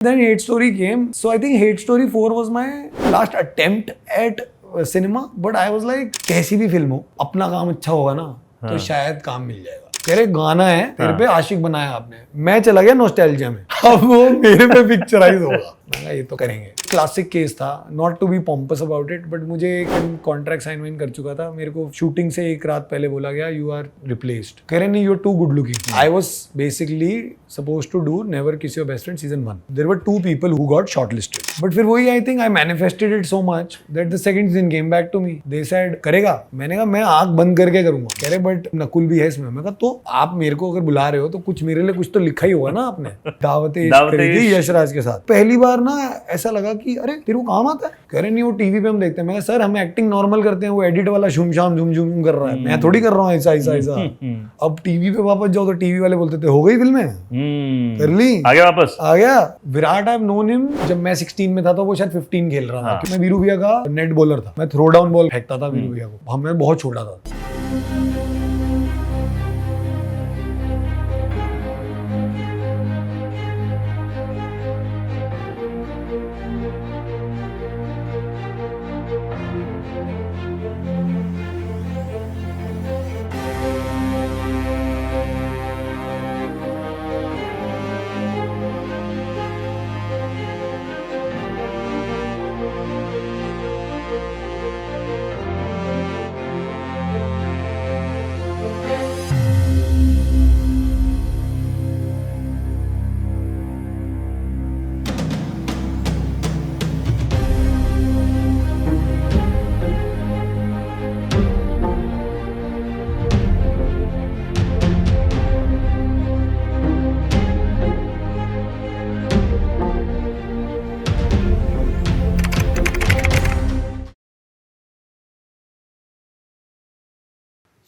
Then Hate Story came. So I think Hate Story 4 was my last attempt at cinema. But I was like, कैसी भी film हो, अपना काम अच्छा होगा ना तो शायद काम मिल जाएगा। तेरे गाना है, तेरे पे आशिक बनाया आपने, मैं चला गया नॉस्टैल्जिया में, अब वो मेरे पे पिक्चराइज होगा। मैंने ये तो करेंगे। क्लासिक केस था, not to be pompous about it, but मुझे एक कॉन्ट्रैक्ट साइन वाइन कर चुका था। मेरे को शूटिंग से एक रात पहले बोला गया, यू आर रिप्लेस्ड। कह रहे नहीं, you are too good looking. I was basically supposed to do never kiss your best friend season 1। There were 2 people who got shortlisted, but फिर वही, I think I manifested it so much that the second season came back to me. They said करेगा, मैंने कहा मैं आंख बंद करके करूंगा। कह रहे बट नकुल भी है इसमें। मैं कहा तो आप मेरे को अगर बुला रहे हो तो कुछ मेरे लिए कुछ तो लिखा ही होगा ना आपने। दावते इश्क करी थी यशराज के साथ। पहली बार ना ऐसा लगा कि अरे तेरे को काम आता है। कह रहे नहीं, वो टीवी पे हम देखते हैं। मैं सर हम एक्टिंग नॉर्मल करते हैं, वो एडिट वाला शुम शाम झुम झुम कर रहा है, मैं थोड़ी कर रहा हूँ ऐसा ऐसा ऐसा। अब टीवी पे वापस जाओ तो टीवी वाले बोलते थे हो गई फिल्में, कर ली, आ गया वापस, आ गया। Virat I have known him जब मैं 16 में था, तो वो शायद 15 खेल रहा था। मैं वीरू भैया का नेट बॉलर था, मैं थ्रो डाउन बॉल फेंकता था वीरू भैया को। मैं बहुत छोटा था।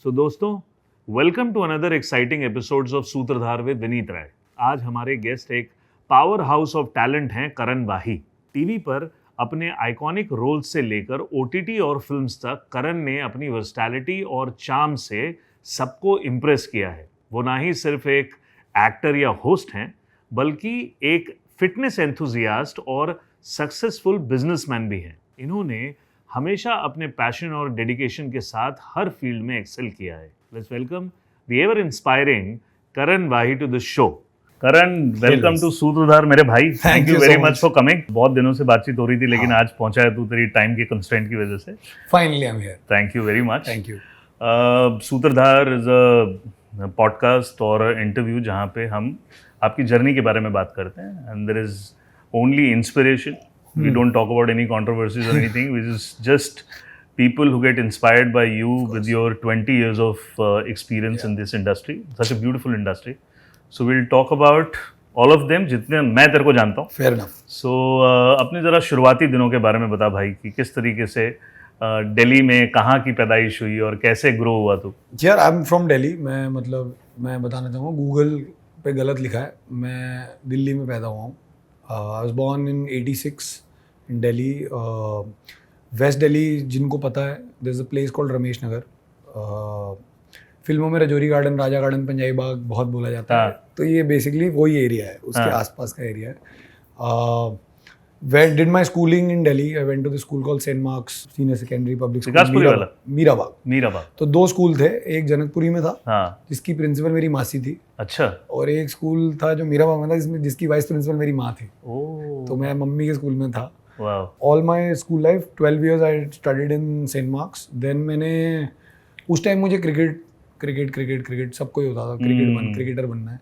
सो दोस्तों, welcome to another exciting episodes of Sutradhar with Vineet Rai. आज हमारे गेस्ट एक पावर हाउस ऑफ टैलेंट हैं, करण वाही। टीवी पर अपने आइकॉनिक रोल्स से लेकर ओटीटी और फिल्म्स तक करण ने अपनी वर्सटैलिटी और चार्म से सबको इम्प्रेस किया है। वो ना ही सिर्फ एक एक्टर या होस्ट हैं, बल्कि एक फिटनेस एंथुजियास्ट और सक्सेसफुल बिजनेसमैन भी हैं। इन्होंने हमेशा अपने पैशन और डेडिकेशन के साथ हर फील्ड में एक्सेल किया है। Let's welcome the ever inspiring Karan Wahi to the show. Karan, welcome to Sutradhar मेरे भाई। Thank you very much for coming. बहुत दिनों से बातचीत हो रही थी, लेकिन आज पहुंचा है तू तेरी टाइम की कंस्ट्रेंट की वजह से। Finally I am here. Thank you very much. Thank you. सूत्रधार इज अ पॉडकास्ट और इंटरव्यू जहाँ पे हम आपकी जर्नी के बारे में बात करते हैं, and there is only inspiration. We don't talk about any controversies or anything. We just people who get inspired by you with your 20 years of experience in this industry, such a beautiful industry. So we'll talk about all of them जितने मैं तेरे को जानता हूँ. Fair enough. So अपने ज़रा शुरुआती दिनों के बारे में बता भाई कि किस तरीके से दिल्ली में कहाँ की पैदाइश हुई और कैसे ग्रो हुआ तू? यार आई एम फ्रॉम दिल्ली। मैं बताना चाहूँगा, गूगल पे गलत लिखा है, मैं दिल्ली में पैदा हुआ हूँ। I was born in 86 in Delhi. West Delhi जिनको पता है, there's a place called Ramesh Nagar. फिल्मों में रजौरी गार्डन, राजा गार्डन, पंजाबी बाग बहुत बोला जाता है। तो ये बेसिकली वही एरिया है, उसके आसपास का एरिया है। Where did my schooling in Delhi? I went to the school called St. Mark's Senior Secondary Public School, मीराबाग। तो 2 स्कूल थे, एक जनकपुरी में था, जिसकी प्रिंसिपल मेरी मासी थी। अच्छा। और एक स्कूल था जो मीराबाग में था, जिसकी वाइस प्रिंसिपल मेरी माँ थी। तो मैं मम्मी के स्कूल में था। All my school life 12 years I studied in Saint Mark's. Then मैंने उस टाइम मुझे क्रिकेट सबको ही होता था, क्रिकेटर बनना है।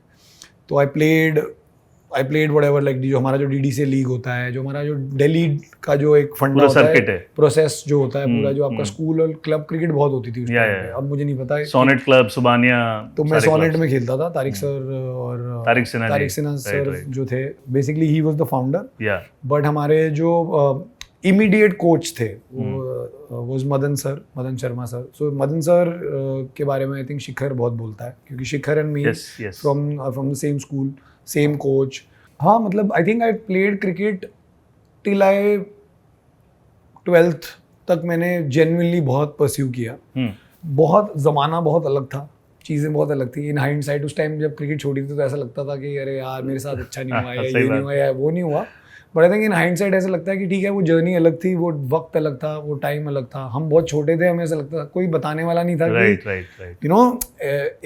तो आई प्लेड व्हाटएवर, लाइक जो हमारा जो डीडी से लीग होता है, जो हमारा जो दिल्ली का जो एक फंडा होता है, प्रोसेस जो होता है पूरा, जो आपका स्कूल और क्लब क्रिकेट बहुत होती थी उस टाइम पे। अब मुझे नहीं पता है। सोनेट क्लब, सुबानिया। तो मैं सोनेट में खेलता था। तारिक सर और तारिक सिन्हा सर जो थे, basically he was the founder. But हमारे जो इमीडिएट कोच थे वो मदन शर्मा सर। सो मदन सर के बारे में आई थिंक शिखर बहुत बोलता है, क्योंकि Shikhar and me from the same school, same coach. हाँ, मतलब I think I played cricket till I 12th तक। मैंने जेन्युइनली बहुत परस्यू किया। बहुत ज़माना बहुत अलग था, चीज़ें बहुत अलग थी। इन हाइंडसाइट उस टाइम जब क्रिकेट छोड़ी थी तो ऐसा लगता था कि अरे यार मेरे साथ अच्छा नहीं हुआ या सही ये बात। नहीं हुआ या वो नहीं हुआ। But I think in hindsight ऐसा लगता है कि ठीक है, वो जर्नी अलग थी, वो वक्त अलग था, वो टाइम अलग था, हम बहुत छोटे थे, हमें ऐसा लगता था, कोई बताने वाला नहीं था कि right right right. You know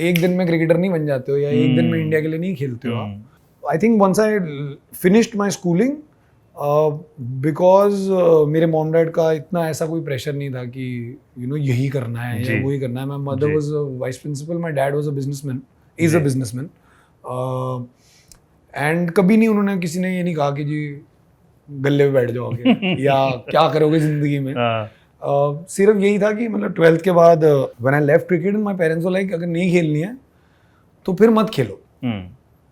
एक दिन में क्रिकेटर नहीं बन जाते हो या एक दिन में इंडिया के लिए नहीं खेलते हो आप। I think once I finished my schooling, because मेरे मॉम डैड का इतना ऐसा कोई प्रेशर नहीं था कि यू नो यही करना है जी। या वही करना है। My mother was vice principal, my dad was a businessman, is a businessman, and कभी नहीं उन्होंने, किसी ने ये नहीं कहा कि जी गले पे बैठ जाओगे या क्या करोगे जिंदगी में। सिर्फ यही था कि मतलब 12th के बाद when I left cricket, my parents were like अगर नहीं खेलनी है तो फिर मत खेलो।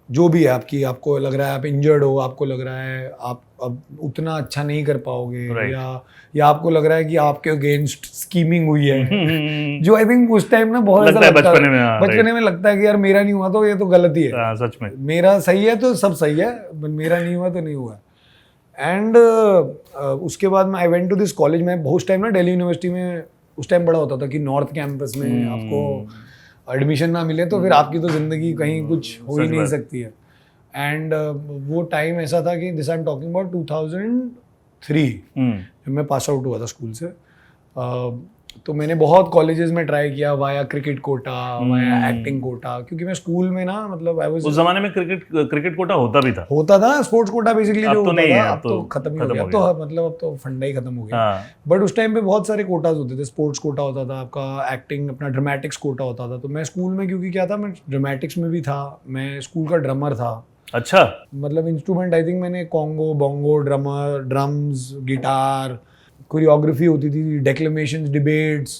जो भी है आपकी, आपको लग रहा है आप इंजर्ड हो, आपको लग रहा है आप अब उतना अच्छा नहीं कर पाओगे, या आपको लग रहा है कि आपके अगेंस्ट स्कीमिंग हुई है जो आई थिंक उस टाइम ना बहुत ऐसा लगता है बचपने में लगता है कि यार मेरा नहीं हुआ तो ये तो गलत ही है, सच में मेरा सही है तो सब सही है, मेरा नहीं हुआ तो नहीं हुआ। एंड उसके बाद मैं I went to this college. मैं बहुत टाइम ना दिल्ली यूनिवर्सिटी में उस टाइम बड़ा होता था कि नॉर्थ कैंपस में आपको एडमिशन ना मिले तो फिर आपकी तो ज़िंदगी कहीं कुछ हो ही नहीं सकती है। एंड वो टाइम ऐसा था कि this I am talking about 2003 जब मैं पास आउट हुआ था स्कूल से। तो मैंने बहुत कॉलेजेस में ट्राई किया, via cricket quota, via acting quota, क्योंकि मैं स्कूल में ना मतलब आई वाज, उस जमाने में क्रिकेट कोटा होता भी था, स्पोर्ट्स कोटा बेसिकली जो होता था, अब तो खत्म ही हो गया, तो मतलब अब तो फंडा ही खत्म हो गया। बट उस टाइम पे बहुत सारे कोटाज होते थे, स्पोर्ट्स कोटा होता था आपका, एक्टिंग अपना ड्रामेटिक्स कोटा होता था। तो मैं स्कूल में क्योंकि क्या था, मैं ड्रामेटिक्स में भी था, मैं स्कूल का ड्रमर था। अच्छा, मतलब इंस्ट्रूमेंट आई थिंक मैंने Congo, bongo, drummer, drums, guitar, choreography होती थी, डेक्लेमेशंस, डिबेट्स,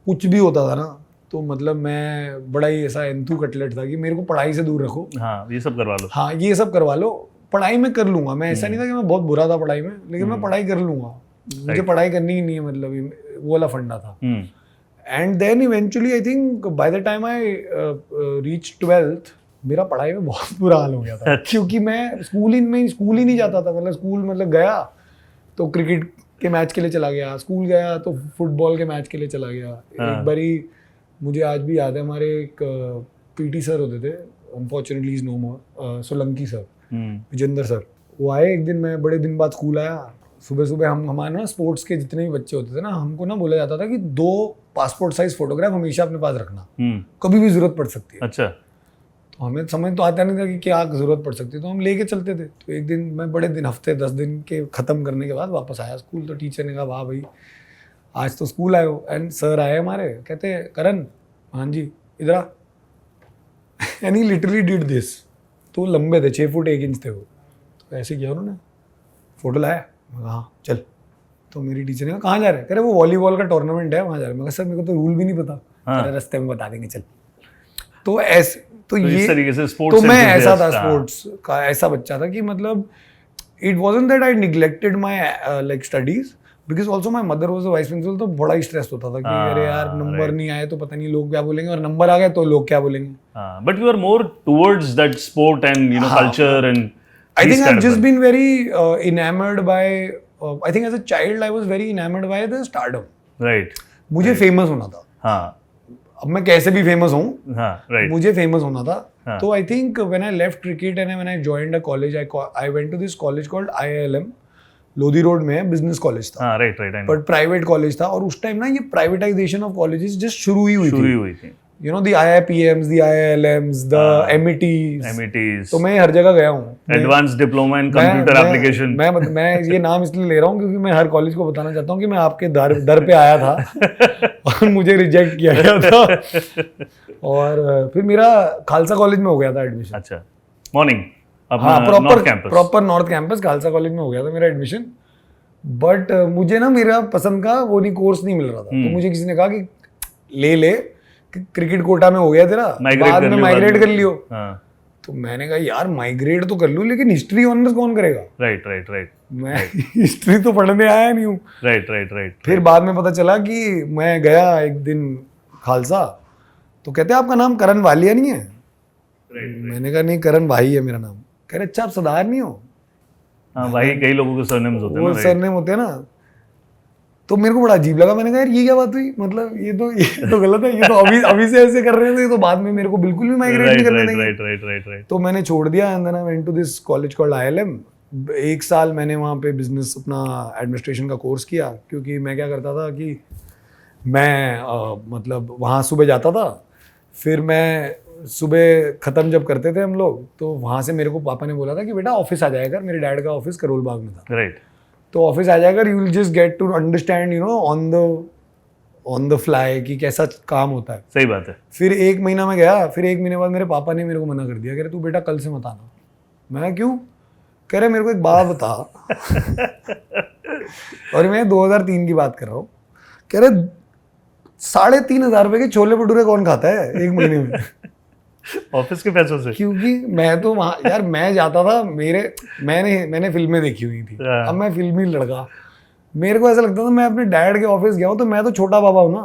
कुछ भी होता था ना। तो मतलब मैं बड़ा ही ऐसा एंथू कटलेट था कि मेरे को पढ़ाई से दूर रखो, हाँ ये सब करवा लो, हाँ ये सब करवा लो, पढ़ाई में कर लूंगा मैं। ऐसा नहीं था कि मैं बहुत बुरा था पढ़ाई में, लेकिन मैं पढ़ाई कर लूंगा, मुझे पढ़ाई करनी ही नहीं है, मतलब वो वाला फंडा था। And then eventually I think by the time I reach 12th मेरा पढ़ाई में बहुत बुरा हाल हो गया था क्योंकि मैं स्कूल ही नहीं जाता था। मतलब स्कूल मतलब गया तो क्रिकेट के मैच के लिए चला गया, स्कूल गया तो फुटबॉल के मैच के लिए चला गया। एक बारी मुझे आज भी याद है, हमारे एक पीटी सर होते थे, unfortunately is no more, Solanki sir, Vijender sir. वो आए एक दिन, मैं बड़े दिन बाद स्कूल आया, सुबह सुबह हम हमारे ना स्पोर्ट्स के जितने भी बच्चे होते थे ना, हमको ना बोला जाता था कि 2 पासपोर्ट साइज फोटोग्राफ हमेशा अपने पास रखना, कभी भी जरूरत पड़ सकती है। अच्छा, तो हमें समझ तो आता नहीं था कि क्या जरूरत पड़ सकती है, तो हम लेके चलते थे। तो एक दिन मैं बड़े दिन, हफ्ते 10 दिन के ख़त्म करने के बाद वापस आया स्कूल, तो टीचर ने कहा वाह भाई आज तो स्कूल आए हो। एंड सर आए हमारे, कहते करण, हाँ जी इधर आ। And he literally did this. तो लंबे थे, 6 फुट 1 इंच थे वो। तो ऐसे किया उन्होंने, फोटो लाया, मैं हाँ चल। तो मेरी टीचर ने कहा कहाँ जा रहे हैं? कह रहे वो वॉलीबॉल का टूर्नामेंट है वहाँ जा रहे हैं। मैं कहा सर मेरे को तो रूल भी नहीं पता। कह रहे रास्ते में बता देंगे चल। तो ऐसे तो ये इस तरीके से स्पोर्ट्स, तो मैं ऐसा था, स्पोर्ट्स का ऐसा बच्चा था कि मतलब it wasn't that I neglected my like studies, because also my mother was a vice principal. तो बड़ा ही स्ट्रेस होता था कि अरे यार नंबर नहीं आए तो पता नहीं लोग क्या बोलेंगे, और नंबर आ गए तो लोग क्या बोलेंगे। But you are more towards that sport and you know culture and I think I've just been very enamored by, I think as a child I was very enamored by the stardom. Right. मुझे famous होना था। हाँ, अब मैं कैसे भी famous हूँ, हाँ, right. मुझे फेमस होना था। तो I think when I left cricket and when I joined a college, I went to this college called IILM, Lodhi road में है, बिजनेस कॉलेज था। हाँ, right right, but private college था। और उस टाइम ना ये प्राइवेटाइजेशन ऑफ कॉलेजेस जस्ट शुरू ही हुई थी। You know the IIPMs, the IILMs, the METs. तो मैं हर जगह गया हूँ। Advance diploma in computer application. मैं ये नाम इसलिए ले रहा हूँ क्योंकि मैं हर कॉलेज को बताना चाहता हूँ कि मैं आपके दर पे आया था और मुझे रिजेक्ट किया गया था। और फिर मेरा खालसा कॉलेज में हो गया था एडमिशन। अच्छा, मॉर्निंग, हाँ proper north campus Khalsa college में हो गया था मेरा एडमिशन। बट मुझे ना मेरा पसंद का वो नहीं कोर्स नहीं मिल रहा था। तो मुझे किसी ने कहा कि ले क्रिकेट कोटा में हो गया तेरा, बाद में माइग्रेट कर लियो। तो मैंने कहा यार माइग्रेट तो कर लूं, लेकिन हिस्ट्री ऑनर्स कौन करेगा? राइट। मैं हिस्ट्री तो पढ़ने आया नहीं हूँ। राइट। फिर बाद में पता चला कि मैं गया एक दिन खालसा, तो कहते आपका नाम करण वालिया नहीं है? मैंने कहा नहीं, करण भाई है मेरा नाम। कह रहे अच्छा आप सरदार नहीं हो? हाँ भाई, कई लोगों के सरनेम्स होते हैं ना, वो सरनेम होते हैं ना। तो मेरे को बड़ा अजीब लगा, मैंने कहा यार ये क्या बात हुई, मतलब ये तो गलत है, ये तो अभी से ऐसे कर रहे हैं, तो ये तो बाद में मेरे को बिल्कुल भी माइग्रेट नहीं करने देंगे। राइट। तो मैंने छोड़ दिया and then I went to this college called ILM। 1 साल मैंने वहाँ पे बिजनेस अपना एडमिनिस्ट्रेशन का कोर्स किया, क्योंकि मैं क्या करता था कि मैं मतलब वहाँ सुबह जाता था, फिर मैं सुबह ख़त्म जब करते थे हम लोग, तो वहाँ से मेरे को पापा ने बोला था कि बेटा ऑफिस आ जाएगा, मेरे डैड का ऑफिस करोल बाग में था, राइट। तो ऑफिस आ जाएगा, you will just get to understand you know on the fly कि कैसा काम होता है। सही बात है। फिर 1 महीना में गया, फिर 1 महीने बाद मेरे पापा ने मेरे को मना कर दिया, कह रहे तू बेटा कल से मत आना। मैं क्यों? कह रहे मेरे को एक बात बता और मैं 2003 की बात कर रहा हूँ, कह रहे 3,500 रुपए के छोले भटूरे कौन खाता है 1 महीने में ऑफिस के पैसों से? क्योंकि मैं तो वहाँ यार मैं जाता था, मैंने फिल्में देखी हुई थी, अब मैं फिल्मी लड़का, मेरे को ऐसा लगता था मैं अपने डैड के ऑफिस गया हूँ तो मैं तो छोटा बाबा हूँ ना।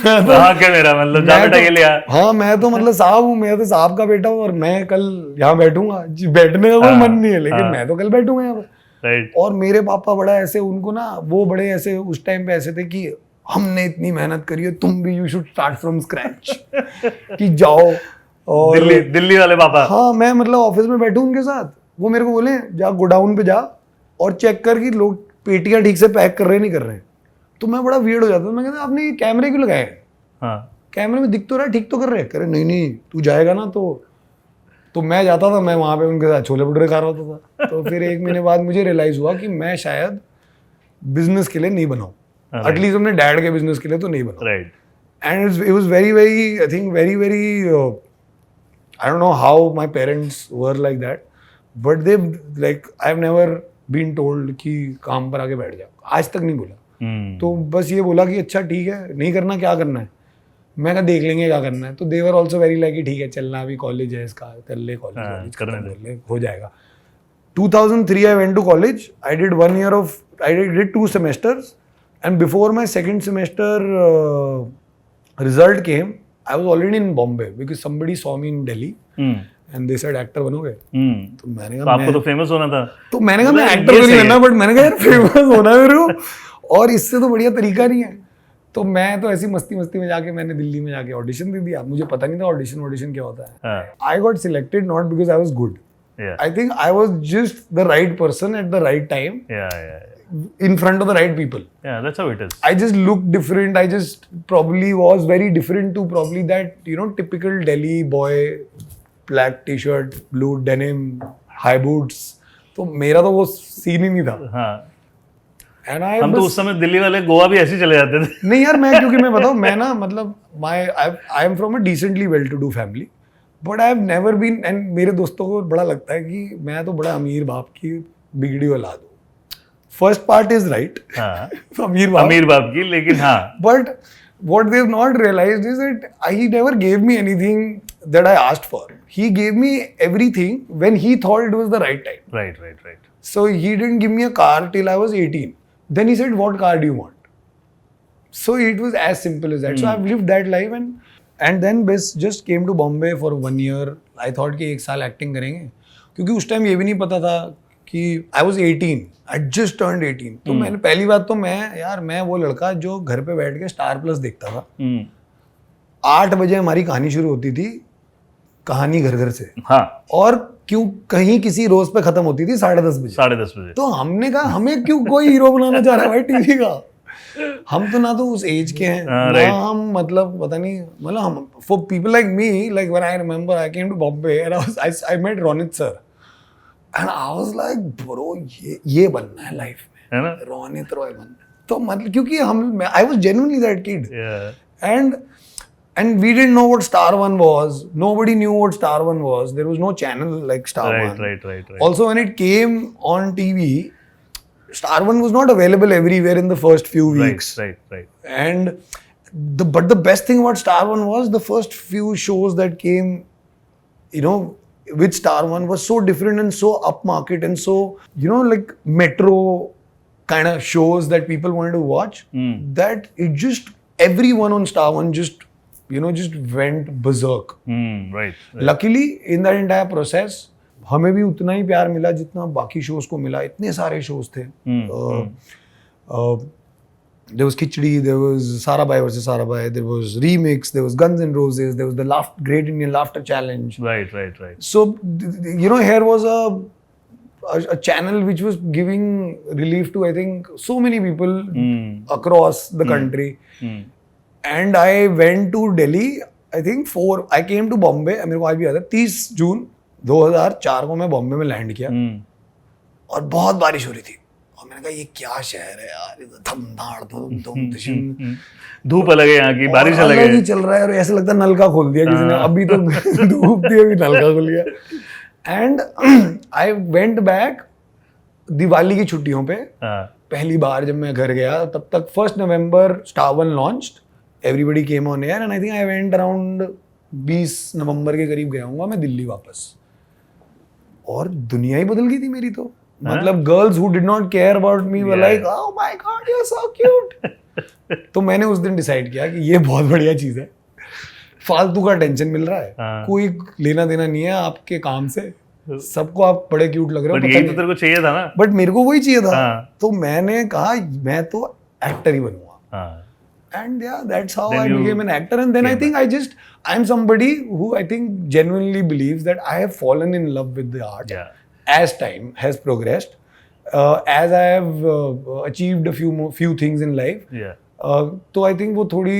क्या मेरा मतलब जा बेटा ये लिया। हाँ मैं तो मतलब साहब हूँ, मैं तो साहब का बेटा हूँ और मैं कल यहाँ बैठूंगा, बैठने का कोई मन नहीं है, लेकिन मैं तो कल बैठूंगा यहाँ पर। राइट। और मेरे पापा बड़ा ऐसे, उनको ना वो बड़े ऐसे उस टाइम पे ऐसे थे कि हमने इतनी मेहनत करी है, तुम भी you should start from scratch कि जाओ। और दिल्ली वाले पापा। हाँ मैं मतलब ऑफिस में बैठूं उनके साथ, वो मेरे को बोले जा गोडाउन पे जा और चेक कर कि लोग पेटियां ठीक से पैक कर रहे नहीं कर रहे हैं। तो मैं बड़ा वियर्ड हो जाता था, मैं कहता आपने ये कैमरे क्यों लगाए? हाँ। कैमरे में दिख तो रहा है, ठीक तो कर रहे हैं। कह रहे नहीं तू जाएगा ना तो मैं जाता था, मैं वहाँ पे उनके साथ छोले भटूरे खा रहा होता था। तो फिर 1 महीने बाद मुझे रियलाइज हुआ कि मैं शायद बिजनेस के लिए नहीं बनाऊँ, एटलीस्ट अपने डैड के बिजनेस के लिए तो नहीं बना। Right. And it was very I think very I don't know how my parents were like that, but they like I've never been told कि काम पर आके बैठ जाओ, आज तक नहीं बोला। तो बस ये बोला कि अच्छा ठीक है, नहीं करना क्या करना है, मैं कहा देख लेंगे क्या करना है। तो they were also very like ठीक है चलना, अभी कॉलेज है इसका, कर ले कॉलेज कर ले, हो जाएगा। 2003 I went to college. I did 1 year of I did 2 semesters, and before my second semester result came, I was already in Bombay because somebody saw me in Delhi and they said actor बनोगे। तो मैंने कहा आपको तो famous होना था। तो मैंने कहा मैं एक्टर तो नहीं बनना, बट मैंने कहा यार फेमस होना है मेरे को, और इससे तो बढ़िया तरीका नहीं है। तो मैं तो ऐसी मस्ती में जाके मैंने दिल्ली में जाके ऑडिशन दे दिया, मुझे पता नहीं था ऑडिशन क्या होता है। I got selected not because I was good, I think I was just the right person at the right time in front of the right people. Yeah, that's how it is. I just looked different. I just probably was very different to probably that, you know, typical Delhi boy, black t-shirt, blue denim, high boots. तो मेरा तो वो scene ही नहीं था। हाँ। And I हम तो उस समय दिल्ली वाले गोवा भी ऐसे चले जाते थे। नहीं यार मैं क्योंकि मैं बताऊँ, मैं ना मतलब I am from a decently well-to-do family, but I have never been, and मेरे दोस्तों को बड़ा लगता है कि मैं तो बड़ा अमीर बाप की बिगड़ी औलाद हूँ। First part is right. हाँ। अमीर बाप की, लेकिन हाँ। But what they've not realized is that he never gave me anything that I asked for. He gave me everything when he thought it was the right time. Right. So he didn't give me a car till I was 18. Then he said, "What car do you want?" So it was as simple as that. So I've lived that life and then just came to Bombay for 1 year. I thought कि 1 साल acting करेंगे, क्योंकि उस time ये भी नहीं पता था कि I was 18. I just turned 18. तो मैंने पहली बात तो मैं वो लड़का जो घर पे बैठ के स्टार प्लस देखता था। 8 बजे हमारी कहानी शुरू होती थी, कहानी घर से। हाँ। और क्यों कहीं किसी रोज पे खत्म होती थी 10:30 बजे। 10:30 बजे। तो हमने कहा हमें क्यों कोई हीरो बनाना चाह रहा है भाई टीवी का, हम तो ना तो उस एज के हैं ना हम, मतलब पता नहीं, मतलब हम for people like me, like when I remember I came to Bombay and I met Ronit sir and I was like bro ये बनना है लाइफ में, है ना, रोनित रॉय बनना। तो मतलब क्योंकि I was genuinely that kid and we didn't know what Star One was. Nobody knew what Star One was. There was no channel like Star One. Right. Also, when it came on TV, Star One was not available everywhere in the first few weeks. Right. And but the best thing about Star One was the first few shows that came, you know, with Star One was so different and so upmarket and so, you know, like metro kind of shows that people wanted to watch. That it just everyone on Star One just went berserk. Right. Luckily, in that entire process, हमें भी उतना ही प्यार मिला जितना बाकी shows को मिला. इतने सारे शोज थे. There was Khichdi, there was Sarabhai versus Sarabhai, there was Remix, there was Guns N' Roses, there was the Great Indian Laughter Challenge. Right. So, here was a channel which was giving relief to, I think, so many people across the country. And I went to Delhi, I think I came to Bombay, मेरे को आज भी याद है, 30 जून 2004 को मैं बॉम्बे में land किया और बहुत बारिश हो रही थी. और मैंने कहा ये क्या शहर है यार, धूप अलग है यहाँ की, बारिश अलग ही है, चल रहा है. और ऐसा लगता है नलका खोल दिया किसी ने, अभी तो धूप थी अभी नलका खोल दिया. And I went back Diwali की छुट्टियों पे. पहली बार जब मैं घर गया तब तक 1 नवंबर Star One launched, everybody came on air and I think I went around 20 नवंबर के करीब गया हूँ मैं दिल्ली वापस. और दुनिया ही बदल गई थी मेरी तो. मतलब girls who did not care about me were like oh my god you are so cute. तो मैंने उस दिन डिसाइड किया कि ये बहुत बढ़िया चीज है. फालतू का टेंशन मिल रहा है, कोई लेना देना नहीं है आपके काम से, सबको आप बड़े क्यूट लग रहे हो. यही तो तेरे को चाहिए था ना. बट मेरे को वही चाहिए था. तो मैंने कहा मैं तो एक्टर ही बनूंगा. And yeah, that's how I became an actor. And then I think I'm somebody who I think genuinely believes that I have fallen in love with the art as time has progressed, as I have achieved a few things in life. तो I think वो थोड़ी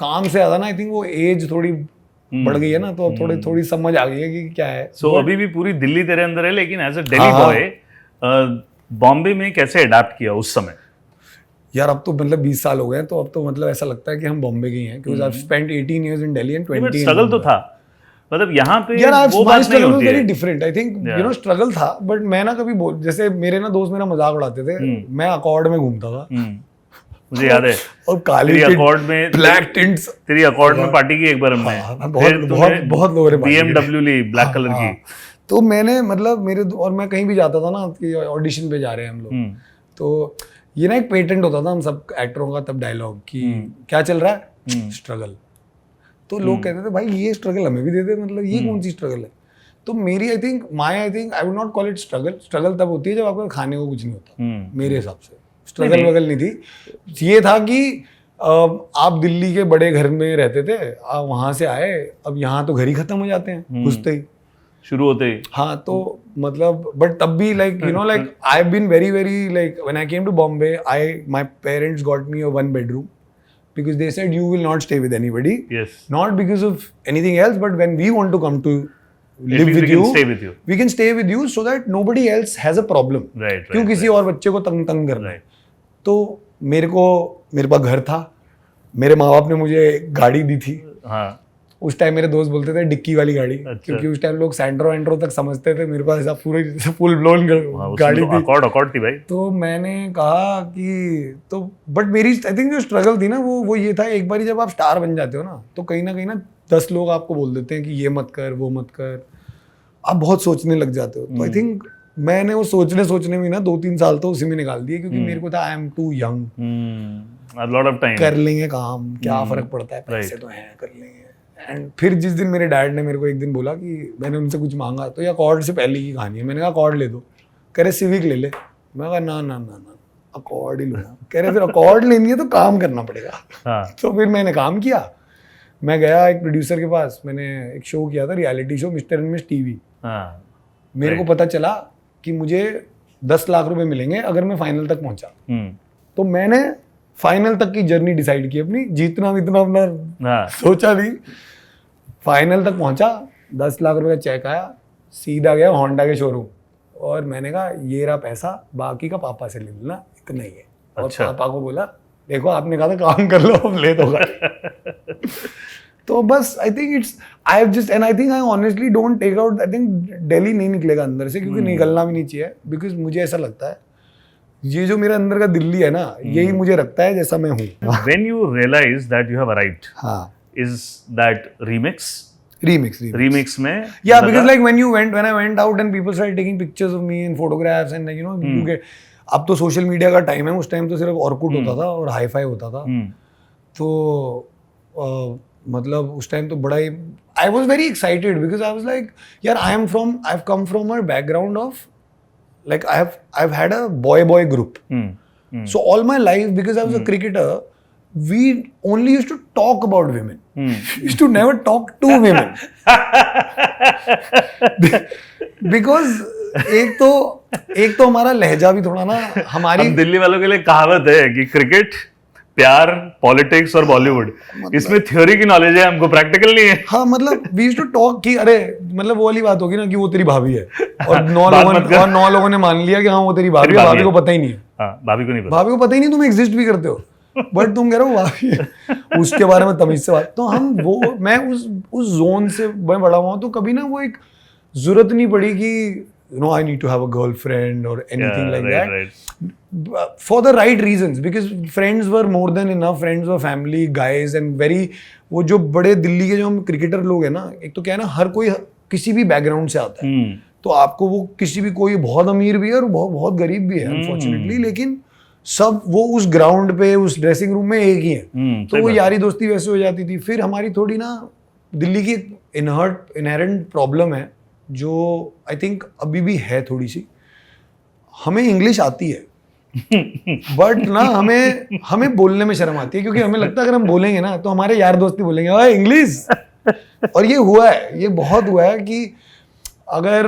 काम से ज़्यादा ना, I think वो as थोड़ी बढ़ गई है ना, तो अब थोड़ी समझ आ गई है कि क्या है. So अभी भी पूरी दिल्ली तेरे अंदर है, लेकिन as a Delhi boy Bombay में कैसे अडैप्ट किया उस समय? यार अब तो मतलब 20 साल हो गए, तो अब तो मतलब ऐसा लगता है कि हम बॉम्बे के ही हैं, क्योंकि I've spent 18 years in Delhi and 20 struggle तो था, मतलब यहाँ पे यार वो बात नहीं होती है. Very different I think struggle था. बट मैं ना कभी जैसे मेरे ना दोस्त मेरा मजाक उड़ाते थे, मैं अकॉर्ड में घूमता था. मुझे याद है. और काली अकॉर्ड में ब्लैक टिंट्स, तेरी अकॉर्ड में पार्टी की एक बार हमने बहुत लोगों ने BMW ली ब्लैक कलर की. तो मैंने मतलब और मैं कहीं भी जाता था ना कि ऑडिशन पे जा रहे हैं हम लोग, तो ये ना एक पेटेंट होता था हम सब एक्टरों का तब डायलॉग कि क्या चल रहा है, स्ट्रगल. तो लोग कहते थे भाई ये स्ट्रगल हमें भी दे दे, मतलब ये कौन सी स्ट्रगल है. तो मेरी आई think I would not call it struggle. Struggle तब होती है जब आपको खाने को कुछ नहीं होता. मेरे हिसाब से स्ट्रगल वगल नहीं थी. ये था कि आप दिल्ली के बड़े घर में रहते थे, आप वहां से आए, अब यहाँ तो घर ही खत्म हो जाते हैं घुसते ही, शुरू होते ही. हाँ, तो मतलब बट तब भी like like I have been very like when I came to Bombay, my parents got me a 1 bedroom because they said you will not stay with anybody. Yes. Not because of anything else, but when we want to come to live with you, we can stay with you so that nobody else has a problem. Right. क्यों किसी और बच्चे को तंग करना है. तो मेरे पास घर था, मेरे माँ बाप ने मुझे गाड़ी दी थी. हाँ. उस टाइम मेरे दोस्त बोलते थे डिक्की वाली गाड़ी. अच्छा. क्योंकि उस टाइम लोग सैंट्रो तक समझते थे, मेरे पास ऐसा पूरी फुल ब्लोन गाड़ी थी. अकॉर्ड थी भाई. तो मैंने कहा कि तो बट मेरी आई थिंक जो स्ट्रगल थी ना वो ये था, एक बार जब आप स्टार बन जाते हो ना, तो कहीं ना 10 लोग आपको बोल देते हैं कि ये मत कर वो मत कर, आप बहुत सोचने लग जाते हो. तो आई थिंक मैंने वो सोचने में ना 2-3 साल तो उसी में निकाल दिए, क्योंकि मेरे को था I am too young, lot of time, कर लेंगे काम, क्या फर्क पड़ता है, पैसे तो हैं, कर लेंगे. एंड फिर जिस दिन मेरे डैड ने मेरे को एक दिन बोला कि मैंने उनसे कुछ मांगा, तो ये अकॉर्ड से पहले की कहानी है, मैंने कहा अकॉर्ड ले दो. कह रहे सिविक ले ले. मैं कहा ना अकॉर्ड ही लूँगा. कह रहे फिर अकॉर्ड लेनी है तो काम करना पड़ेगा. तो फिर मैंने काम किया. मैं गया एक प्रोड्यूसर के पास, मैंने एक शो किया था, reality show mister and miss TV. मेरे को पता चला कि मुझे 10 लाख रुपए मिलेंगे अगर मैं फाइनल तक पहुंचा. तो मैंने फाइनल तक की जर्नी डिसाइड की अपनी, जीतना वितना अपना सोचा नहीं. फाइनल तक पहुंचा, 10 लाख रुपए का चेक आया, सीधा गया होंडा के शोरूम, और मैंने कहा ये रहा पैसा, बाकी का पापा से ले लेना, इतना ही है. और अच्छा. पापा को बोला देखो आपने कहा था काम कर लो, अब ले दो. तो बस I think I honestly don't take out. I think Delhi नहीं निकलेगा अंदर से, क्योंकि निकलना भी नहीं चाहिए, बिकॉज मुझे ऐसा लगता है ये जो मेरे अंदर का दिल्ली है ना, यही मुझे रखता है जैसा मैं हूँ. When you realize that you have arrived, is that remix में? Yeah, because like when I went out and people started taking pictures of me and photographs and you get, अब तो सोशल मीडिया का time है, उस time तो सिर्फ Orkut होता था और हाई फाई होता था. तो मतलब उस टाइम तो बड़ा ही I was very excited because I was like यार I have come from a background of like I have had a boy group. So all my life, because I was a cricketer, we only used to talk about women. We used to never talk to women. Because एक तो हमारा लहजा भी थोड़ा ना हमारी हम दिल्ली वालों के लिए कहावत है कि क्रिकेट, प्यार, पॉलिटिक्स और बॉलीवुड, इसमें थ्योरी की नॉलेज है, हमको प्रैक्टिकल नहीं है. हाँ मतलब वी यूज्ड टू टॉक कि अरे मतलब वो वाली बात होगी ना कि वो तेरी भाभी है और बात 9 लोगों ने मान लिया कि हाँ वो तेरी भाभी है, भाभी को पता ही नहीं है. हाँ, भाभी को नहीं पता. भाभी को पता ही नहीं तुम एग्जिस्ट भी करते हो बट तुम कह रहे हो भाभी है. उसके बारे में तमीज से बात. तो हम वो मैं उस जोन से मैं बड़ा हुआ हूँ तो कभी ना वो एक जरूरत नहीं पड़ी कि you know I need to have a girlfriend or anything like that. Right. For the right reasons because friends were more than enough. Friends were family guys and very वो जो बड़े दिल्ली के जो हम क्रिकेटर लोग हैं ना, एक तो क्या है ना हर कोई किसी भी बैकग्राउंड से आता है. तो आपको वो किसी भी कोई बहुत अमीर भी है और बहुत गरीब भी है अनफॉर्चुनेटली, लेकिन सब वो उस ग्राउंड पे उस ड्रेसिंग रूम में एक ही है. तो वो यारी दोस्ती वैसे हो जाती थी. फिर हमारी थोड़ी ना दिल्ली की इनहेरेंट प्रॉब्लम है जो आई थिंक अभी भी है थोड़ी सी. हमें इंग्लिश आती है बट ना हमें बोलने में शर्म आती है क्योंकि हमें लगता है अगर हम बोलेंगे ना तो हमारे यार दोस्ती बोलेंगे ओए इंग्लिश. और ये हुआ है, ये बहुत हुआ है कि अगर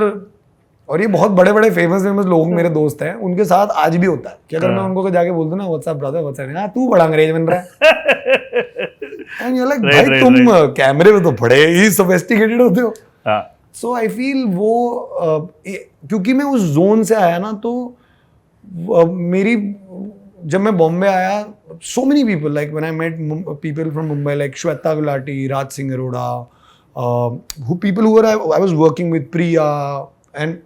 और ये बहुत बड़े बड़े फेमस लोग मेरे दोस्त हैं, उनके साथ आज भी होता है कि अगर मैं उनको जाके बोल दूं ना व्हाट्सअप ब्रदर व्हाट्सअप, हाँ तू बड़ा अंग्रेज बन रहा है एंड यू लाइक भाई तुम कैमरे में तो बड़े ही सोफिस्टिकेटेड होते हो. सो आई फील वो क्योंकि मैं उस जोन से आया ना तो मेरी जब मैं बॉम्बे आया so many people like when I met people from Mumbai like Shweta Gulati, Raj Singh Arora, people who I was working with, Priya, and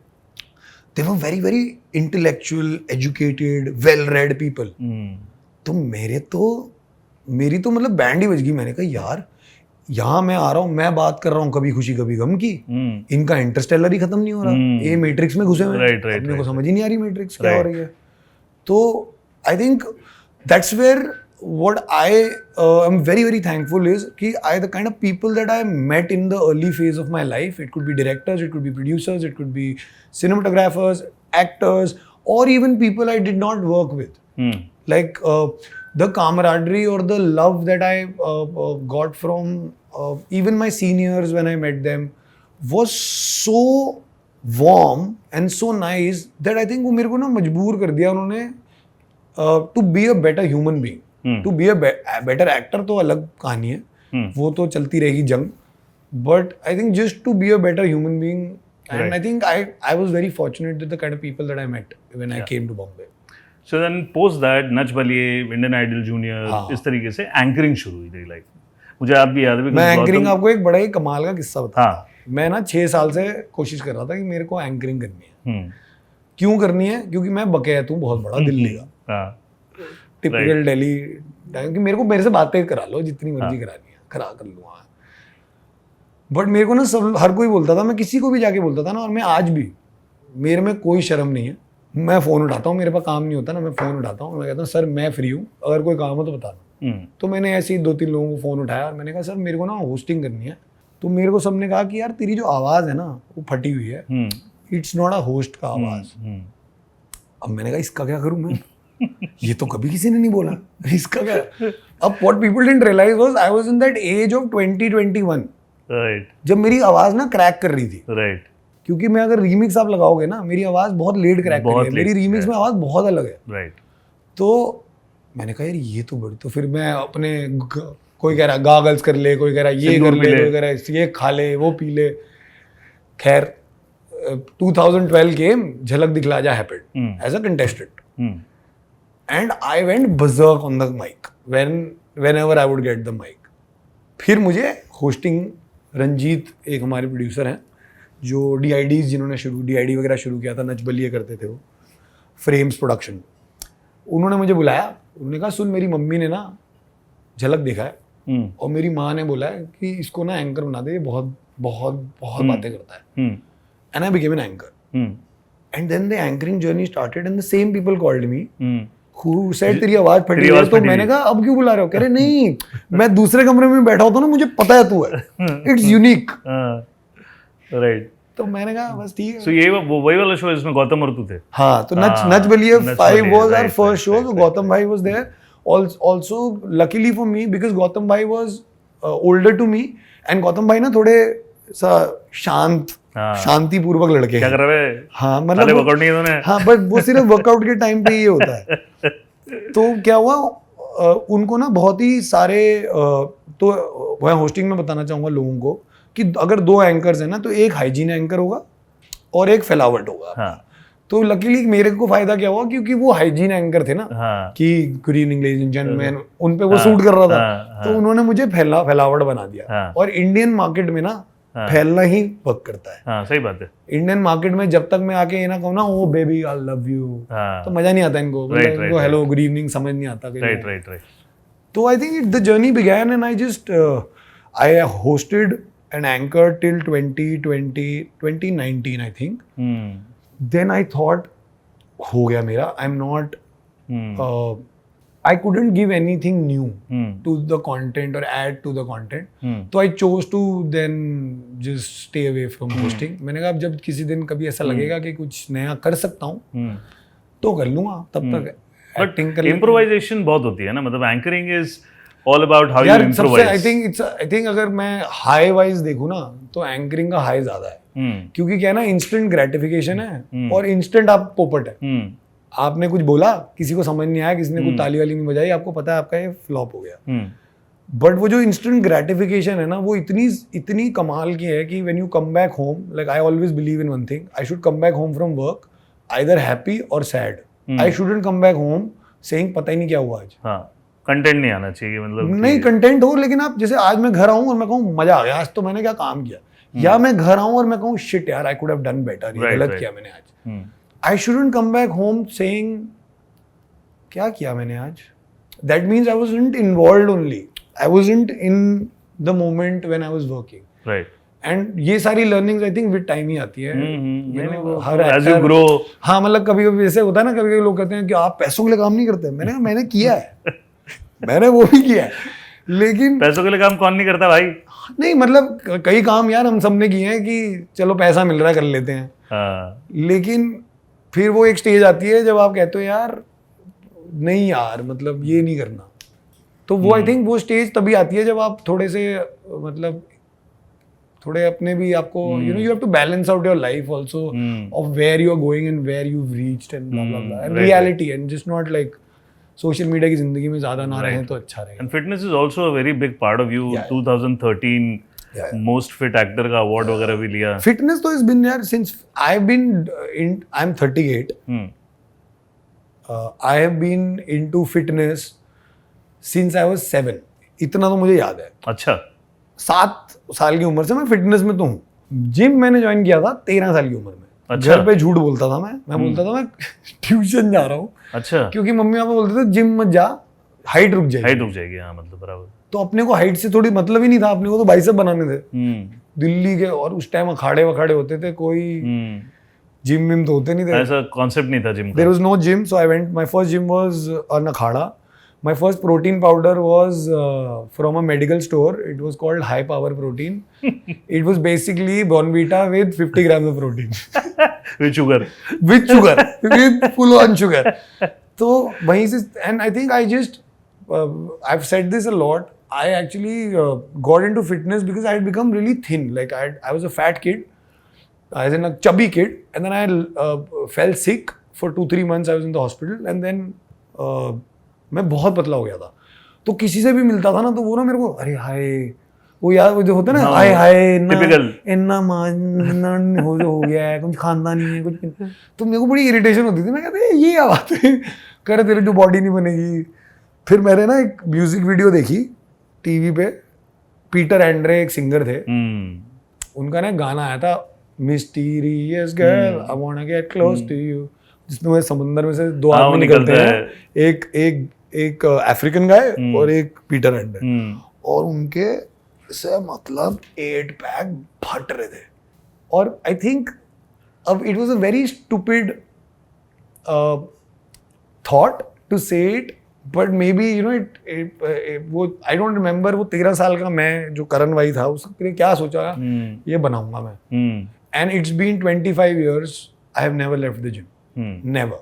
they were very very intellectual, educated, well read people. तो मेरी तो मतलब बैंड ही बज गई. मैंने कहा यार यहाँ मैं आ रहा हूँ, मैं बात कर रहा हूँ कभी खुशी कभी गम की, इनका इंटरस्टेलर ही खत्म नहीं हो रहा. ये मैट्रिक्स में घुसे हुए हैं, अपने को समझ ही नहीं आ रही मैट्रिक्स क्या हो रही है. तो I think that's where what I am very very thankful is कि the kind of people that I met in the early phase of my life, it could be directors, it could be producers, it could be cinematographers, actors, or even people I did not work with. Like the camaraderie or the love that I got from even my seniors when I met them was so warm and so nice that I think वो मेरे को ना मजबूर कर दिया उन्होंने to be a better human being. To be a better actor तो अलग कहानी है, वो तो चलती रहेगी जंग. But I think just to be a better human being and I think I was very fortunate with the kind of people that I met when I came to Bombay. So then post that Nach Baliye, Indian Idol Junior, इस तरीके से anchoring शुरू हुई तेरी life. मुझे आप भी याद है. मैं एंकरिंग आपको एक बड़ा ही कमाल का किस्सा बता. मैं ना 6 साल से कोशिश कर रहा था कि मेरे को एंकरिंग करनी है. क्यों करनी है? क्योंकि मैं बकैत हूँ बहुत बड़ा दिल्ली का, टिपिकल दिल्ली कि मेरे को मेरे से बातें करा लो जितनी मर्जी करानी है करा कर लूँगा. बट मेरे को ना सब हर कोई बोलता था, मैं किसी को भी जाके बोलता था ना, और मैं आज भी मेरे में कोई शर्म नहीं है. मैं फ़ोन उठाता हूँ, मेरे पास काम नहीं होता ना, मैं फ़ोन उठाता हूँ, मैं कहता हूँ सर मैं फ्री हूँ, अगर कोई काम हो तो बताना. तो मैंने ऐसे ही 2-3 लोगों को फ़ोन उठाया और मैंने कहा सर मेरे को ना होस्टिंग करनी है. तो मेरे को सबने कहा कि यार तेरी जो आवाज़ है ना वो फटी हुई है, इट्स नॉट अ होस्ट का आवाज़. अब मैंने कहा इसका क्या करूँ मैं, ये तो कभी किसी ने नहीं बोला, इसका क्या. अब what people didn't realize was I was in that age of 20-21. Right. जब मेरी आवाज ना क्रैक कर रही थी. Right. क्योंकि मैं अगर रीमिक्स आप लगाओगे ना, मेरी आवाज बहुत लेट क्रैक कर रही है, मेरी रीमिक्स में आवाज बहुत अलग है. Right. तो मैंने कहा यार ये तो बड़ी, तो फिर मैं अपने कोई कह रहा गागल्स कर ले, कोई कह रहा ये कर ले, कोई कह रहा ये खा ले वो पी ले. खैर 2012 केम, Jhalak Dikhhla Jaa happened as a contestant. And I went berserk on the mic whenever I would get the mic. फिर मुझे होस्टिंग रंजीत एक हमारे प्रोड्यूसर हैं जो DIDs जिन्होंने DID वगैरह शुरू किया था, नच बलिए करते थे वो, फ्रेम्स प्रोडक्शन. उन्होंने मुझे बुलाया, उन्होंने कहा सुन मेरी मम्मी ने ना झलक देखा है और मेरी माँ ने बोला है कि इसको ना एंकर बना दे, ये बहुत बहुत बहुत बातें करता है. And I became an anchor. And then the anchoring journey started and the same people called me who said तेरी आवाज फटी है, तो मैंने कहा अब क्यों बुला रहे हो? कह रहे नहीं, मैं दूसरे कमरे में बैठा होता ना, मुझे पता है तू है, इट्स यूनिक। राइट, तो मैंने कहा बस ठीक है। सो ये वही वाला शो जिसमें गौतम और तू थे? हाँ, तो Nach Baliye 5 was our right, first show, right, so right, Gautam Bhai was there. Also luckily for me because Gautam Bhai was older to me, and Gautam Bhai ना थोड़े सा शांतिपूर्वक लड़के क्या हैं। कर रहे हैं? हाँ मतलब वर्कआउट नहीं है उन्होंने? हाँ, बट वो सिर्फ वर्कआउट के टाइम पे ये होता है। तो क्या हुआ, उनको ना बहुत ही सारे तो मैं होस्टिंग में बताना चाहूंगा लोगों को कि अगर 2 एंकर्स हैं ना, तो एक हाइजीन एंकर होगा और एक फैलावट होगा। हाँ, तो लकीली मेरे को फायदा क्या हुआ, क्योंकि वो हाइजीन एंकर थे ना, हाँ, कि good evening ladies and gentleman, उन पे वो सूट कर रहा था। हाँ, तो उन्होंने मुझे फैलावट बना दिया। हाँ, और इंडियन मार्केट में ना फैलना ही वर्क करता है। हाँ, सही बात है। इंडियन मार्केट में जब तक मैं आके ये ना कहूँ ना, ओ बेबी आई लव यू, तो मजा नहीं आता इनको। इनको हेलो गुड इवनिंग समझ नहीं आता। Right, right, right. तो I think the journey began and I just I hosted an anchor till 2019 I think. Then I thought हो गया मेरा, I'm not I couldn't give anything new to the content or add to the content. So I chose to then just stay away from hosting. मैंने कहा अब जब किसी दिन कभी ऐसा लगेगा कि कुछ नया कर सकता हूँ तो कर लूँगा, तब तक एक्टिंग कर। इम्प्रोवाइजेशन बहुत होती है ना, मतलब anchoring is all about how you improvise. I think अगर मैं हाई वाइज देखूँ ना, तो एंकरिंग का हाई ज्यादा है। क्योंकि क्या है ना, इंस्टेंट ग्रेटिफिकेशन है और इंस्टेंट आप पोपट है। आपने कुछ बोला, किसी को समझ नहीं आया, किसी ने कुछ ताली वाली नहीं बजाई, आपको पता है आपका ये फ्लॉप हो गया। बट वो जो इंस्टेंट ग्रेटिफिकेशन है ना, वो इतनी कमाल की है कि when you come back home, like I always believe in one thing, I should come back home from work either happy or sad. I shouldn't come back home saying पता ही नहीं क्या हुआ आज। हाँ, कंटेंट नहीं आना चाहिए, मतलब नहीं कंटेंट हो, लेकिन आप जैसे आज मैं घर आऊं और मैं कहूँ मजा आ गया आज, तो मैंने क्या काम किया, या मैं घर आऊं और मैं कहूँ शिट यार I could have done better, ये गलत किया मैंने आज। I shouldn't come back home saying क्या किया मैंने आज। That means I wasn't involved only, I wasn't in the moment when I was working. Right. And ये सारी learnings I think with time ही आती है। हर एज यू ग्रो। हाँ, मतलब कभी कभी ऐसे होता है ना, कभी कभी लोग कहते हैं कि आप पैसों के लिए काम नहीं करते। मैंने किया है मैंने वो भी किया है, लेकिन पैसों के लिए काम कौन नहीं करता भाई? नहीं मतलब कई काम यार हम सबने किए हैं कि चलो पैसा मिल रहा है कर लेते हैं। लेकिन फिर वो एक स्टेज आती है जब आप कहते हो यार नहीं यार, मतलब ये नहीं करना। तो वो आई थिंक वो स्टेज तभी आती है जब आप थोड़े से मतलब थोड़े अपने भी आपको you have to balance out your life also of where you are going and where you reached and blah blah blah, and reality, and just not like social media की जिंदगी में ज्यादा ना रहे तो अच्छा रहेगा। And fitness is also a very big part of you. 2013 most fit actor का अवार्ड वगैरह भी लिया। फिटनेस तो इज बीन यार since I am 38, I have been into fitness since I was 7, इतना तो मुझे याद है। अच्छा, 7 साल की उम्र से मैं फिटनेस में तो हूँ। जिम मैंने ज्वाइन किया था 13 साल की उम्र में। अच्छा। घर पे झूठ बोलता था मैं बोलता था मैं ट्यूशन जा रहा हूँ। अच्छा, क्योंकि मम्मी पापा बोलते थे जिम मत जा, हाइट रुक जाएगी। हाँ, मतलब बराबर। तो अपने को हाइट से थोड़ी मतलब ही नहीं था, अपने को तो बाइसेप बनाने थे दिल्ली के, और उस टाइम अखाड़े वखाड़े होते थे, कोई जिम विम तो होते नहीं थे, ऐसा कॉन्सेप्ट नहीं था जिम का। There was no gym, so I went, my first gym was an अखाड़ा। My first protein powder was from a medical store. It was called High Power Protein. It was basically Bonvita with 50 grams of protein. With sugar. With sugar. With full on sugar. So वहीं से, and I think I just I've said this a lot. I actually got into fitness because I had become really thin. Like I was a fat kid, as in a chubby kid, and then I fell sick for 2-3 months. I was in the hospital, and then मैं बहुत पतला हो गया था। तो किसी से भी मिलता था ना, तो वो ना मेरे को अरे हाय, वो यार वो जो होता है ना, हाय हाय इन्ना हो गया है, कुछ खानदानी है कुछ, तो मेरे को बड़ी इरिटेशन होती थी। मैं कहते ये क्या बात है, कह रहे तेरे जो बॉडी नहीं बनेगी। फिर मैंने ना एक म्यूजिक वीडियो देखी टीवी पे, पीटर एंड्रे एक सिंगर थे, उनका ना गाना आया था mysterious girl I wanna get close to you, जिसमें समुंदर में से 2 आदमी निकलते हैं, एक अफ्रीकन गाय और एक पीटर एंड्रे, और उनके से मतलब 8 पैक फट रहे थे। और आई थिंक अब it was a very stupid thought to say it, but maybe you know वो I don't remember वो 13 साल का मैं जो करण भाई था उसने क्या सोचा ये बनाऊंगा मैं, and it's been 25 years I have never left the gym, never.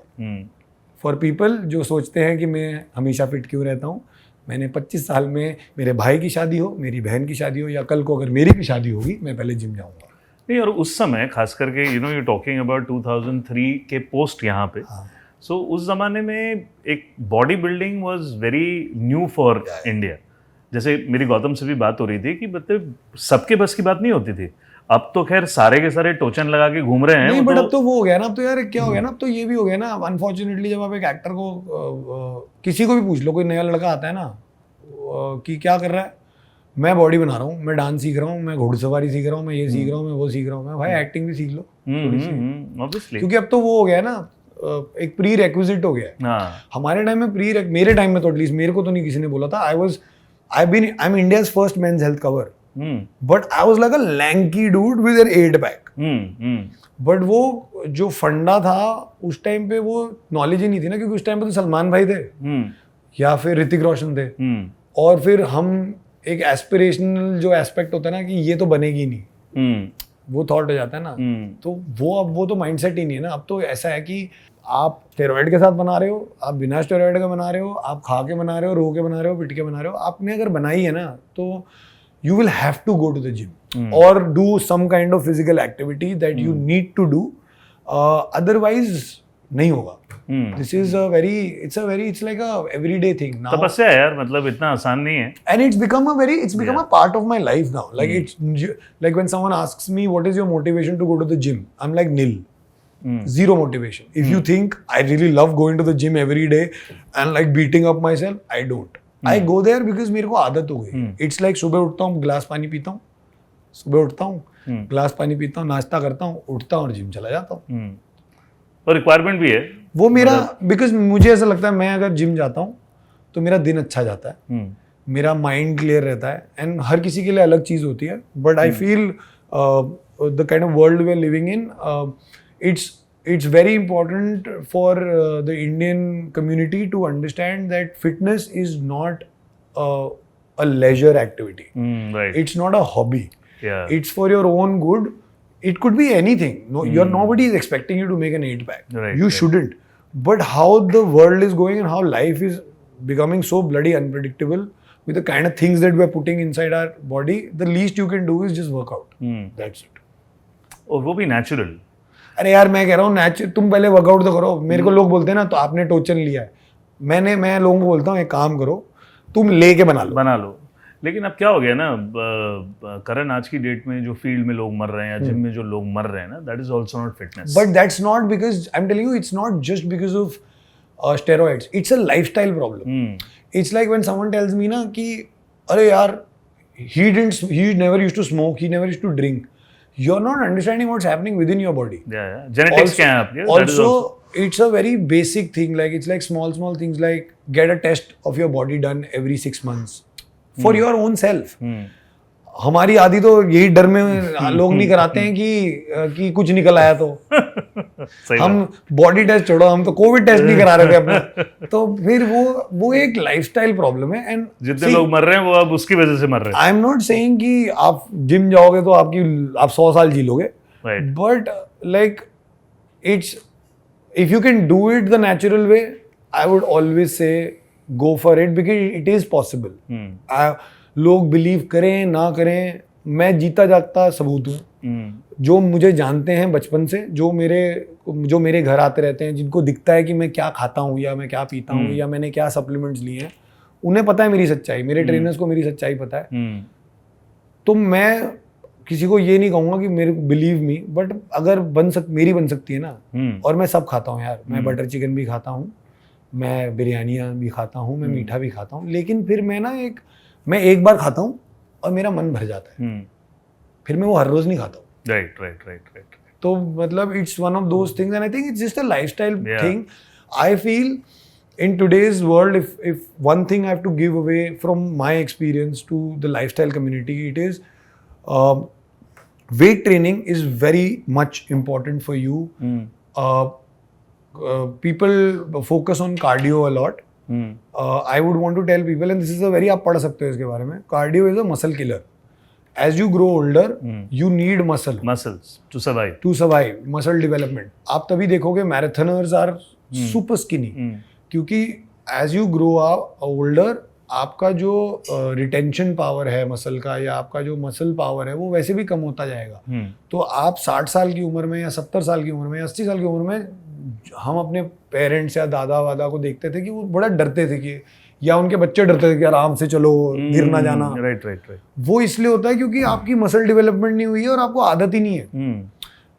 For people जो सोचते हैं कि मैं हमेशा फिट क्यों रहता हूँ, मैंने 25 साल में मेरे भाई की शादी हो, मेरी बहन की शादी हो, या कल को अगर मेरी भी शादी होगी, मैं पहले जिम जाऊंगा. नहीं, और उस समय खास करके you know you talking about 2003 के पोस्ट यहाँ पे, सो उस जमाने में एक body building was very new for India. जैसे मेरी गौतम से भी बात हो रही थी कि मतलब सबके बस की बात नहीं होती थी. अब तो खैर सारे के सारे टोचन लगा के घूम रहे हैं. नहीं, बट अब तो वो हो गया ना, अब तो यार क्या हो गया ना, अब तो ये भी हो गया ना. अनफॉर्चुनेटली जब आप एक एक्टर को किसी को भी पूछ लो, कोई नया लड़का आता है ना कि क्या कर रहा है, मैं बॉडी बना रहा हूँ, मैं डांस सीख रहा हूँ, मैं घुड़सवारी सीख रहा हूँ, मैं ये सीख रहा हूँ, मैं वो सीख रहा हूँ. मैं भाई एक्टिंग भी सीख लो ऑब्वियसली, क्योंकि अब तो वो हो गया है ना, एक प्री रेक्विजिट हो गया है. हमारे टाइम में मेरे टाइम में तो एटलीस्ट मेरे को तो नहीं किसी ने बोला था. I am India's first men's health cover, but I was like a lanky dude with an 8-pack. But वो जो फंडा था उस टाइम पे वो नॉलेज ही नहीं थी ना, क्योंकि उस टाइम पे तो सलमान भाई थे या फिर ऋतिक रोशन थे, और फिर हम एक एस्पिरेशनल जो एस्पेक्ट होता है ना कि ये तो बनेगी नहीं, वो थॉट हो जाता है ना. तो वो अब वो तो माइंडसेट ही नहीं है ना. अब तो ऐसा है कि आप स्टेरॉइड के साथ बना रहे हो, आप बिना स्टेरॉइड का बना रहे हो, आप खा के बना रहे हो, रो के बना रहे हो, पिट के बना रहे हो, आपने अगर बनाई है ना तो you will have to go to the gym or do some kind of physical activity that you need to do, otherwise नहीं होगा. This is it's like a everyday thing now. तपस्या है यार, मतलब इतना आसान नहीं है. And it's become a part of my life now. Like it's like when someone asks me what is your motivation to go to the gym, I'm like nil. Zero motivation. If you think I really love going to the gym every day and like beating up myself, I don't. I go there because मेरे को आदत हो गई. It's like सुबह उठता हूँ, गिलास पानी पीता हूँ, गिलास पानी पीता हूँ, नाश्ता करता हूँ, उठता हूँ और जिम चला जाता हूँ. और रिक्वायरमेंट भी है वो मेरा, बिकॉज मुझे ऐसा लगता है मैं अगर जिम जाता हूँ तो मेरा दिन अच्छा जाता है, मेरा माइंड क्लियर रहता है. एंड हर किसी के लिए अलग चीज़ होती है, but I feel the kind of world we are living in, it's very important for the Indian community to understand that fitness is not a leisure activity. Right. It's not a hobby. Yeah. It's for your own good. It could be anything. No, nobody is expecting you to make an 8-pack. Right, You shouldn't. But how the world is going and how life is becoming so bloody unpredictable with the kind of things that we are putting inside our body, the least you can do is just work out. That's it. और वो भी natural. अरे यार मैं कह रहा हूँ तुम पहले वर्कआउट तो करो. मेरे को लोग बोलते हैं ना तो आपने टोचन लिया है, मैं लोगों को बोलता हूँ एक काम करो, तुम लेके बना लो. लेकिन अब क्या हो गया ना, करण आज की डेट में जो फील्ड में लोग मर रहे हैं या जिम में जो लोग मर रहे हैं ना, that is also not fitness. But that's not because I am telling you, it's not just because of steroids, it's a lifestyle problem. It's like when someone tells me ना कि अरे यार he never used to smoke, he never used to drink. You're not understanding what's happening within your body. Yeah. Genetics क्या है आपके? Also, it's a very basic thing. Like it's like small things like get a test of your body done every 6 months for your own self. हमारी आदि तो यही डर में लोग नहीं कराते हैं कि कुछ निकल आया तो. हम बॉडी टेस्ट छोड़ो, हम तो कोविड टेस्ट नहीं करा रहे थे अपना. तो फिर वो एक लाइफस्टाइल प्रॉब्लम है. एंड जितने लोग मर रहे हैं वो अब उसकी वजह से मर रहे हैं. आई एम नॉट सेइंग कि आप जिम जाओगे तो आप 100 साल जी लोगे, but like it's if you can do it the natural way, I would always say go for it because it is possible. लोग बिलीव करें ना करें, मैं जीता जागता सबूत हूँ. जो मुझे जानते हैं बचपन से, जो मेरे घर आते रहते हैं, जिनको दिखता है कि मैं क्या खाता हूँ या मैं क्या पीता हूँ या मैंने क्या सप्लीमेंट्स लिए हैं, उन्हें पता है मेरी सच्चाई, मेरे ट्रेनर्स को मेरी सच्चाई पता है. तो मैं किसी को ये नहीं कहूँगा कि मेरे बिलीव मी, बट अगर मेरी बन सकती है ना, और मैं सब खाता हूँ यार, मैं बटर चिकन भी खाता हूँ, मैं बिरयानियाँ भी खाता हूँ, मैं मीठा भी खाता हूँ, लेकिन फिर मैं एक बार खाता हूँ और मेरा मन भर जाता है, फिर मैं वो हर रोज नहीं खाता हूँ. राइट. तो मतलब it's one of those things and I think it's just a lifestyle thing. I feel in today's world, if one thing I have to give away from my experience to the lifestyle community, it is weight training is very much important for you. people focus on cardio a lot. I would want to tell people, and this is a very, आप पढ़ सकते हो इसके बारे में, cardio is a muscle killer. As you grow older, you need muscles to survive. Muscle development. आप तभी देखोगे marathoners are super skinny. क्योंकि as you grow older, आपका जो रिटेंशन पावर है मसल का या आपका जो मसल पावर है वो वैसे भी कम होता जाएगा. तो आप 60 साल की उम्र में या 70 साल की उम्र में या 80 साल की उम्र में, हम अपने पेरेंट्स या दादा वादा को देखते थे कि वो बड़ा डरते थे कि, या उनके बच्चे डरते थे कि आराम से चलो, गिर ना जाना. राइट. वो इसलिए होता है क्योंकि आपकी मसल डेवलपमेंट नहीं हुई है और आपको आदत ही नहीं है.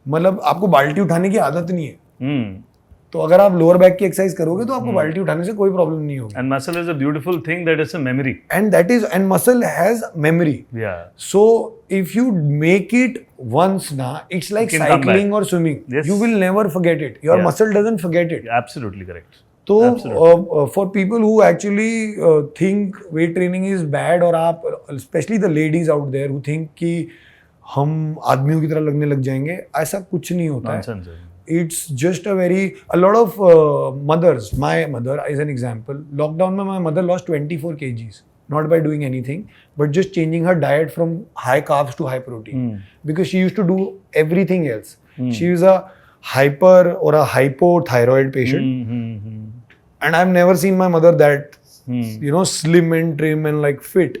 मतलब आपको बाल्टी उठाने की आदत नहीं है. तो अगर आप लोअर बैक की एक्सरसाइज करोगे तो आपको बाल्टी उठाने से कोई प्रॉब्लम नहीं होगी. And muscle is a beautiful thing that is a memory. And muscle has memory. Yeah. So if you make it once na, it's like cycling or swimming. Yes. You will never forget it. Your muscle doesn't forget it. Absolutely correct. So for people who actually think weight training is bad, और आप especially the ladies out there who think कि हम आदमियों की तरह लगने लग जाएंगे, ऐसा कुछ नहीं होता है. It's just a lot of mothers. My mother is an example. Lockdown mein my mother lost 24 kgs. Not by doing anything, but just changing her diet from high carbs to high protein. Because she used to do everything else. She was a hyper or a hypothyroid patient. And I've never seen my mother that, slim and trim and like fit.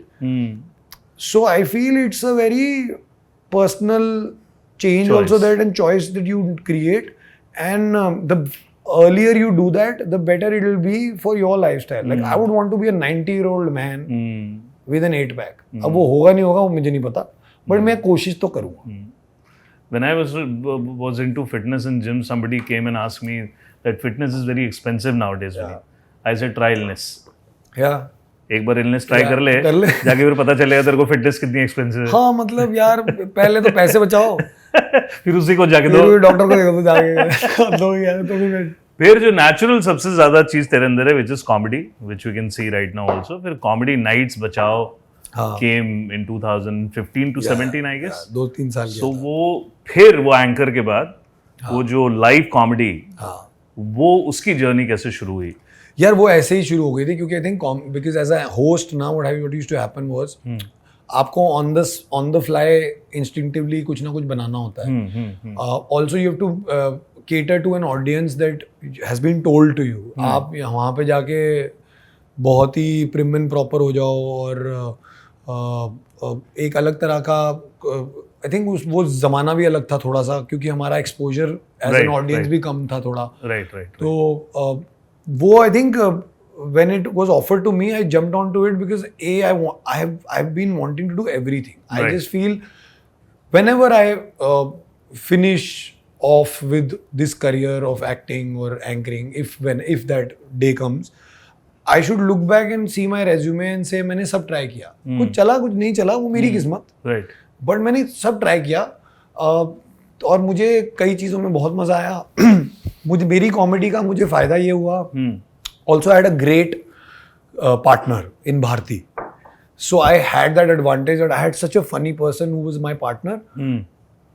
So I feel it's a very personal change also that and choice that you create, and the earlier you do that, the better it will be for your lifestyle. Like I would want to be a 90-year-old man with an 8-pack. अब वो होगा नहीं होगा वो मुझे नहीं पता, but मैं कोशिश तो करूँगा. When I was into fitness in gym, somebody came and asked me that fitness is very expensive nowadays. I said try illness. Yeah. एक बार इलनेस ट्राई कर ले जाके फिर पता चलेगा तेरे को फिटनेस कितनी एक्सपेंसिव है. हाँ मतलब यार पहले तो पैसे बचाओ फिर उसी को जाके दो, डॉक्टर को देखो जाके दो यार. तो फिर जो नेचुरल सबसे ज्यादा चीज तेरे अंदर है, which is comedy, which we can see right now also. फिर comedy nights Bachao came in 2015 to 17 I guess. 2-3 साल. So वो एंकर के बाद वो जो लाइव कॉमेडी, वो उसकी जर्नी कैसे शुरू हुई? यार वो ऐसे ही शुरू हो गई थी क्योंकि I think because as a host ना what used to happen was, आपको ऑन द फ्लाई इंस्टिंक्टिवली कुछ ना कुछ बनाना होता है. Also you have to cater to an audience that has been told to you. आप वहाँ पे जाके बहुत ही प्रिम एंड प्रॉपर हो जाओ और एक अलग तरह का, आई थिंक वो ज़माना भी अलग था थोड़ा सा क्योंकि हमारा एक्सपोजर एज एन ऑडियंस भी कम था थोड़ा. तो वो I think when it was offered to me, I jumped onto it because I've been wanting to do everything. I just feel whenever I finish off with this career of acting or anchoring, if that day comes, I should look back and see my resume and say मैंने सब try किया. कुछ चला कुछ नहीं चला वो मेरी किस्मत. बट मैंने सब ट्राई किया और मुझे कई चीज़ों में बहुत मज़ा आया. मुझे मेरी कॉमेडी का मुझे फ़ायदा ये हुआ. Also I had a great partner in Bharti. So I had that advantage that I had such a funny person who was my partner.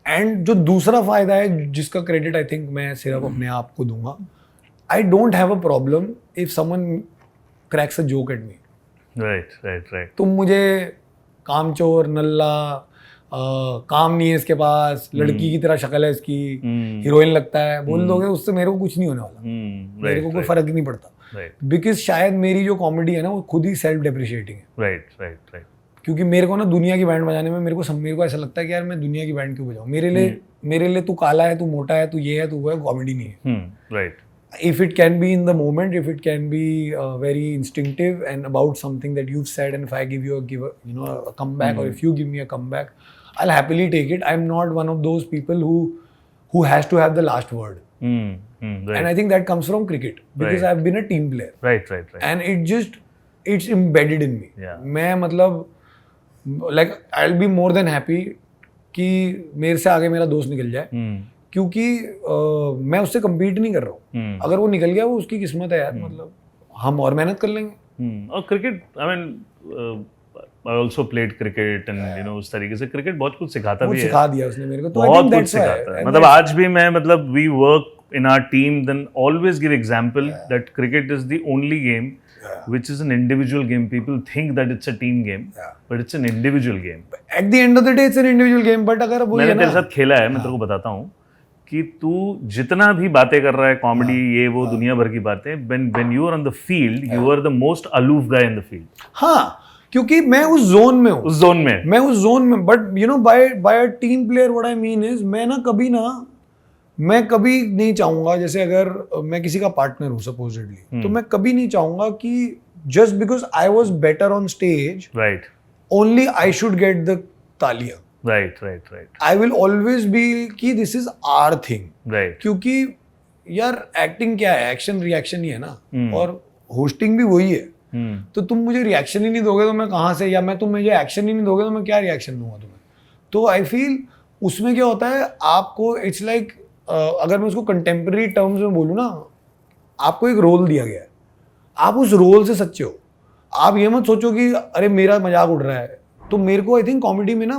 And जो दूसरा फ़ायदा है जिसका क्रेडिट आई थिंक मैं सिर्फ अपने आप को दूंगा, I don't have a problem if someone cracks a joke at me. Right. तुम मुझे कामचोर, नल्ला, काम नहीं है इसके पास, लड़की की तरह शक्ल है इसकी, हीरोइन लगता है, बोल दोगे उससे मेरे को कुछ नहीं होने वाला. मेरे को कोई फर्क ही नहीं पड़ता. बिकॉज शायद मेरी जो कॉमेडी है ना वो खुद ही सेल्फ डेप्रिशिएटिंग है. राइट. क्योंकि मेरे को ना दुनिया की बैंड बजाने में मेरे को ऐसा लगता है कि यार मैं दुनिया की बैंड क्यों बजाऊं. मेरे लिए तू काला है, तू मोटा है, तू ये है, तू वो है, कॉमेडी नहीं है. Right. If it can be in the moment, if it can be very instinctive and about something that you've said, and if I give you a comeback, or if you give me a comeback, I'll happily take it. I'm not one of those people who has to have the last word. Right. And I think that comes from cricket because I've been a team player. Right. And it's embedded in me. Yeah. मैं मतलब like I'll be more than happy कि मेरे से आगे मेरा दोस्त निकल जाए. क्योंकि मैं उससे कम्पीट नहीं कर रहा हूँ. अगर वो निकल गया वो उसकी किस्मत है यार. मतलब हम और मेहनत कर लेंगे. और cricket, I mean I also played cricket and उस तरीके से क्रिकेट बहुत कुछ सिखाता भी है. सिखा दिया उसने मेरे को. तो बहुत कुछ सिखाता है. मतलब आज भी मैं we work in our team then always give example that cricket is the only game which is an individual game. People think that it's a team game, but it's an individual game. At the end of the day, it's an individual game. But अगर वो मैंने तेरे साथ खेला है, मैं तेरे को बताता हूँ कि तू जितना भी बातें कर रहा है, कॉमेडी ये वो दुनिया भर की बातें, when you are on the field, you are the most aloof guy in the field. हाँ, क्योंकि मैं उस जोन में हूँ, मैं उस जोन में, but you know by a team player what I mean is मैं कभी नहीं चाहूंगा, जैसे अगर मैं किसी का पार्टनर हूँ सपोजिटली, तो मैं कभी नहीं चाहूंगा कि just because I was better on stage, right, only I should get the तालियां, right, I will always be कि this is our thing, right, क्योंकि यार एक्टिंग क्या है, एक्शन रिएक्शन ही है ना, और होस्टिंग भी वही है। तो तुम मुझे रिएक्शन ही नहीं दोगे तो मैं कहाँ से, या तुम मुझे एक्शन ही नहीं दोगे तो मैं क्या रिएक्शन दूंगा तुम्हें। तो आई फील उसमें क्या होता है, आपको इट्स लाइक अगर मैं उसको कंटेम्प्रेरी टर्म्स में बोलूँ ना, आपको एक रोल दिया गया है, आप उस रोल से सच्चे हो। आप ये मत सोचो कि अरे मेरा मजाक उड़ रहा है। तो मेरे को आई थिंक कॉमेडी में ना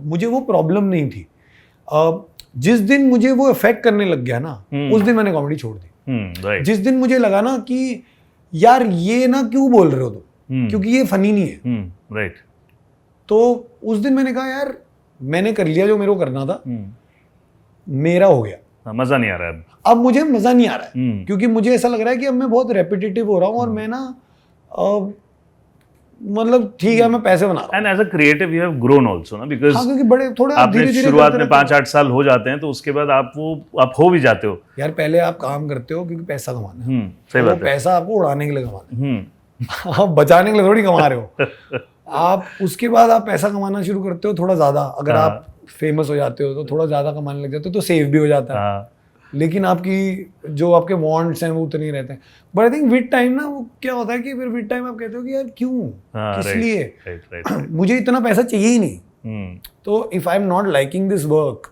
मुझे वो प्रॉब्लम नहीं थी। जिस दिन मुझे वो इफेक्ट करने लग गया ना, उस दिन मैंने कॉमेडी छोड़ दी। जिस दिन मुझे लगा ना कि यार ये ना क्यों बोल रहे हो तुम, क्योंकि ये फनी नहीं है, राइट, तो उस दिन मैंने कहा यार मैंने कर लिया जो मेरे को करना था, मेरा हो गया, मजा नहीं आ रहा है अब मुझे मजा नहीं आ रहा है, क्योंकि मुझे ऐसा लग रहा है कि अब मैं बहुत रेपिटेटिव हो रहा हूँ, और मैं ना मतलब ठीक है मैं पैसे बना रहा हूँ। And as a creative you have grown also ना, बिकॉज़ हाँ, क्योंकि बड़े थोड़े आपने शुरुआत में 5-8 साल हो जाते हैं, तो उसके बाद आप हो भी जाते हो यार। पहले आप काम करते हो क्योंकि पैसा कमाना है, सही बात है, पैसा आपको उड़ाने के लिए कमाना है, आप बचाने के लिए थोड़ी कमा रहे हो। आप उसके बाद आप पैसा कमाना शुरू करते हो थोड़ा ज्यादा, अगर आप फेमस हो जाते हो तो थोड़ा ज्यादा कमाने लग जाते हो, तो सेव भी हो जाता है, लेकिन आपकी जो आपके वांट्स हैं वो उतने ही रहते हैं। But I think with time ना वो क्या होता है कि फिर विद टाइम आप कहते हो कि यार क्यों, किस लिए, मुझे इतना पैसा चाहिए ही नहीं। तो if I am not liking this work,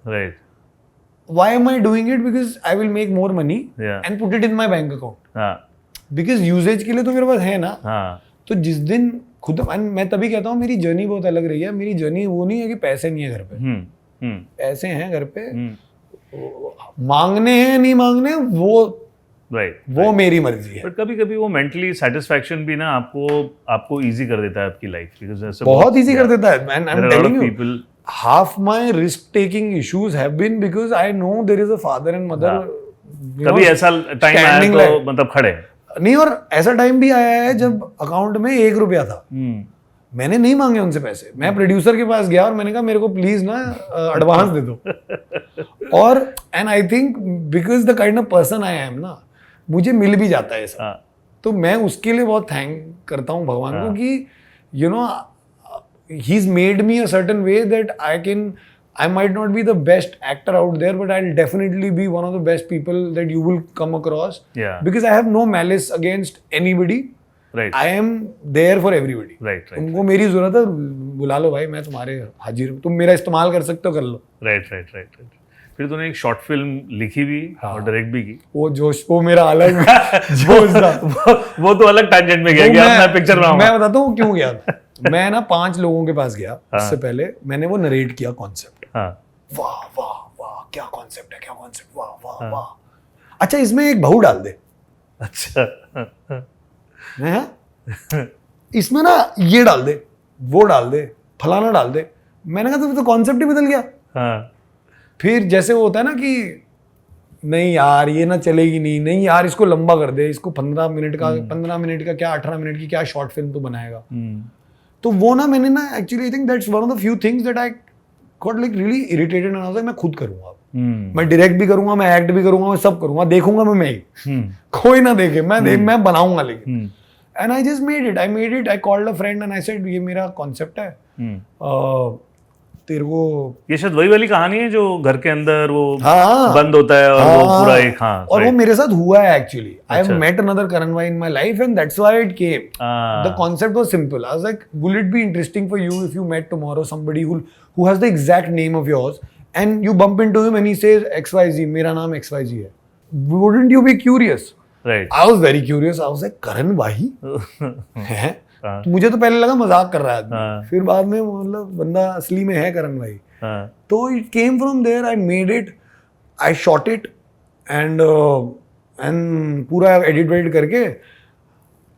why am I doing it, because I will make more money and put it in my bank account, because usages के लिए तो मेरे पास है ना। तो जिस दिन खुद मैं तभी कहता हूँ मेरी जर्नी बहुत अलग रही है। मेरी जर्नी वो नहीं है कि पैसे नहीं है घर पे, पैसे हैं घर पे, मांगने हैं नहीं मांगने वो मेरी मर्जी है। बट कभी कभी वो मेंटली सेटिस्फैक्शन भी ना आपको इजी कर देता है आपकी लाइफ, बिकॉज़ बहुत इजी कर देता है। Man I am telling you, half my risk taking issues have been because I know there is a father and mother। कभी ऐसा टाइम आया तो मतलब खड़े नहीं, और ऐसा टाइम भी आया है जब अकाउंट में 1 रुपया था, मैंने नहीं मांगे उनसे पैसे, मैं प्रोड्यूसर के पास गया और मैंने कहा मेरे को प्लीज ना एडवांस दे दो। और and I think because the kind of person I am ना, मुझे मिल भी जाता है ऐसा। तो मैं उसके लिए बहुत थैंक करता हूँ भगवान को कि you no he's made me a certain way that I might not be the best actor out there, but I'll definitely be one of the best people that you will come across, because I have no malice against anybody, right? I am there for everybody, right? तुमको मेरी जरूरत है बुला लो भाई, मैं तुम्हारे हाजिर हूँ, तुम मेरा इस्तेमाल कर सकते हो कर लो। right। फिर तूने एक शॉर्ट फिल्म लिखी भी और डायरेक्ट भी की, वो जोश, वो मेरा अलग जोश था। वो तो अलग टैंजेंट में गया, मैं पिक्चर बनाऊंगा। मैं बताता हूँ क्यों गया। मैं ना 5 लोगों के पास गया, उससे पहले मैंने वो नरेट किया कॉन्सेप्ट। वाह वाह वाह क्या कॉन्सेप्ट है, क्या कॉन्सेप्ट, वाह वाह वाह, अच्छा इसमें एक बहू डाल दे, अच्छा इसमें ना ये डाल दे, वो डाल दे, फलाना डाल दे। मैंने कहा तो कॉन्सेप्ट ही बदल गया। फिर जैसे वो होता है ना कि नहीं यार ये ना चलेगी, नहीं यार इसको लंबा कर दे, इसको 15 मिनट का क्या 18 मिनट की क्या शॉर्ट फिल्म तो बनाएगा। तो वो ना मैंने ना actually I think that's one of the few things that I got like really irritated and I was like मैं खुद करूंगा, मैं डायरेक्ट भी करूंगा, मैं एक्ट भी करूंगा, मैं सब करूंगा, देखूंगा मैं ही, कोई ना देखे, मैं बनाऊंगा। लेकिन and I just made it, I called a friend and I said ये मेरा कॉन्सेप्ट है, तेरे को ये शायद वही वाली कहानी है जो घर के अंदर वो बंद होता है और वो पूरा एक और वो मेरे साथ हुआ है actually. I have met another Karan भाई in my life and that's why it came. The concept was simple. I was like will it be interesting for you if you met tomorrow somebody who has the exact name of yours and you bump into him and he says XYZ, मेरा नाम XYZ है, wouldn't you be curious? Right, I was very curious. I was like करण भाई है? तो मुझे तो पहले लगा मजाक कर रहा है, फिर बाद में मतलब बंदा असली में है करण भाई। तो it came from there, I made it, I shot it and पूरा एडिट वेडिट करके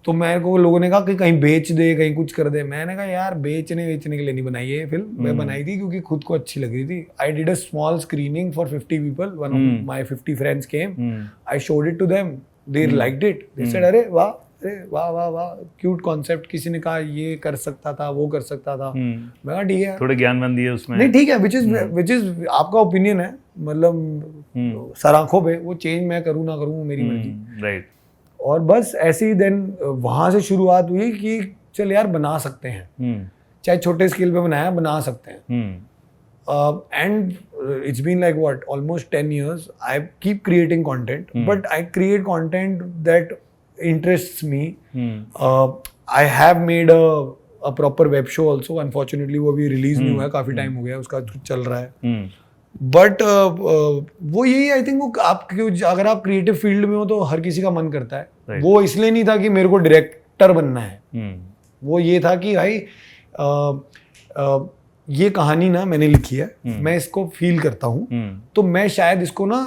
तो मेरे को लोगों ने कहा कि कहीं बेच दे, कहीं कुछ कर दे। मैंने कहा यार बेचने के लिए नहीं बनाई है ये फिल्म, मैं बनाई थी क्योंकि खुद को अच्छी लग रही थी। I did a small screening for 50 people, one of my 50 friends came, I showed it to them, they liked it, they said अरे वाह वाह वाह, क्यूट कॉन्सेप्ट। किसी ने कहा ये कर सकता था, वो कर सकता था। मैं कहा ठीक है, थोड़े ज्ञानवंत दिए उसमें। नहीं ठीक है, विच इज आपका ओपिनियन है, मतलब सर आंखों पे, वो चेंज मैं करूँ ना करूँ मेरी मर्जी। राइट। और बस ऐसे ही देन वहां से शुरुआत हुई कि चल यार बना सकते हैं, चाहे छोटे स्केल पे बनाया, बना सकते हैं। And it's been like what almost 10 years I keep creating content, but I create content that interests me. I have made a proper web show also, unfortunately वो अभी रिलीज नहीं हुआ है, काफी टाइम हो गया, उसका कुछ चल रहा है। बट वो यही आई थिंक, वो आप अगर आप क्रिएटिव फील्ड में हो तो हर किसी का मन करता है। Right. वो इसलिए नहीं था कि मेरे को डायरेक्टर बनना है, वो ये था कि भाई ये कहानी ना मैंने लिखी है, मैं इसको फील करता हूँ, तो मैं शायद इसको ना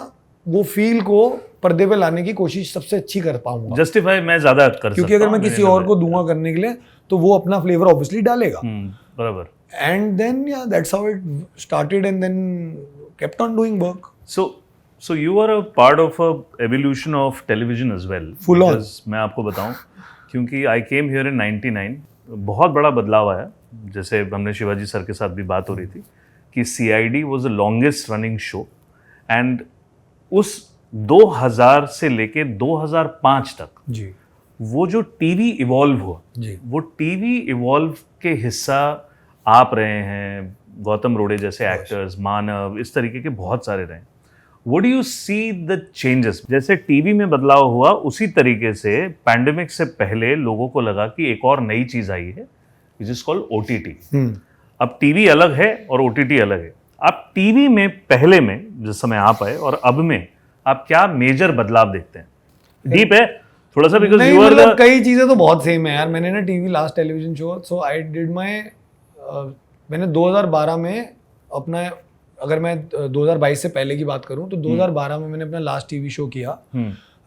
वो फील को पर्दे पे लाने की कोशिश सबसे अच्छी कर पाऊंगा, जस्टिफाई मैं ज्यादा कर सकता, क्योंकि अगर मैं किसी और को दूंगा करने के लिए तो वो अपना फ्लेवर ऑब्वियसली डालेगा। बराबर। And then yeah, that's how it started, and then kept on doing work. So you are a part of a evolution of television as well. Full on. Because मैं आपको बताऊं, क्योंकि I came here in 99, बहुत बड़ा बदलाव आया। जैसे हमने शिवाजी सर के साथ भी बात हो रही थी कि CID was the longest running show, and उस 2000 से लेके 2005 तक जी वो जो टीवी इवॉल्व हुआ, जी, वो टीवी इवॉल्व के हिस्सा आप रहे हैं, गौतम रोड़े जैसे एक्टर्स, मानव, इस तरीके के बहुत सारे रहे। What do you see the changes? जैसे टीवी में बदलाव हुआ, उसी तरीके से पैंडेमिक से पहले लोगों को लगा कि एक और नई चीज आई है, विच इज कॉल्ड OTT। अब टीवी अलग है और OTT अलग है। आप टीवी में पहले में जिस समय आप आए और अब में आप क्या मेजर बदलाव देखते हैं? डीप है थोड़ा सा, बिकॉज यू आर द, कई चीजें तो बहुत सेम है यार। मैंने ना TV last television show, so I did my, मैंने 2012 में अपना, अगर मैं 2022 से पहले की बात करूं तो 2012 में मैंने अपना लास्ट टीवी शो किया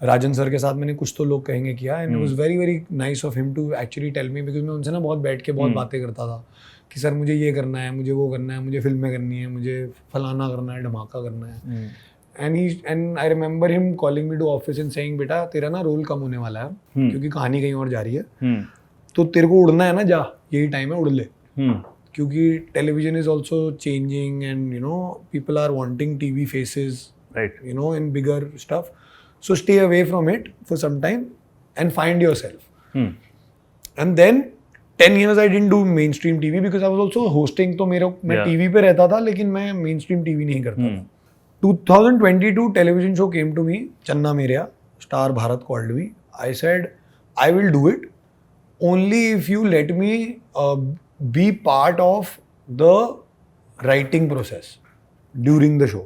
राजन सर के साथ। मैंने कुछ तो लोग कहेंगे किया, and it was very very nice of him to actually tell me, because मैं उनसे ना बहुत बैठ के बहुत बातें करता था कि सर मुझे ये करना है, मुझे वो करना है, मुझे फिल्में करनी है, मुझे फलाना करना है, धमाका करना है। And I remember him calling me to office and saying बेटा तेरा ना रोल कम होने वाला है, क्योंकि कहानी कहीं और जा रही है, तो तेरे को उड़ना है ना, जा यही टाइम है, उड़ ले, क्योंकि television is also changing and you know people are wanting TV faces, right, you know, in bigger stuff. So stay away from it for some time and find yourself. And then 10 years I didn't do mainstream TV because I was also hosting, तो मैं TV पे रहता था लेकिन मैं mainstream TV नहीं करता था। 2022 television show came to me, Channa Mereya, Star Bharat called me. I said, I will do it only if you let me be part of the writing process during the show.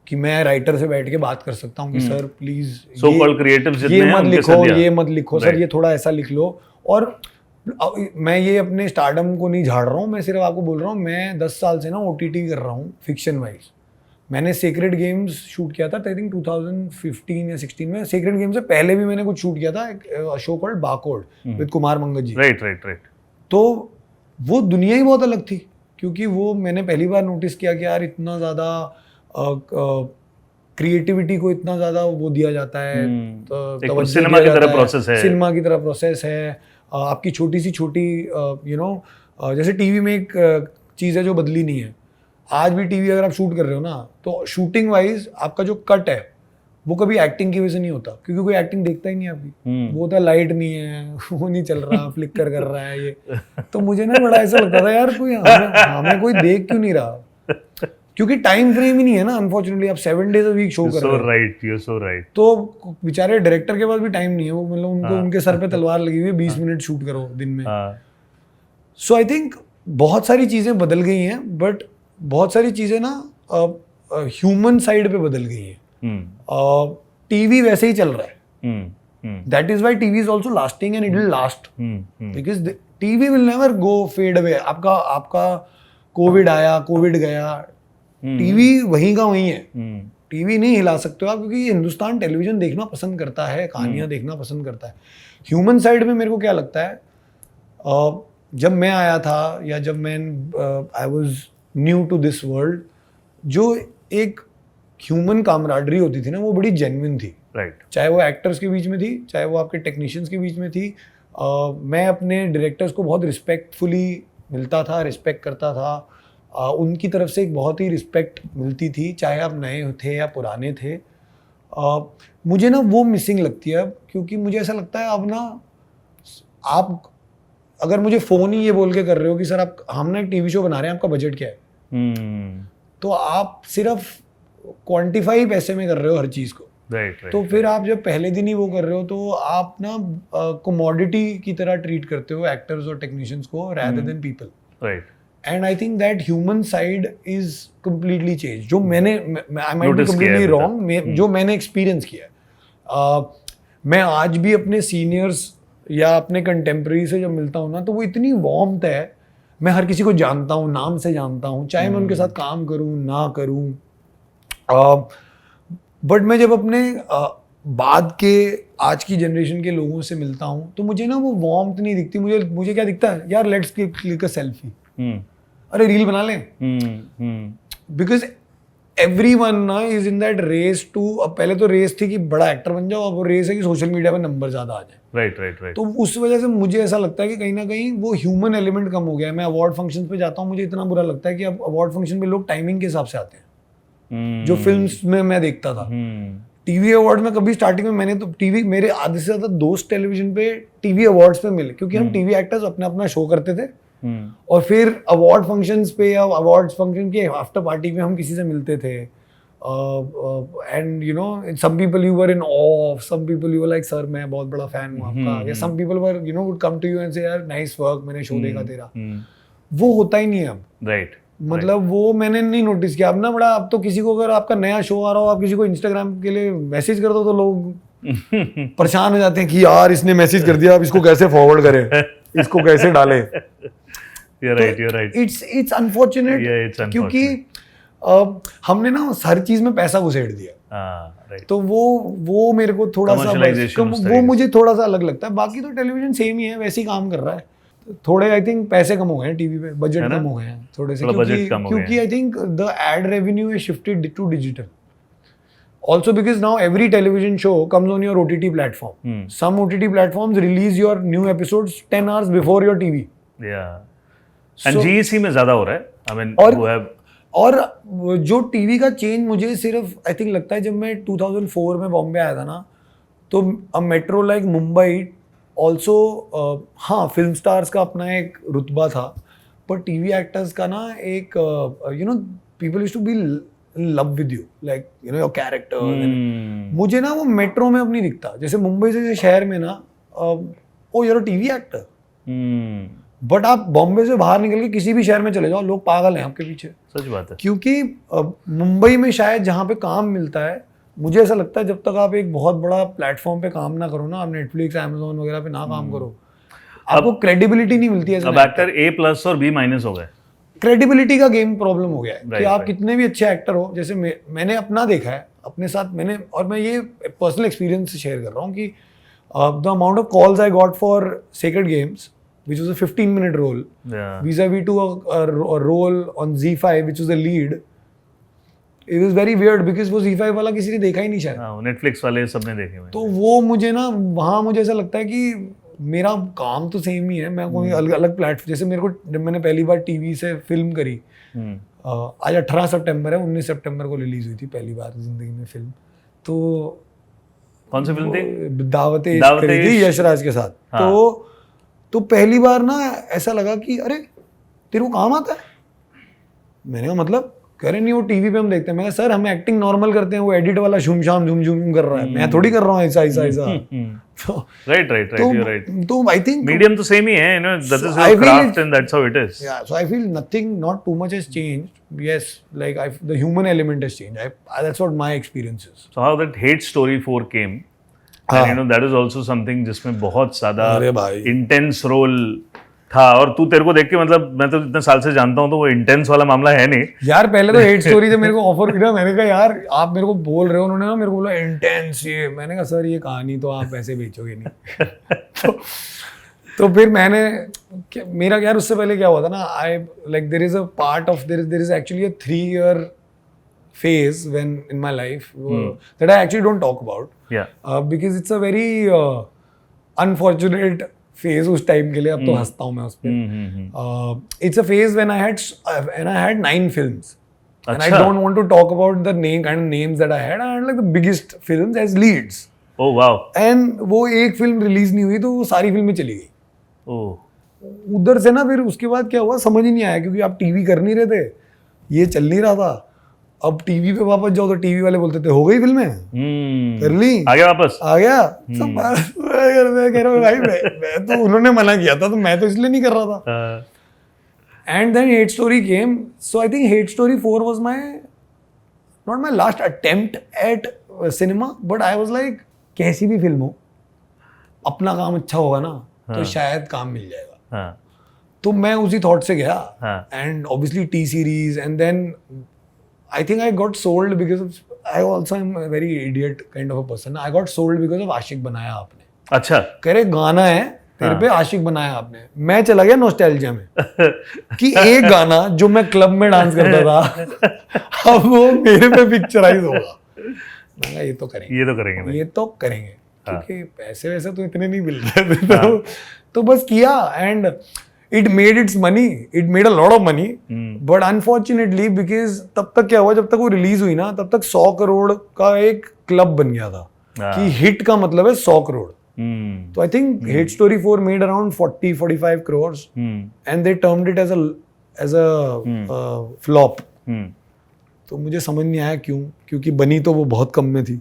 कि मैं writer से बैठ के बात कर सकता हूँ कि sir please so called creatives जितने ये हैं मत उनके लिखो, साथ दिया। ये मत लिखो सर, ये थोड़ा ऐसा लिख लो। और मैं ये अपने स्टारडम को नहीं झाड़ रहा हूँ, मैं सिर्फ आपको बोल रहा हूँ, मैं 10 साल से ना OTT कर रहा हूँ फिक्शन वाइज। मैंने सेक्रेड गेम्स शूट किया था आई थिंक 2015 या 16 में। सेक्रेड गेम्स से पहले भी मैंने कुछ शूट किया था, एक show called barcode with Kumar Mangat ji. Right right right. तो वो दुनिया ही बहुत अलग थी, क्योंकि वो मैंने पहली बार नोटिस किया कि यार इतना ज़्यादा क्रिएटिविटी को इतना ज़्यादा वो दिया जाता है, एक सिनेमा की तरह प्रोसेस है, सिनेमा की तरह प्रोसेस है। आपकी छोटी सी छोटी यू नो, जैसे टीवी में एक चीज़ है जो बदली नहीं है। आज भी टीवी अगर आप शूट कर रहे हो ना, तो शूटिंग वाइज आपका जो कट है वो कभी एक्टिंग की वजह से नहीं होता, क्योंकि कोई एक्टिंग देखता ही नहीं आपकी। वो होता लाइट नहीं है, वो नहीं चल रहा, फ्लिकर कर रहा है ये। तो मुझे ना बड़ा ऐसा लगता था यार कोई हमें कोई देख क्यों नहीं रहा, क्योंकि टाइम फ्रेम ही नहीं है ना। अनफॉर्चुनेटली आप 7 days a week शो कर रहे हो। Right, you are so right. तो बेचारे डायरेक्टर के पास भी टाइम नहीं है, वो मतलब उनको उनके सर पे तलवार लगी हुई है, 20 मिनट शूट करो दिन में। सो आई थिंक बहुत सारी चीजें बदल गई हैं, बट बहुत सारी चीजें ना ह्यूमन साइड पे बदल गई हैं। टीवी वैसे ही चल रहा है, that is why TV is also lasting and it will last, because TV will never go fade away. आपका कोविड आया, कोविड गया, टीवी वहीं का वहीं है। टीवी नहीं हिला सकते हो आप, क्योंकि हिंदुस्तान टेलीविजन देखना पसंद करता है, कहानियां देखना पसंद करता है। ह्यूमन साइड में मेरे को क्या लगता है, जब मैं आया था या जब मैं I was new to this world, जो एक ह्यूमन कामराडरी होती थी ना, वो बड़ी जेन्युइन थी। राइट। चाहे वो एक्टर्स के बीच में थी, चाहे वो आपके टेक्नीशियंस के बीच में थी। मैं अपने डायरेक्टर्स को बहुत रिस्पेक्टफुली मिलता था, रिस्पेक्ट करता था। उनकी तरफ से एक बहुत ही रिस्पेक्ट मिलती थी, चाहे आप नए थे या पुराने थे। मुझे ना वो मिसिंग लगती है अब, क्योंकि मुझे ऐसा लगता है अब ना, आप अगर मुझे फ़ोन ही ये बोल के कर रहे हो कि सर आप हम ना एक टीवी शो बना रहे हैं, आपका बजट क्या है, तो आप सिर्फ क्वांटिफाई पैसे में कर रहे हो हर चीज़ को। राइट। तो फिर आप जब पहले दिन ही वो कर रहे हो, तो आप ना कमोडिटी की तरह ट्रीट करते हो एक्टर्स और टेक्नीशियंस को rather than people. Right. And I think that human side is completely changed. जो मैंने I might be Notice किया है completely अभी wrong, जो मैंने एक्सपीरियंस किया है। मैं आज भी अपने सीनियर्स या अपने कंटेम्प्रेरी से जब मिलता हूँ ना, तो वो इतनी वार्मथ है। मैं हर किसी को जानता हूँ, नाम से जानता हूँ, चाहे मैं उनके साथ काम करूँ ना करूँ। बट मैं जब अपने बाद के आज की जनरेशन के लोगों से मिलता हूँ, तो मुझे ना वो वार्मथ नहीं दिखती। मुझे क्या दिखता है, यार लेट्स क्लिक अ सेल्फी, अरे रील बना लें। बिकॉज एवरीवन ना is in that race too, अब पहले तो रेस थी कि बड़ा एक्टर बन जाओ, अब वो रेस है कि सोशल मीडिया पे नंबर ज्यादा आ जाए। Right right right. तो उस वजह से मुझे ऐसा लगता है कि कहीं ना कहीं वो ह्यूमन एलिमेंट कम हो गया है। मैं अवार्ड फंक्शन पे जाता हूँ, मुझे इतना बुरा लगता है कि अब अवार्ड फंक्शन पे लोग टाइमिंग के हिसाब से आते हैं, जो फिल्म्स में मैं देखता था। टीवी अवार्ड में कभी स्टार्टिंग में मैंने तो टीवी, मेरे आधे से ज्यादा दोस्त टेलीविजन पे टीवी अवार्ड्स पे मिले, क्योंकि हम टीवी एक्टर्स अपना अपना शो करते थे, और फिर अवार्ड फंक्शंस पे या अवार्ड फंक्शन के आफ्टर पार्टी में हम किसी से मिलते थे। And you know, some people you were in uh, some people you were like sir मैं बहुत बड़ा फैन हूँ आपका, या some people were you know would come to you and say यार नाइस वर्क, मैंने शो देखा तेरा। वो होता ही नहीं है अब। राइट। मतलब वो मैंने नहीं नोटिस किया अब ना बड़ा। अब तो किसी को अगर आपका नया शो आ रहा हो, आप किसी को इंस्टाग्राम के लिए मैसेज कर दो तो लोग परेशान हो जाते हैं कि यार इसने मैसेज कर दिया, अब इसको कैसे फॉरवर्ड करें, इसको कैसे डालें। You're right. It's unfortunate, Yeah, it's unfortunate. क्योंकि हमने ना हर चीज में पैसा घुसेड़ दिया। राइट। तो वो मेरे को थोड़ा सा Commercialization उस वो मुझे थोड़ा सा अलग लगता है। बाकी तो टेलीविजन सेम ही है, वैसे ही काम कर रहा है। थोड़े आई थिंक पैसे कम हो गए हैं टीवी पे, बजट कम हो गए हैं थोड़े से, क्योंकि I think the ad revenue has shifted to digital also, because now every television show comes on your OTT platform. Some OTT platforms release your new episodes 10 hours before your TV. Yeah. And GEC में ज़्यादा हो रहा है। I mean, और जो TV का change मुझे सिर्फ आई थिंक लगता है, जब मैं 2004 में बॉम्बे आया था ना, तो अ मेट्रो लाइक मुंबई ऑल्सो, हाँ फिल्म स्टार्स का अपना एक रुतबा था, पर टीवी एक्टर्स का ना एक you know people used to be in love with you, like you know your character. मुझे ना वो मेट्रो में अब नहीं दिखता। जैसे मुंबई जैसे शहर में ना, oh you're a TV actor, but आप बॉम्बे से बाहर निकल के किसी भी शहर में चले जाओ, लोग पागल हैं आपके पीछे। सच बात है। क्योंकि मुंबई में शायद जहाँ पे काम मिलता है, मुझे ऐसा लगता है जब तक आप एक बहुत बड़ा प्लेटफॉर्म पे काम ना करो ना, आप नेटफ्लिक्स अमेज़न वगैरह पे ना काम करो, आपको क्रेडिबिलिटी नहीं मिलती है। अब एक्टर A+ और B- हो गए। क्रेडिबिलिटी का गेम प्रॉब्लम हो गया है कि आप कितने भी अच्छे एक्टर हो। जैसे मैंने अपना देखा है अपने साथ, और मैं ये पर्सनल एक्सपीरियंस से शेयर कर रहा हूँ कि the amount of calls I got for sacred games which was a 15-minute role, vis-a-vis to a role on ZEE5 which was the lead. It was very weird because वो ZEE5 वाला किसी ने देखा ही नहीं शायद। नेटफ्लिक्स वाले सबने देखे हुए। तो वो मुझे ना वहाँ मुझे ऐसा लगता है कि मेरा काम तो सेम ही है, मैं कोई अलग अलग प्लेटफॉर्म, जैसे मेरे को जब मैंने पहली बार टीवी से फिल्म करी, आज 18 सितंबर है, 19 सितंबर को रिलीज हुई थी पहली बार जिंदगी में फिल्म। तो कौन सी फिल्म थी? दावते इश्क करी थी यशराज के साथ। तो पहली बार ना ऐसा लगा कि अरे तेरे को काम आता है। मैंने कहा मतलब, कह रहे नहीं वो टीवी पे हम देखते हैं। मैं कहा सर हम एक्टिंग नॉर्मल करते हैं, वो एडिट वाला झूम शाम झूम झूम कर रहा है, मैं थोड़ी कर रहा हूँ ऐसा ऐसा ऐसा। Right you right. तो आई थिंक मीडियम तो सेम ही है, you know, that is your craft and that's how it is. Yeah so I feel nothing, not too much has changed. Yes, like the human element has changed, that's what my experience is. So how that hate story 4 came, and you know that is also something जिसमें बहुत ज़्यादा intense role था। और तू, तेरे को देख के मतलब मैं तो इतने साल से जानता हूँ, तो वो इंटेंस वाला मामला है नहीं। यार पहले तो हेट स्टोरी जब मेरे को ऑफर किया, मैंने कहा यार आप मेरे को बोल रहे हो, उन्होंने ना मेरे को बोला इंटेंस ये, मैंने कहा सर ये कहानी तो आप ऐसे बेचोगे नहीं। तो फिर मैंने मेरा यार उससे पहले क्या हुआ था ना, I like there is a part of there is actually a 3 year phase when in my life that I actually don't talk about, because it's a very unfortunate phase उस टाइम के लिए। अब तो हंसता हूँ मैं उस पर। It's a phase when I had 9 films, and I don't want to talk about the kind of names that I had. I had like the biggest films as leads. Oh wow. And वो एक film release नहीं हुई तो वो सारी फिल्में चली गई। उधर से ना फिर उसके बाद क्या हुआ समझ ही नहीं आया, क्योंकि आप टीवी कर नहीं रहे थे, ये चल नहीं रहा था। अब टीवी पे वापस जाओ तो टीवी वाले बोलते थे हो गई फिल्में, कर ली, आ गया वापस, आ गया। सब मैं कह रहा हूँ भाई मैं तो उन्होंने मना किया था तो मैं तो इसलिए नहीं कर रहा था। And then hate story came, so I think hate story 4 was not my last attempt at cinema, but I was like कैसी भी फिल्म हो, अपना काम अच्छा होगा ना तो शायद काम मिल जाएगा। तो मैं उसी थॉट से गया, and obviously T Series, and then I think I got sold because of I also am a very idiot kind of a person. I got sold because of Aashiq Banaya Aapne. अच्छा, कह रहे गाना है तेरे पे, आशिक बनाया आपने। मैं चला गया नॉस्टैल्जिया में कि एक गाना जो मैं क्लब में डांस करता था अब वो मेरे पे पिक्चराइज होगा। मैं ये तो करेंगे क्योंकि पैसे वैसे तो इतने नहीं मिल रहे थे। तो बस किया, and it made it's money, it made a lot of money, but unfortunately because तब तक क्या हुआ, जब तक वो रिलीज हुई ना तब तक 100 करोड़ का एक क्लब बन गया था कि हिट का मतलब है 100 करोड़। तो I think hate story 4 made around 40-45 crores and they termed it as a flop. तो मुझे समझ नहीं आया क्यों, क्योंकि बनी तो वो बहुत कम में थी।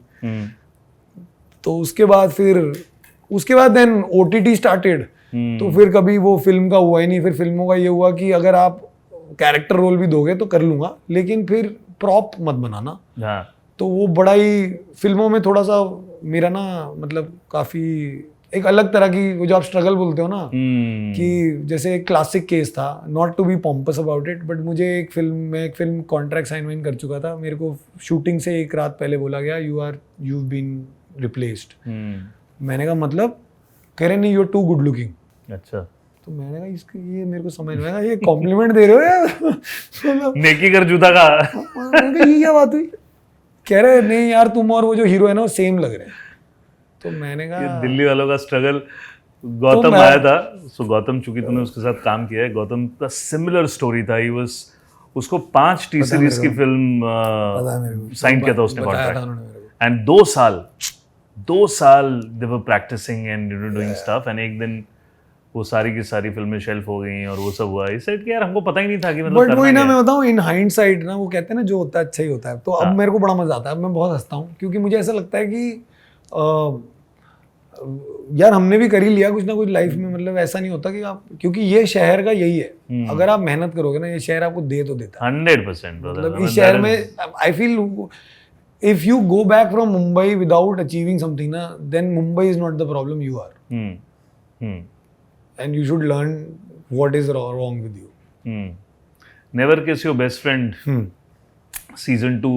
तो उसके बाद देन OTT स्टार्टेड, तो फिर कभी वो फिल्म का हुआ ही नहीं। फिर फिल्मों का ये हुआ कि अगर आप कैरेक्टर रोल भी दोगे तो कर लूंगा, लेकिन फिर प्रॉप मत बनाना। तो वो बड़ा ही फिल्मों में थोड़ा सा मेरा ना मतलब काफी एक अलग तरह की वो जो आप स्ट्रगल बोलते हो ना, कि जैसे एक क्लासिक केस था, not to be pompous about it, but मुझे एक फिल्म कॉन्ट्रैक्ट साइन वाइन कर चुका था, मेरे को शूटिंग से एक रात पहले बोला गया you've been replaced। मैंने कहा मतलब, कह रहे नहीं you're too good looking। अच्छा, तो मैंने कहा इसके ये मेरे को समझ में आया, ये कॉम्प्लीमेंट दे रहे हो यार नेकी कर जूता का। मैंने कहा ये क्या बात हुई, कह रहे नहीं यार तुम और वो जो हीरो है ना वो सेम लग रहे हैं। तो मैंने कहा दिल्ली वालों का स्ट्रगल। गौतम आया था, सो गौतम, चूंकि तूने उसके साथ काम किया है, गौतम का सिमिलर स्टोरी था। उसको 5 टी सीरीज की फिल्म साइन किया था उसने कॉन्ट्रैक्ट, एंड 2 साल they were practicing and doing stuff, and एक दिन वो सारी की सारी फिल्में शेल्फ हो गई और वो सब हुआ। इस साइड के यार हमको पता ही नहीं था कि मतलब बट वही ना, मैं बताऊं इन हाइंडसाइट ना वो कहते हैं ना जो होता है अच्छा ही होता है। तो अब मेरे को बड़ा मजा आता है, मैं बहुत हंसता हूँ, क्योंकि मुझे ऐसा लगता है कि यार हमने भी कर ही लिया कुछ ना कुछ लाइफ में। मतलब ऐसा नहीं होता कि आप, क्योंकि ये शहर का यही है, अगर आप मेहनत करोगे ना ये शहर आपको दे तो देता है 100%। मतलब इस शहर में I feel if you go back from Mumbai without achieving something na, then Mumbai is not the problem, you are। And you should learn what is wrong with you। Never Kiss Your Best Friend season 2,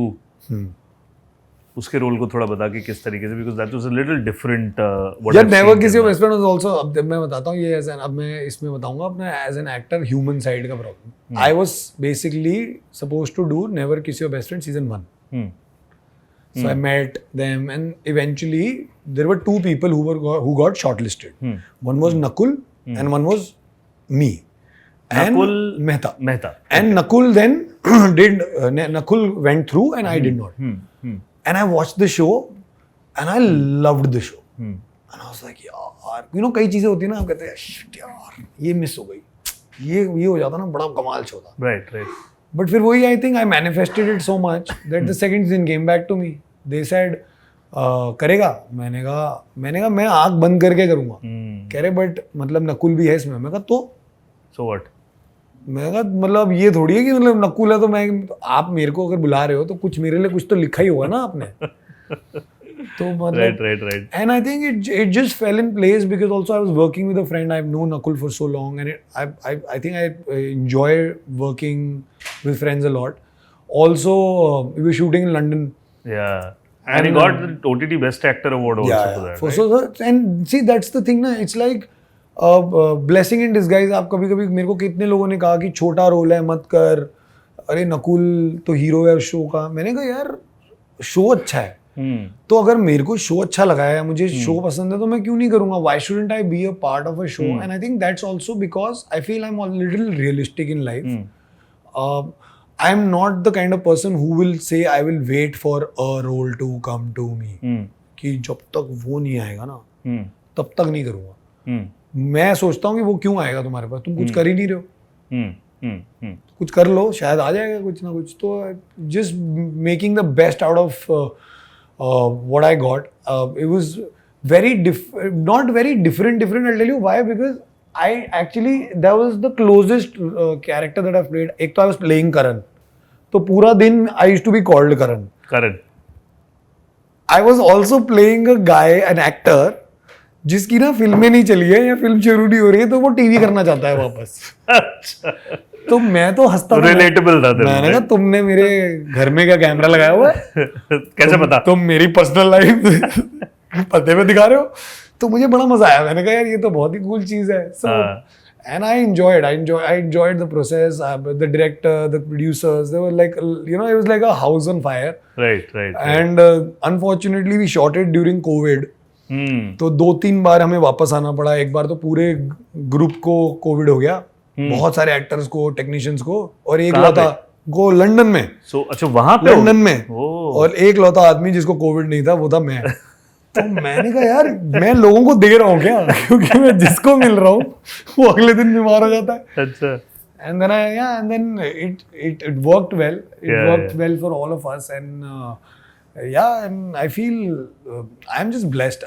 उसके role को थोड़ा बता कि किस तरीके से, because that was a little different what I've Never Kiss Your Best Friend was also, अब मैं बताता हूँ ये अब मैं इसमें बताऊंगा अपना as an actor human side का problem। I was basically supposed to do Never Kiss Your Best Friend season 1। So I met them, and eventually there were 2 people who got shortlisted। One was Nakul and one was me, and Nakul Mehta। And Nakul then did Nakul went through and I did not। And I watched the show and I loved the show। And I was like यार, you know कई चीजें होती है ना, आप कहते हैं shit यार ये मिस हो गई, ये हो जाता ना बड़ा कमाल शो था। Right। But फिर वही I think I manifested it so much that the second season came back to me। They said करेगा, मैंने कहा मैं आँख बंद करके करूँगा। कह रहे बट मतलब नकुल भी है इसमें। मैं कहा तो so what? मैं कहा मतलब ये थोड़ी है कि मतलब नकुल है तो मैं, आप मेरे को अगर बुला रहे हो तो कुछ मेरे लिए कुछ तो लिखा ही होगा ना आपने। तो मतलब right. and I think it just fell in place because also I was working with a friend. I've known Nakul for so long, and I think I enjoy working with friends a lot. Also, we were shooting in London. Yeah. And he got the OTT Best Actor award also for that, right? So and see, that's the thing ना, it's like blessing in disguise. आप कभी-कभी मेरे को कितने लोगों ने कहा कि छोटा रोल है मत कर, अरे नकुल तो हीरो है शो का। मैंने कहा यार शो अच्छा है, तो अगर मेरे को शो अच्छा लगा है, मुझे शो पसंद है, तो मैं क्यों नहीं करूंगा? Why shouldn't I be a part of a show? And I think that's also because I feel I am little realistic in life. I am not the kind of person who will say I will wait for a role to come to me. कि जब तक वो नहीं आएगा ना तब तक नहीं करूँगा. मैं सोचता हूँ कि वो क्यों आएगा तुम्हारे पास, तुम कुछ कर ही नहीं रहे हो. कुछ कर लो, शायद आ जाएगा कुछ ना कुछ. तो just making the best out of what I got. It was not very different. I'll tell you why. Because I actually, that was the closest character that I've played. एक तो I was playing Karan. तो पूरा दिन I used to be called Karan. I was also playing a guy, an actor, जिसकी ना फिल्में नहीं चली है या फिल्म शुरू नहीं हो रही है, तो वो टीवी करना चाहता है वापस. तो मैं तो हंसता था. Relatable था. मैंने कहा तुमने मेरे घर में क्या कैमरा लगाया हुआ है? कैसे पता? तुम मेरी पर्सनल लाइफ पते में दिखा रहे हो. तो मुझे बड़ा मजा आया. मैंने कहा यार ये तो बहुत ही कूल चीज है. And I enjoyed the process. The director, the producers, they were like, it was like a house on fire. Right. And unfortunately, we shot it during COVID. तो 2-3 बार हमें वापस आना पड़ा. एक बार तो पूरे ग्रुप को कोविड हो गया, बहुत सारे एक्टर्स को, टेक्नीशियंस को, और एक लौता को लंदन में. अच्छा वहां पे लंदन में. और एक लौता आदमी जिसको कोविड नहीं था वो था मैं. तो मैंने कहा यार मैं लोगों को दे रहा हूँ क्या? क्योंकि मैं जिसको मिल रहा हूँ वो अगले दिन बीमार हो जाता है. अच्छा. And then it worked well. Worked well for all of us, and and I feel I'm just blessed.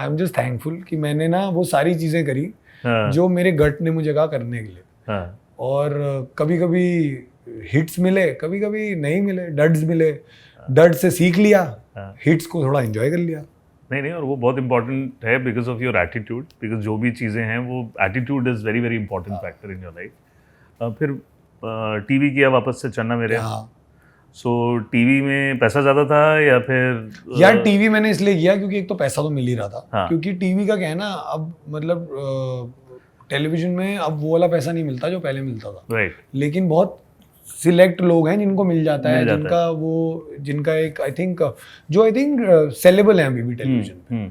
I'm just thankful कि मैंने ना वो सारी चीजें करी जो मेरे गट ने मुझे कहा करने के लिए. और कभी-कभी हिट्स मिले, कभी-कभी नहीं मिले, डड्स मिले. डड से सीख लिया, हिट्स को थोड़ा एंजॉय कर लिया. नहीं, और वो बहुत इंपॉर्टेंट है because of your attitude. Because जो भी चीज़ें हैं वो attitude is very very important factor in your life. फिर टीवी किया वापस से चन्ना मेरे. सो टीवी में पैसा ज़्यादा था या फिर? यार टीवी मैंने इसलिए किया क्योंकि एक तो पैसा तो मिल ही रहा था. क्योंकि टीवी का क्या है ना, अब मतलब टेलीविजन में अब वो वाला पैसा नहीं मिलता जो पहले मिलता था. राइट. लेकिन बहुत सिलेक्ट लोग हैं जिनको मिल जाता है, जिनका एक आई थिंक सेलेबल है अभी भी टेलीविजन पे.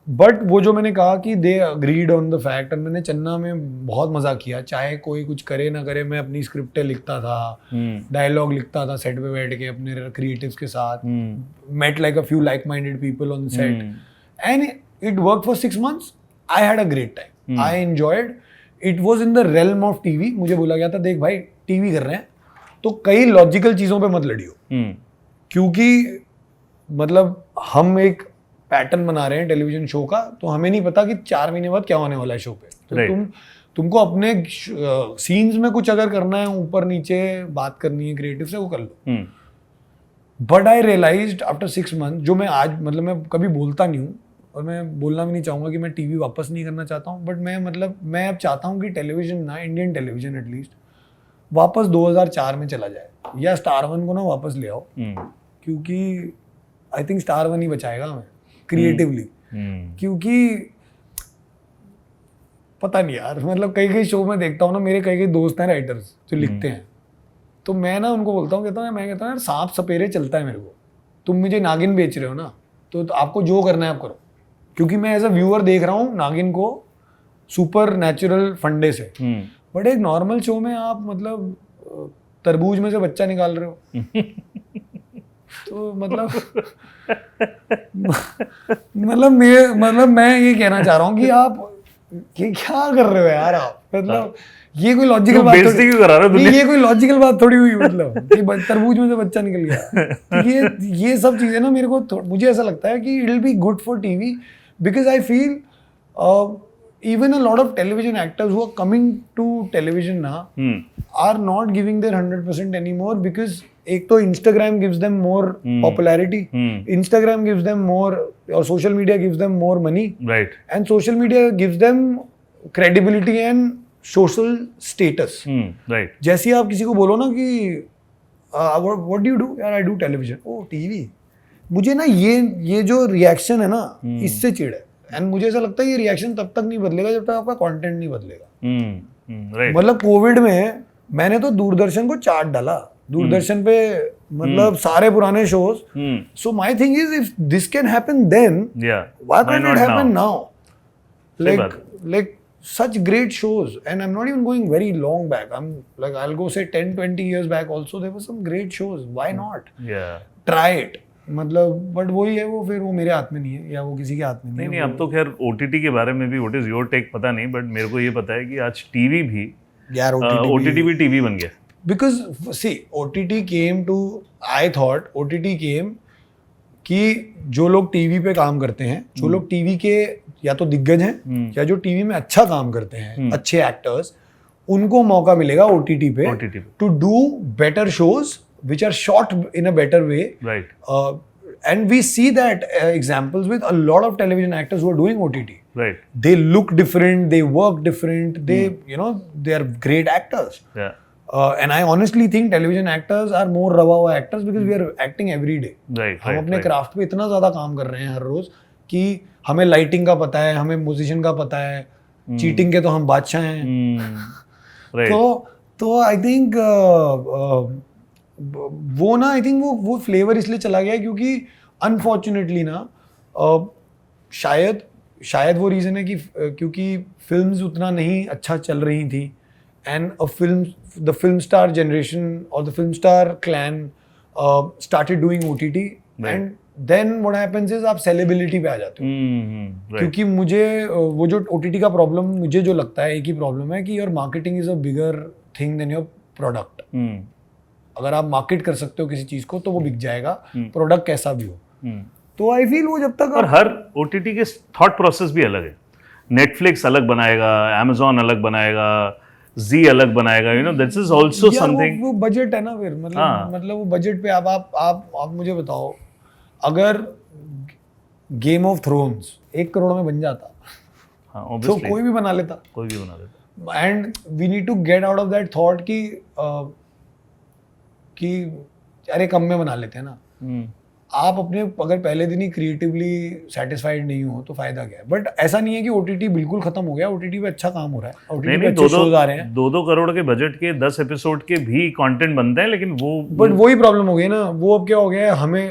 बट वो जो मैंने कहा कि they agreed on the fact. और मैंने चन्ना में बहुत मजा किया, चाहे कोई कुछ करे ना करे. मैं अपनी स्क्रिप्टें लिखता था, डायलॉग लिखता था सेट पे बैठ के अपने क्रिएटिव्स के साथ. Met like a few like minded people on set, and it work for 6 months. I had a great time. I enjoyed. It was in the realm of TV. मुझे बोला गया था देख भाई टीवी कर रहे हैं तो कई लॉजिकल चीजों पे मत लड़ियो. क्योंकि मतलब हम एक पैटर्न बना रहे हैं टेलीविजन शो का, तो हमें नहीं पता कि 4 महीने बाद क्या होने वाला है शो पे. तो तुमको अपने सीन्स में कुछ अगर करना है, ऊपर नीचे बात करनी है क्रिएटिव से, वो कर लो. But I realised after 6 months, जो मैं आज मतलब मैं कभी बोलता नहीं हूँ और मैं बोलना भी नहीं चाहूँगा कि मैं टीवी वापस नहीं करना चाहता हूँ. बट मैं अब चाहता हूँ कि टेलीविजन ना, इंडियन टेलीविजन एटलीस्ट वापस 2004 में चला जाए, या स्टार वन को ना वापस ले आओ. क्योंकि आई थिंक स्टार वन ही बचाएगा हमें क्रिएटिवली. क्योंकि पता नहीं यार, मतलब कई शो में देखता हूँ ना, मेरे कई दोस्त हैं राइटर्स जो लिखते हैं, तो मैं ना उनको बोलता हूँ, कहता हूँ यार सांप सपेरे चलता है मेरे को. तुम मुझे नागिन बेच रहे हो ना, तो आपको जो करना है आप करो. क्योंकि मैं एज अ व्यूअर देख रहा हूँ नागिन को सुपर नेचुरल फंडे से. बट एक नॉर्मल शो में आप मतलब तरबूज में से बच्चा निकाल रहे हो. तो मतलब मैं ये कहना चाह रहा हूँ कि आप ये क्या कर रहे हो यार आप. मतलब ये कोई लॉजिकल बात थोड़ी, ये कोई लॉजिकल बात थोड़ी हुई. मतलब कि तरबूज में से बच्चा निकल गया. ये सब चीजें ना मेरे को मुझे ऐसा लगता है कि it will be good for TV. Because I feel even a lot of television actors who are coming to television now are not giving their 100% anymore. Because एक तो Instagram gives them more popularity, Instagram gives them more, और social media gives them more money, right, and social media gives them credibility and social status. Right, जैसे आप किसी को बोलो ना कि व्हाट डू यू डू, यार I do television, oh TV, मुझे ना ये जो रिएक्शन है ना इससे चिढ़ है, एंड मुझे ऐसा लगता है ये रिएक्शन तब तक नहीं बदलेगा जब तक आपका कंटेंट नहीं बदलेगा। राइट, मतलब कोविड में मैंने तो दूरदर्शन को चाट डाला, दूरदर्शन पे मतलब सारे पुराने shows. So my thing is if this can happen then why can't it happen now, like such great shows, and I'm not even going very long back, I'm like I'll go say 10-20 years back also there were some great shows, why not try it, मतलब but वही है, वो फिर वो मेरे हाथ में नहीं है या वो किसी के हाथ में नहीं है। नहीं, अब तो खैर ओटीटी के बारे में भी व्हाट इज योर टेक पता नहीं, बट मेरे को ये पता है कि आज टीवी भी, यार ओटीटी भी टीवी बन गया, because see OTT came to, I thought OTT came कि जो लोग टीवी पे काम करते हैं, जो लोग टीवी के या तो दिग्गज हैं या जो टीवी में अच्छा काम करते हैं, अच्छे एक्टर्स, उनको मौका मिलेगा ओटीटी पे to do better shows which are shot in a better way, right, and we see that examples with a lot of television actors who are doing OTT, right, they look different, they work different, they you know they are great actors, and I honestly think television actors are more rawa actors because we are acting every day, right, हम अपने craft पे इतना ज्यादा काम कर रहे हैं हर रोज कि हमें लाइटिंग का पता है, हमें म्यूजिशियन का पता है, चीटिंग के तो हम बादशाह हैं, right, तो आई थिंक वो ना, आई थिंक वो फ्लेवर इसलिए चला गया क्योंकि अनफॉर्चुनेटली ना शायद वो रीज़न है कि क्योंकि फिल्म्स उतना नहीं अच्छा चल रही थी, and the film star generation और the film star clan started doing OTT, and then what happens is आप सेलेब्रिटी पे आ जाते हो। क्योंकि मुझे वो जो ओटीटी का प्रॉब्लम मुझे जो लगता है, एक ही प्रॉब्लम है कि your marketing is a bigger thing than your product. अगर आप मार्केट कर सकते हो किसी चीज को तो वो बिक जाएगा, प्रोडक्ट कैसा भी हो। तो आई फील वो जब तक, और हर ओटीटी के थॉट प्रोसेस भी अलग है, नेटफ्लिक्स अलग बनाएगा, अमेजोन अलग बनाएगा, जी अलग बनाएगा, you know that is also something. वो बजट है ना फिर, मतलब वो बजट पे आप मुझे बताओ, अगर गेम ऑफ थ्रोन्स 1 करोड़ में बन जाता, तो कोई भी बना लेता, and we need to get out of that thought कि अरे कम में बना लेते हैं ना। आप अपने अगर पहले दिन ही क्रिएटिवली सेटिस्फाइड नहीं हो तो फायदा क्या है। बट ऐसा नहीं है कि ओटीटी बिल्कुल खत्म हो गया, ओटीटी पे अच्छा काम हो रहा है, ओटीटी पे अच्छे शोज आ रहे हैं। 2-2 करोड़ के बजट के 10 एपिसोड के भी कंटेंट बनते हैं, लेकिन वो बट वही प्रॉब्लम हो गई ना, वो अब क्या हो गया है, हमें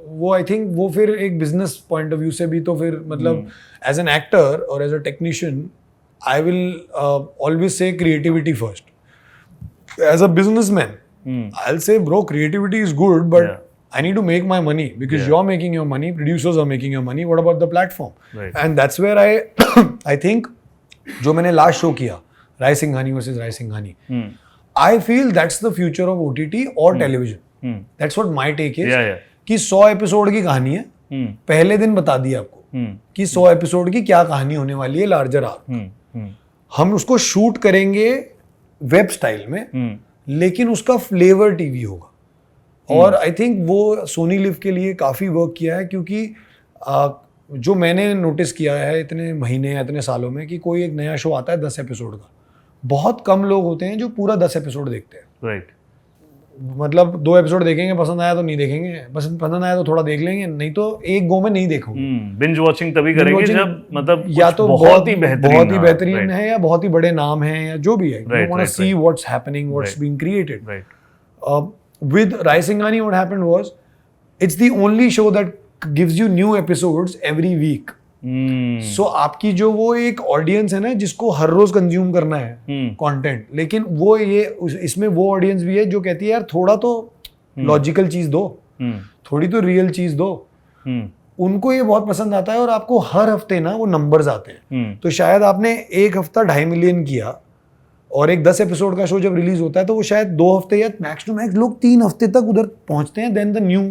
वो आई थिंक वो फिर एक बिजनेस पॉइंट ऑफ व्यू से भी, तो फिर मतलब एज एन एक्टर और as a technician I will always say creativity first. As a businessman I'll say, bro, creativity is good, but I need to make my money because you're making your money, producers are making your money. What about the platform? Right. And that's where I think, जो मैंने last show किया, Rai Singhania versus Rai Singhania, I feel that's the future of OTT और television. That's what my take is. कि 100 episode की कहानी है, पहले दिन बता दिया आपको कि 100 एपिसोड की क्या कहानी होने वाली है, लार्जर आर्क। हम उसको शूट करेंगे वेब स्टाइल में, लेकिन उसका फ्लेवर टीवी होगा। और आई थिंक वो सोनी लिव के लिए काफ़ी वर्क किया है, क्योंकि जो मैंने नोटिस किया है इतने महीने या इतने सालों में कि कोई एक नया शो आता है 10 एपिसोड का, बहुत कम लोग होते हैं जो पूरा 10 एपिसोड देखते हैं। राइट, मतलब 2 एपिसोड देखेंगे, पसंद आया तो नहीं देखेंगे, पसंद आया तो थोड़ा देख लेंगे, नहीं तो एक गो में नहीं देखोगे। बिंज वॉचिंग तभी करेंगे जब मतलब या तो बहुत ही बेहतरीन है, है या बहुत ही बड़े नाम हैं या जो भी है, you want to see what's happening, what's being created. With Rai Singhani what happened was, it's the only show that gives you new episodes every week. So आपकी जो वो एक ऑडियंस है ना जिसको हर रोज कंज्यूम करना है कंटेंट, लेकिन वो ये इसमें वो ऑडियंस भी है जो कहती है यार थोड़ा तो लॉजिकल चीज दो, थोड़ी तो रियल चीज दो। उनको ये बहुत पसंद आता है और आपको हर हफ्ते ना वो नंबर्स आते हैं। तो शायद आपने एक हफ्ता 2.5 मिलियन किया और एक 10 एपिसोड का शो जब रिलीज होता है तो वो शायद 2 हफ्ते या मैक्स टू मैक्स लोग 3 हफ्ते तक उधर पहुंचते हैं, then the new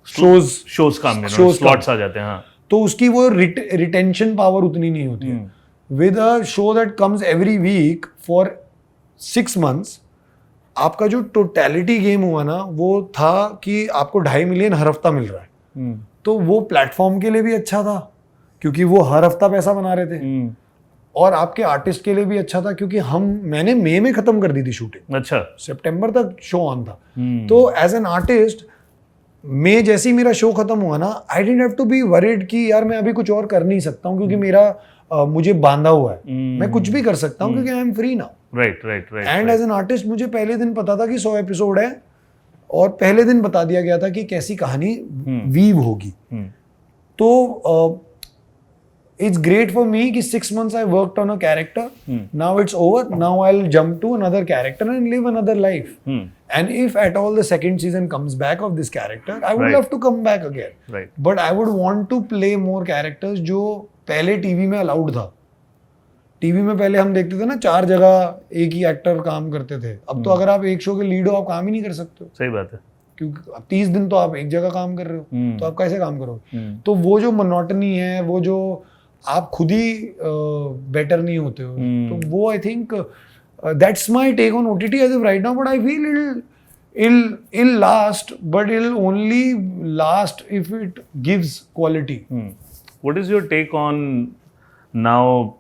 shows slots आ जाते हैं। हाँ, तो उसकी वो रिटेंशन पावर उतनी नहीं होती है। With a show that comes every week for 6 months, आपका जो टोटलिटी गेम हुआ ना वो था कि आपको 2.5 मिलियन हर हफ्ता मिल रहा है, तो वो प्लेटफॉर्म के लिए भी अच्छा था क्योंकि वो हर हफ्ता पैसा बना रहे थे, और आपके आर्टिस्ट के लिए भी अच्छा था क्योंकि मैंने मई में खत्म कर दी थी शूटिंग, अच्छा, सितंबर तक शो ऑन था। तो एज एन आर्टिस्ट मैं जैसे ही मेरा शो खत्म हुआ ना, I didn't have to be worried कि यार मैं अभी कुछ और कर नहीं सकता हूँ क्योंकि मेरा मुझे बांधा हुआ है, मैं कुछ भी कर सकता हूँ क्योंकि I am free now. Right right right. And as an artist मुझे पहले दिन पता था कि 100 एपिसोड है और पहले दिन बता दिया गया था कि कैसी कहानी वीव होगी। तो it's great for me कि 6 months I worked on a character. Now it's over. Now I'll jump to another character and live another life. And if at all the second season comes back of this character, I would love to come back again. Right. But I would want to play more characters जो पहले TV में allowed था। TV में पहले हम देखते थे ना 4 जगह एक ही एक्टर काम करते थे, अब तो अगर आप एक शो के लीड हो आप काम ही नहीं कर सकते हो। सही बात है, क्योंकि अब 30 दिन तो आप एक जगह काम कर रहे हो, तो आप कैसे काम करोगे? तो वो जो मोनोटनी है, वो जो आप खुद ही बेटर नहीं होते हो, तो वो I think that's my take on OTT as of right now. But I feel it'll last, but it'll only last if it gives quality. What is your take on now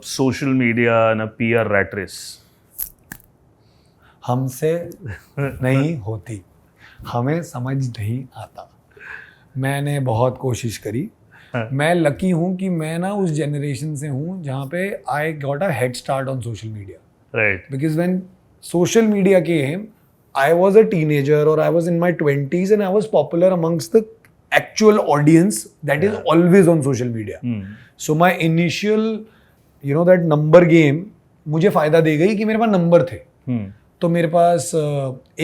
social media and a PR rat race? हमसे नहीं होती, हमें समझ नहीं आता। मैंने बहुत कोशिश करी। मैं लकी हूँ कि मैं ना उस जनरेशन से हूँ जहाँ पे I got a head start on social media, right, because when social media came I was a teenager और I was in my 20s and I was popular amongst the actual audience that is always on social media. So my initial that number game मुझे फायदा दे गई कि मेरे पास number थे, तो मेरे पास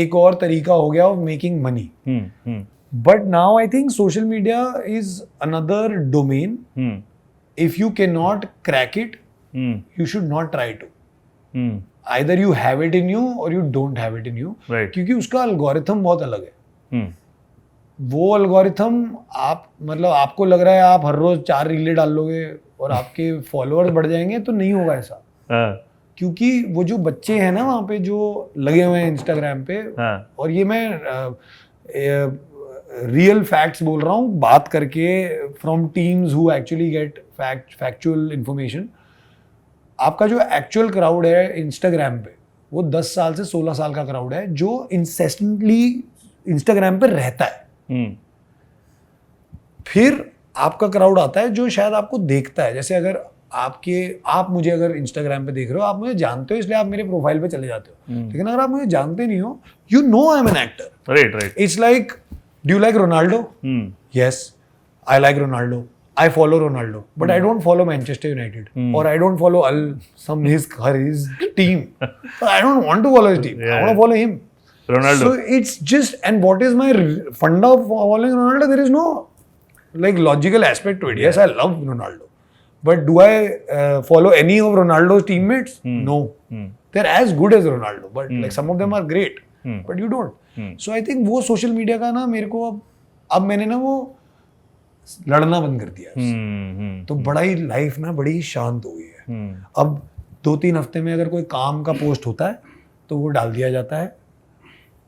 एक और तरीका हो गया of making money. But now I think social media is another domain. If you cannot crack it, you should not try to. Either you have it in you or you don't have it in you. Right. क्योंकि उसका algorithm बहुत अलग है। वो algorithm मतलब आपको लग रहा है आप हर रोज 4 रीलें डाल लोगे और आपके followers बढ़ जाएंगे, तो नहीं होगा ऐसा। क्योंकि वो जो बच्चे हैं ना वहाँ पे जो लगे हुए हैं Instagram पे, और ये मैं रियल फैक्ट्स बोल रहा हूँ बात करके from teams who actually get factual information. आपका जो एक्चुअल क्राउड है इंस्टाग्राम पे वो 10 साल से 16 साल का क्राउड है जो इंसेस्टेंटली इंस्टाग्राम पे रहता है। फिर आपका क्राउड आता है जो शायद आपको देखता है, जैसे अगर आप मुझे अगर इंस्टाग्राम पे देख रहे हो, आप मुझे जानते हो इसलिए आप मेरे प्रोफाइल पे चले जाते हो, लेकिन अगर आप मुझे जानते नहीं हो, you know I am an actor, right. It's like, do you like Ronaldo? Yes, I like Ronaldo. I follow Ronaldo, but I don't follow Manchester United or I don't follow his team. So I don't want to follow his team. I want to follow him. Ronaldo. So it's just, and what is my funda of following Ronaldo? There is no like logical aspect to it. Yes, I love Ronaldo, but do I follow any of Ronaldo's teammates? No. They're as good as Ronaldo, but like some of them are great, but you don't. So I think वो social media का ना मेरे को अब मैंने ना वो लड़ना बंद कर दिया, तो बड़ा ही लाइफ ना बड़ी शांत हो गई है। अब 2-3 हफ्ते में अगर कोई काम का पोस्ट होता है तो वो डाल दिया जाता है,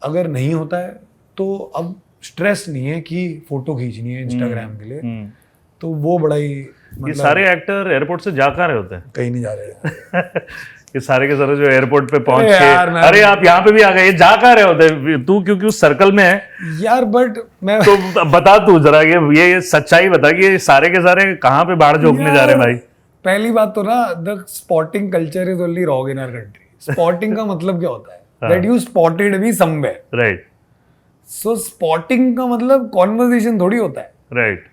अगर नहीं होता है तो अब स्ट्रेस नहीं है कि फोटो खींचनी है इंस्टाग्राम के लिए, तो वो बड़ा ही ये सारे एक्टर एयरपोर्ट से जा कहाँ रहे होते हैं? कहीं नहीं जा रहे ये सारे के सारे जो एयरपोर्ट पे पहुंच के अरे आप यहाँ पे भी आ गए, ये जा कहाँ रहे होते हैं? तू क्योंकि उस सर्कल में है यार, बट मैं तो बता तू जरा ये सच्चाई बता कि ये सारे के सारे कहाँ पे बाढ़ झोंकने जा रहे हैं भाई? पहली बात तो ना the spotting culture is only wrong in our country. Spotting का मतलब क्या होता है? That you spotted me somewhere, right. So spotting का मतलब कॉन्वर्सेशन थोड़ी होता है, राइट।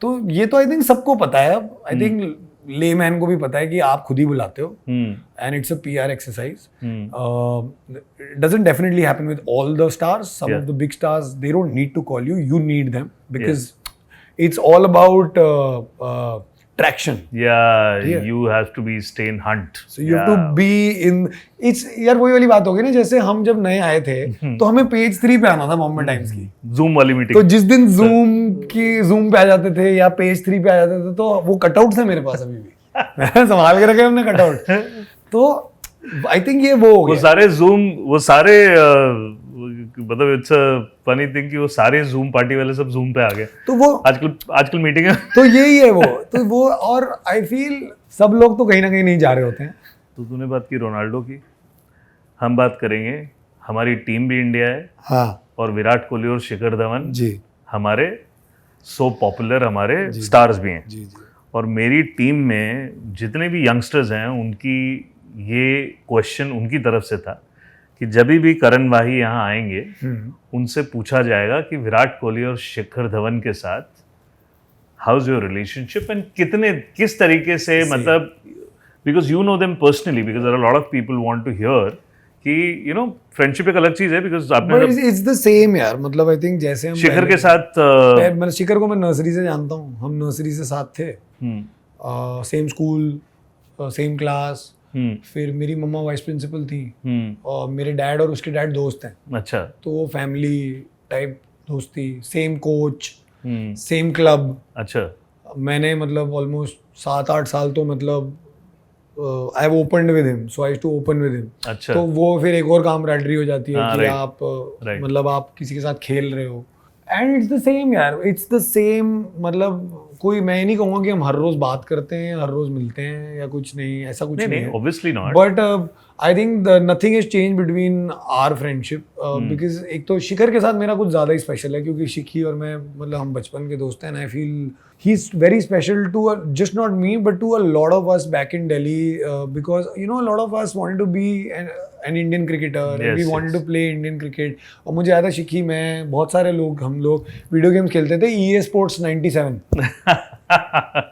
तो ये तो आई थिंक सबको पता है। अब आई थिंक लेमैन को भी पता है कि आप खुद ही बुलाते हो, and it's a PR exercise. Doesn't definitely happen with all the stars, some of the big stars they don't need to call you, you need them because it's all about traction. Yeah, you have to be stay in hunt. So you have to be in. It's यार वही वाली बात होगी ना, जैसे हम जब नए आए थे तो हमें पेज 3 पे आना था बॉम्बे टाइम्स की जूम वाली मीटिंग, तो जिस दिन जूम पे आ जाते थे या पेज 3 पे आ जाते थे तो वो कटआउट थे मेरे पास अभी भी संभाल के रखे हमने कटआउट। तो आई थिंक ये वो हो वो गया। सारे जूम, वो सारे मतलब इट्स अ फनी थिंग कि वो सारे जूम पार्टी वाले सब जूम पे आ गए। तो वो आजकल मीटिंग है। तो यही है वो, तो वो, और आई फील सब लोग तो कहीं ना कहीं नहीं जा रहे होते हैं। तो तूने बात की रोनाल्डो की, हम बात करेंगे, हमारी टीम भी इंडिया है हाँ और विराट कोहली और शिखर धवन जी हमारे सो पॉपुलर हमारे स्टार्स भी हैं। जी जी। और मेरी टीम में जितने भी यंगस्टर्स हैं उनकी ये क्वेश्चन उनकी तरफ से था कि जब भी करण वाही यहाँ आएंगे उनसे पूछा जाएगा कि विराट कोहली और शिखर धवन के साथ how is your relationship and किस तरीके से, मतलब because you know them personally, because there are lot of people want to hear कि यू नो फ्रेंडशिप एक अलग चीज है, बिकॉज आपने इट्स द सेम यार, मतलब आई थिंक जैसे हम शिखर के साथ मतलब शिखर को मैं नर्सरी से जानता हूँ, हम नर्सरी से साथ थे, सेम स्कूल सेम क्लास, फिर मेरी मम्मा वाइस प्रिंसिपल थी और मेरे डैड और उसके डैड दोस्त हैं, अच्छा, तो वो फैमिली टाइप दोस्ती, सेम कोच, सेम क्लब। अच्छा, मैंने मतलब ऑलमोस्ट 7-8 साल तो मतलब I have opened with him, so I used to open with him. अच्छा, तो वो फिर एक और कामराडरी हो जाती है हाँ, कि right, आप right. मतलब आप किसी के साथ खेल रहे हो, एंड इट्स द सेम यार, इट्स द सेम। मतलब कोई, मैं नहीं कहूँगा कि हम हर रोज बात करते हैं, हर रोज मिलते हैं या कुछ नहीं, ऐसा कुछ नहीं है, obviously not, but I think nothing is change between our friendship, because एक तो शिखर के साथ मेरा कुछ ज़्यादा ही स्पेशल है, क्योंकि शिखी और मैं मतलब हम बचपन के दोस्त हैं, and I feel he is very special to just not me but to a lot of us back in Delhi, because you know lot of us wanted to be an Indian cricketer, we wanted to play Indian cricket. और मुझे याद है शिखी, मैं, बहुत सारे लोग, हम लोग वीडियो गेम्स खेलते थे, EA Sports 97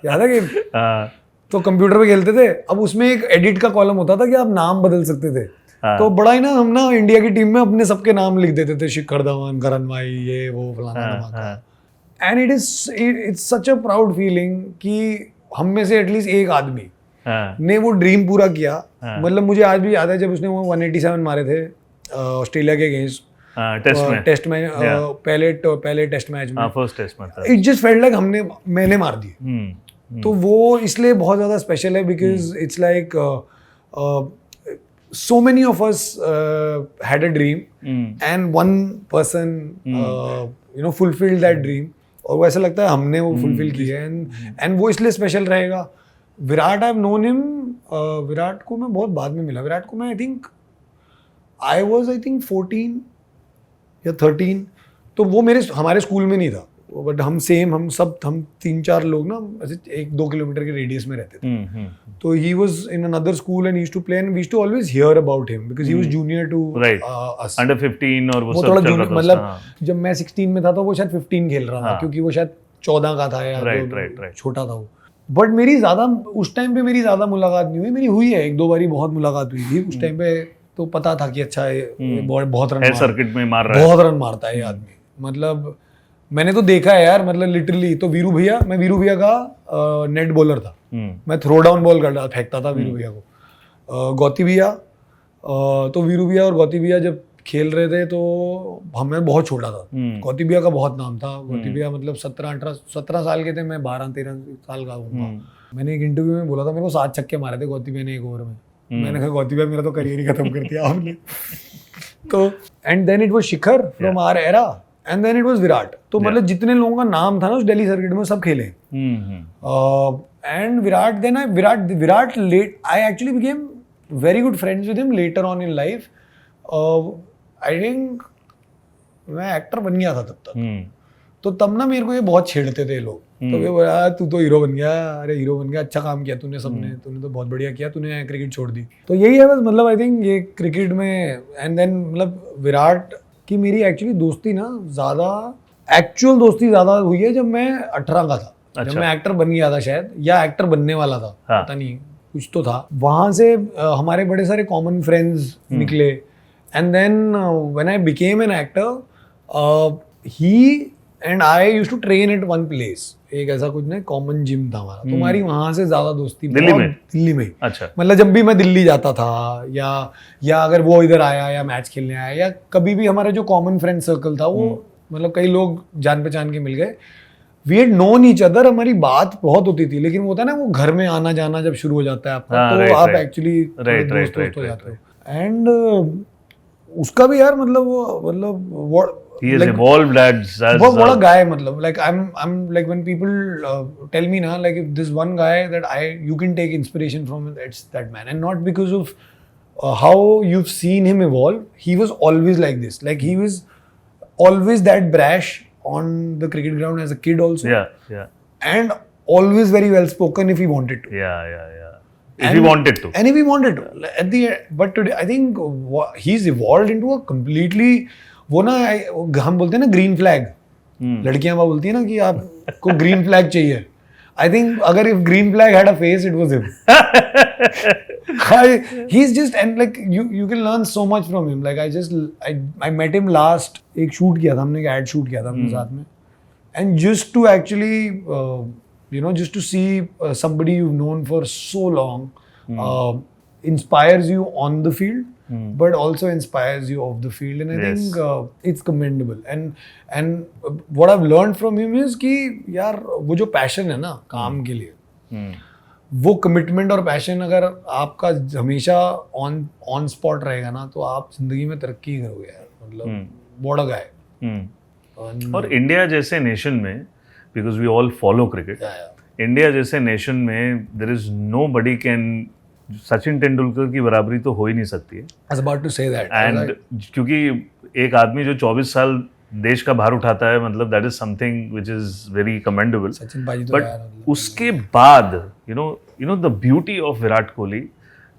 याद है कि तो कंप्यूटर पे खेलते थे। अब उसमें एक एडिट का कॉलम होता था कि आप नाम बदल सकते थे, तो बड़ा ही ना, हम ना इंडिया की टीम में अपने सबके नाम लिख देते थे, शिखर धवन, करण वाही, ये वो फलाना धमाका, and it's such a proud feeling कि हम में से एटलीस्ट एक आदमी ने वो ड्रीम पूरा किया। मतलब मुझे आज भी याद है जब उसने वो 187 मारे थे ऑस्ट्रेलिया के अगेंस्ट टेस्ट में, पहले टेस्ट मैच में, फर्स्ट टेस्ट में, इट जस्ट फेल्ट लाइक मैंने मार दिए। तो वो इसलिए बहुत ज़्यादा स्पेशल है, because it's like so many of us had a dream and one person you know fulfilled that dream, और वो ऐसा लगता है हमने वो फुलफिल किया है, एंड वो इसलिए स्पेशल रहेगा। Virat, I have known him, Virat को मैं बहुत बाद में मिला, विराट को मैं आई थिंक 14 या 13, तो वो हमारे स्कूल में नहीं था, बट हम 3-4 लोग ना ऐसे 1-2 किलोमीटर के रेडियस में रहते थे। तो he was in another school and he used to play, and we used to always hear about him because he was junior to us, under 15, और वो थोड़ा सब चल जूनियर, रहा था। मतलब जब मैं 16 में था तो वो शायद 15 खेल रहा था, क्योंकि वो शायद 14 का था या राइट, छोटा था वो। बट मेरी ज़्यादा उस टाइम पे मेरी ज़्यादा मुलाकात नहीं हुई, मेरी हुई है 1-2 बारी, बहुत मुलाकात हुई थी उस टाइम पे, तो पता था कि अच्छा बहुत रन सर्किट में मार रहा है, बहुत रन मारता है ये आदमी। मतलब मैंने तो देखा है यार, मतलब लिटरली। तो वीरू भैया का नेट बॉलर था, मैं थ्रो डाउन बॉल फेंकता था वीरू भैया को। गौती भैया, तो वीरू भैया और गौती भैया जब खेल रहे थे तो हमें बहुत छोटा था, गौती भैया का बहुत नाम था। गौती भैया मतलब 17 साल के थे, मैं 12-13 साल का हूँ। मैंने एक इंटरव्यू में बोला था मेरे को 7 छक्के मारे थे गौती भैया ने एक ओवर में। मैंने कहा गौती भैया मेरा तो करियर ही खत्म कर दिया आपने। तो and then it was Shikhar from our era, and then it was Virat. तो मतलब जितने लोगों का नाम था ना उस दिल्ली सर्किट में सब खेले। And Virat late, I actually became very good friends with him later on in life. I think मैं एक्टर बन गया था तब तक, तो तब ना मेरे को ये बहुत छेड़ते थे लोग, तो ये बोला तू तो हीरो बन गया, अरे हीरो बन गया, अच्छा काम किया तूने, तूने तो बहुत बढ़िया किया, तूने क्रिकेट छोड़ दी। तो यही है बस, मतलब आई थिंक ये क्रिकेट में। एंड देन मतलब विराट की मेरी एक्चुअली दोस्ती ना एक्चुअल दोस्ती ज़्यादा हुई है जब मैं 18 का था। अच्छा। जब मैं एक्टर बन गया था शायद, या एक्टर बनने वाला था, हाँ। पता नहीं, कुछ तो था। वहाँ से हमारे बड़े सारे कॉमन फ्रेंड्स निकले, and then when I became an actor, he and I used to train at one place, एक ऐसा कुछ ना कॉमन जिम था हमारा, तो हमारी वहाँ से ज्यादा दोस्ती दिल्ली में। अच्छा। मतलब जब भी मैं दिल्ली जाता था या अगर वो इधर आया या मैच खेलने आया, या कभी भी हमारा जो कॉमन फ्रेंड सर्कल था वो मतलब कई लोग जान पहचान के मिल गए। We had known each other, हमारी बात बहुत होती थी, लेकिन वो होता है ना वो घर में आना जाना जब शुरू हो जाता है आपका, हाँ, तो right, आप right. एक्चुअली Right, right, दोस्त right, हो right, जाते हो। एंड उसका भी यार मतलब वो मतलब He has like, evolved as what a guy, matlab, like I'm like when people tell me na, like if this one guy that you can take inspiration from, it's that man, and not because of how you've seen him evolve. He was always like this, like he was always that brash on the cricket ground as a kid also, yeah. and always very well spoken if he wanted to. Yeah. If he wanted to. And if he wanted to. At the but today, I think he's evolved into a completely, वो ना हम बोलते हैं ना green flag, लड़कियां वो बोलती है ना कि आपको ग्रीन फ्लैग चाहिए. आई थिंक अगर if green flag had a face it was him. He is just and like you can learn so much from him. Like I met him last, एक शूट किया था हमने, एक ad shoot किया था अपने साथ में, and just to actually just to see somebody you've known for so long inspires you on the field, but also inspires you off the field, and I think it's commendable. And what I've learned from him is कि यार वो जो passion है ना काम के लिए, वो commitment और passion अगर आपका हमेशा on spot रहेगा ना, तो आप जिंदगी में तरक्की करोगे यार. मतलब what a guy. और इंडिया जैसे नेशन में, because we all follow cricket, India जैसे नेशन में there is nobody can, Sachin Tendulkar की बराबरी तो हो ही नहीं सकती है. I was about to say that. And क्योंकि एक आदमी जो 24 साल देश का भार उठाता है, मतलब that is something which is very commendable. Sachin भाई तो बट उसके बाद you know the beauty of Virat Kohli,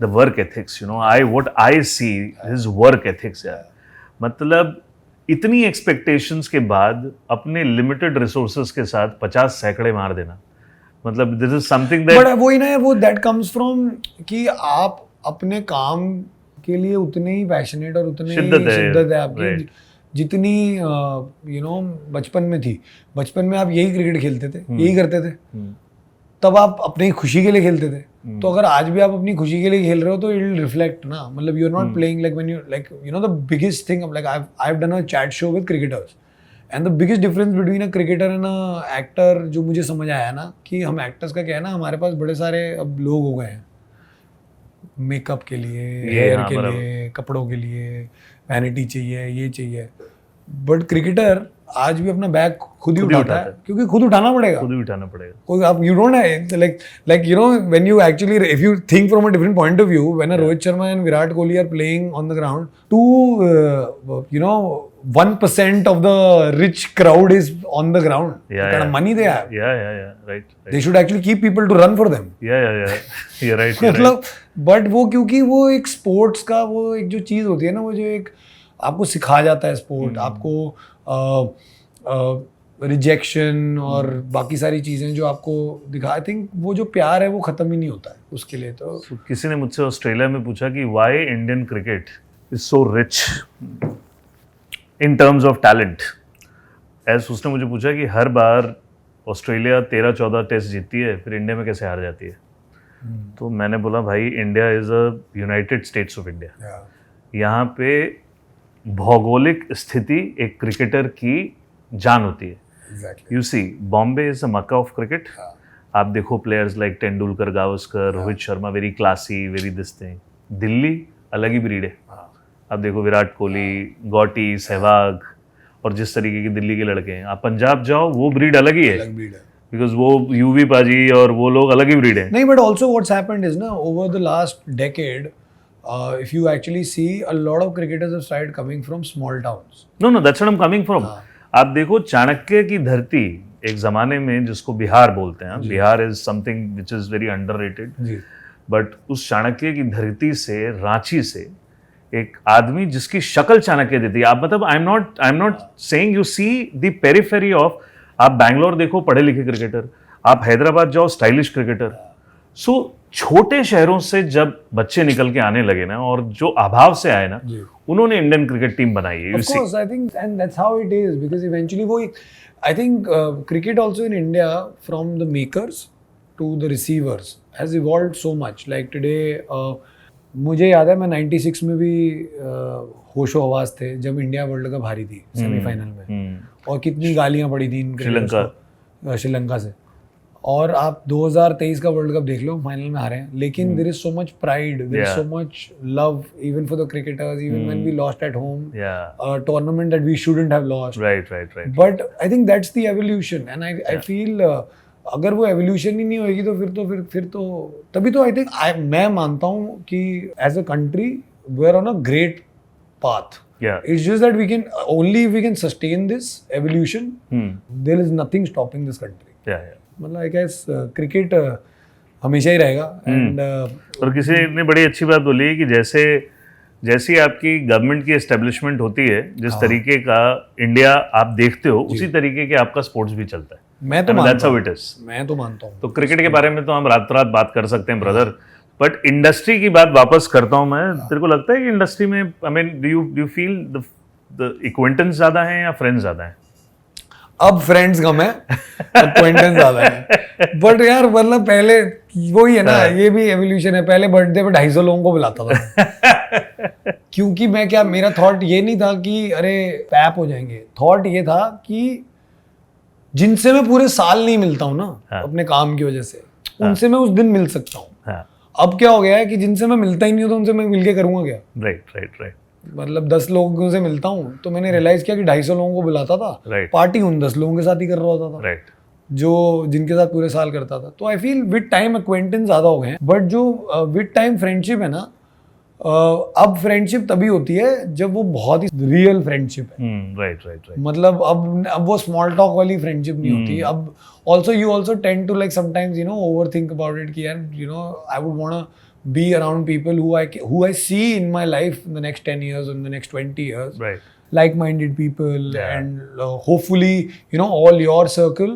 the work ethics, what I see his work ethics यार. मतलब इतनी एक्सपेक्टेशंस के बाद अपने लिमिटेड रिसोर्सेज के साथ 50 सैकड़े मार देना, मतलब this is something that, but वही ना वो दैट कम्स फ्रॉम कि आप अपने काम के लिए उतने ही पैशनेट और उतने ही शिद्दत है आपकी, right. जितनी बचपन में थी. बचपन में आप यही क्रिकेट खेलते थे, यही करते थे, तब आप अपनी खुशी के लिए खेलते थे. तो अगर आज भी आप अपनी खुशी के लिए खेल रहे हो तो इट विल रिफ्लेक्ट ना. मतलब you are not playing like when you like the biggest thing, like I have done a chat show with cricketers, and the biggest difference between a cricketer and an actor जो मुझे समझ आया ना, कि हम actors का क्या है ना, हमारे पास बड़े सारे अब लोग हो गए हैं मेकअप के लिए, हेयर के लिए, कपड़ों के लिए, वैनिटी चाहिए, ये चाहिए. बट क्रिकेटर आज भी अपना बैग खुद ही उठाता है, क्योंकि खुद उठाना पड़ेगा. कोई आप you don't like when you actually, if you think from a different point of view, when a Rohit Sharma and Virat Kohli are playing on the ground, 1% of the rich crowd is on the ground. What kind of money they have. Right. They should actually keep people to run for them. You're right. मतलब but वो क्योंकि वो एक sports का वो एक जो चीज़ होती है ना, वो जो एक आपको सिखाया जाता है स्पोर्ट, आपको रिजेक्शन और बाकी सारी चीज़ें जो आपको दिखा, आई थिंक वो जो प्यार है वो ख़त्म ही नहीं होता है उसके लिए. तो किसी ने मुझसे ऑस्ट्रेलिया में पूछा कि why Indian cricket is so rich in terms of talent. उसने मुझे पूछा कि हर बार ऑस्ट्रेलिया 13-14 टेस्ट जीतती है, फिर इंडिया में कैसे हार जाती है. तो मैंने बोला भाई, India is a United states of India. यहाँ पे भौगोलिक स्थिति एक क्रिकेटर की जान होती है. You see Bombay is a Mecca of cricket. आप देखो players like Tendulkar, Gavaskar, Rohit Sharma, very classy, very this thing. Delhi अलग ही ब्रीड है. आप देखो विराट कोहली, गौटी, सहवाग, और जिस तरीके की दिल्ली के लड़के हैं. आप पंजाब जाओ, वो ब्रीड अलग ही है, बिकॉज वो यूवी पाजी और वो लोग अलग ही ब्रीड है. नहीं, but also what's happened is ना, over the last decade, if you actually see, a lot of cricketers have started coming from small towns. No, that's what I'm coming from. आप देखो चाणक्य की धरती एक जमाने में जिसको बिहार बोलते हैं, Bihar is something which is very underrated, but उस चाणक्य की धरती से, रांची से एक आदमी जिसकी शक्ल चाणक्य देती है. आप मतलब आई am not saying, you see the periphery of, आप बैंगलोर देखो पढ़े लिखे क्रिकेटर, आप हैदराबाद जाओ स्टाइलिश क्रिकेटर. सो छोटे शहरों से जब बच्चे निकल के आने लगे ना, और जो अभाव से आए ना, उन्होंने इंडियन क्रिकेट टीम बनाई है. Of course, I think, and that's how it is, because eventually वो, I think cricket also in India, from the makers to the receivers, has evolved so much. Like today, मुझे याद है मैं 96 में भी होशो हवास थे जब इंडिया वर्ल्ड कप हारी थी सेमीफाइनल में, और कितनी गालियां पड़ी थी इन श्रीलंका. श्रीलंका से, और आप 2023 का वर्ल्ड कप देख लो, फाइनल में हारे हैं, लेकिन there is so much pride, there is so much love even for the cricketers, even when we lost at home, a tournament that we shouldn't have lost. Right. But I think that's the evolution, and I feel अगर वो evolution ही नहीं होगी तो फिर तो तभी तो I think मैं मानता हूँ कि as a country we are on a great path. It's just that we can only if we can sustain this evolution. There is nothing stopping this country. मतलब I guess cricket हमेशा ही रहेगा. And और किसी ने बड़ी अच्छी बात बोली है कि जैसी आपकी गवर्नमेंट की एस्टेब्लिशमेंट होती है, जिस तरीके का इंडिया आप देखते हो, उसी तरीके के आपका स्पोर्ट्स भी चलता है. मैं तो मानता हूँ. तो क्रिकेट के बारे में तो हम रात बात कर सकते हैं ब्रदर, बट इंडस्ट्री की बात वापस करता हूं मैं. तेरे को लगता है कि इंडस्ट्री में I mean do you feel the acquaintance ज्यादा है या फ्रेंड्स ज्यादा है? अब फ्रेंड्स कम है, एक्वेंटेंस ज्यादा है. बट यार मतलब पहले वही है ना, ये भी एवोल्यूशन है. पहले बर्थडे पे 250 लोगों को बुलाता था क्योंकि मेरा थॉट ये नहीं था कि अरे पैप हो जाएंगे. थॉट ये था कि जिनसे मैं पूरे साल नहीं मिलता हूँ ना अपने काम की वजह से, उनसे मैं उस दिन मिल सकता हूँ. अब क्या हो गया है कि जिनसे मैं मिलता ही नहीं हूँ तो उनसे मैं मिलके करूँगा क्या? राइट. मतलब 10 लोगों से मिलता हूँ तो मैंने रियलाइज किया कि 250 लोगों को बुलाता था, पार्टी उन 10 लोगों के साथ ही कर रहा होता था, जो जिनके साथ पूरे साल करता था. तो I feel with time acquaintance ज्यादा हो गए हैं, बट जो विद टाइम फ्रेंडशिप है ना, अब फ्रेंडशिप तभी होती है जब वो बहुत ही रियल फ्रेंडशिप है. राइट. मतलब अब वो स्मॉल टॉक वाली फ्रेंडशिप नहीं होती. अब also you also tend to like sometimes over think about it कि यार I would want to be around people who I see in my life in the next 10 years or in the next 20 years. Right. Like-minded people, and hopefully all your circle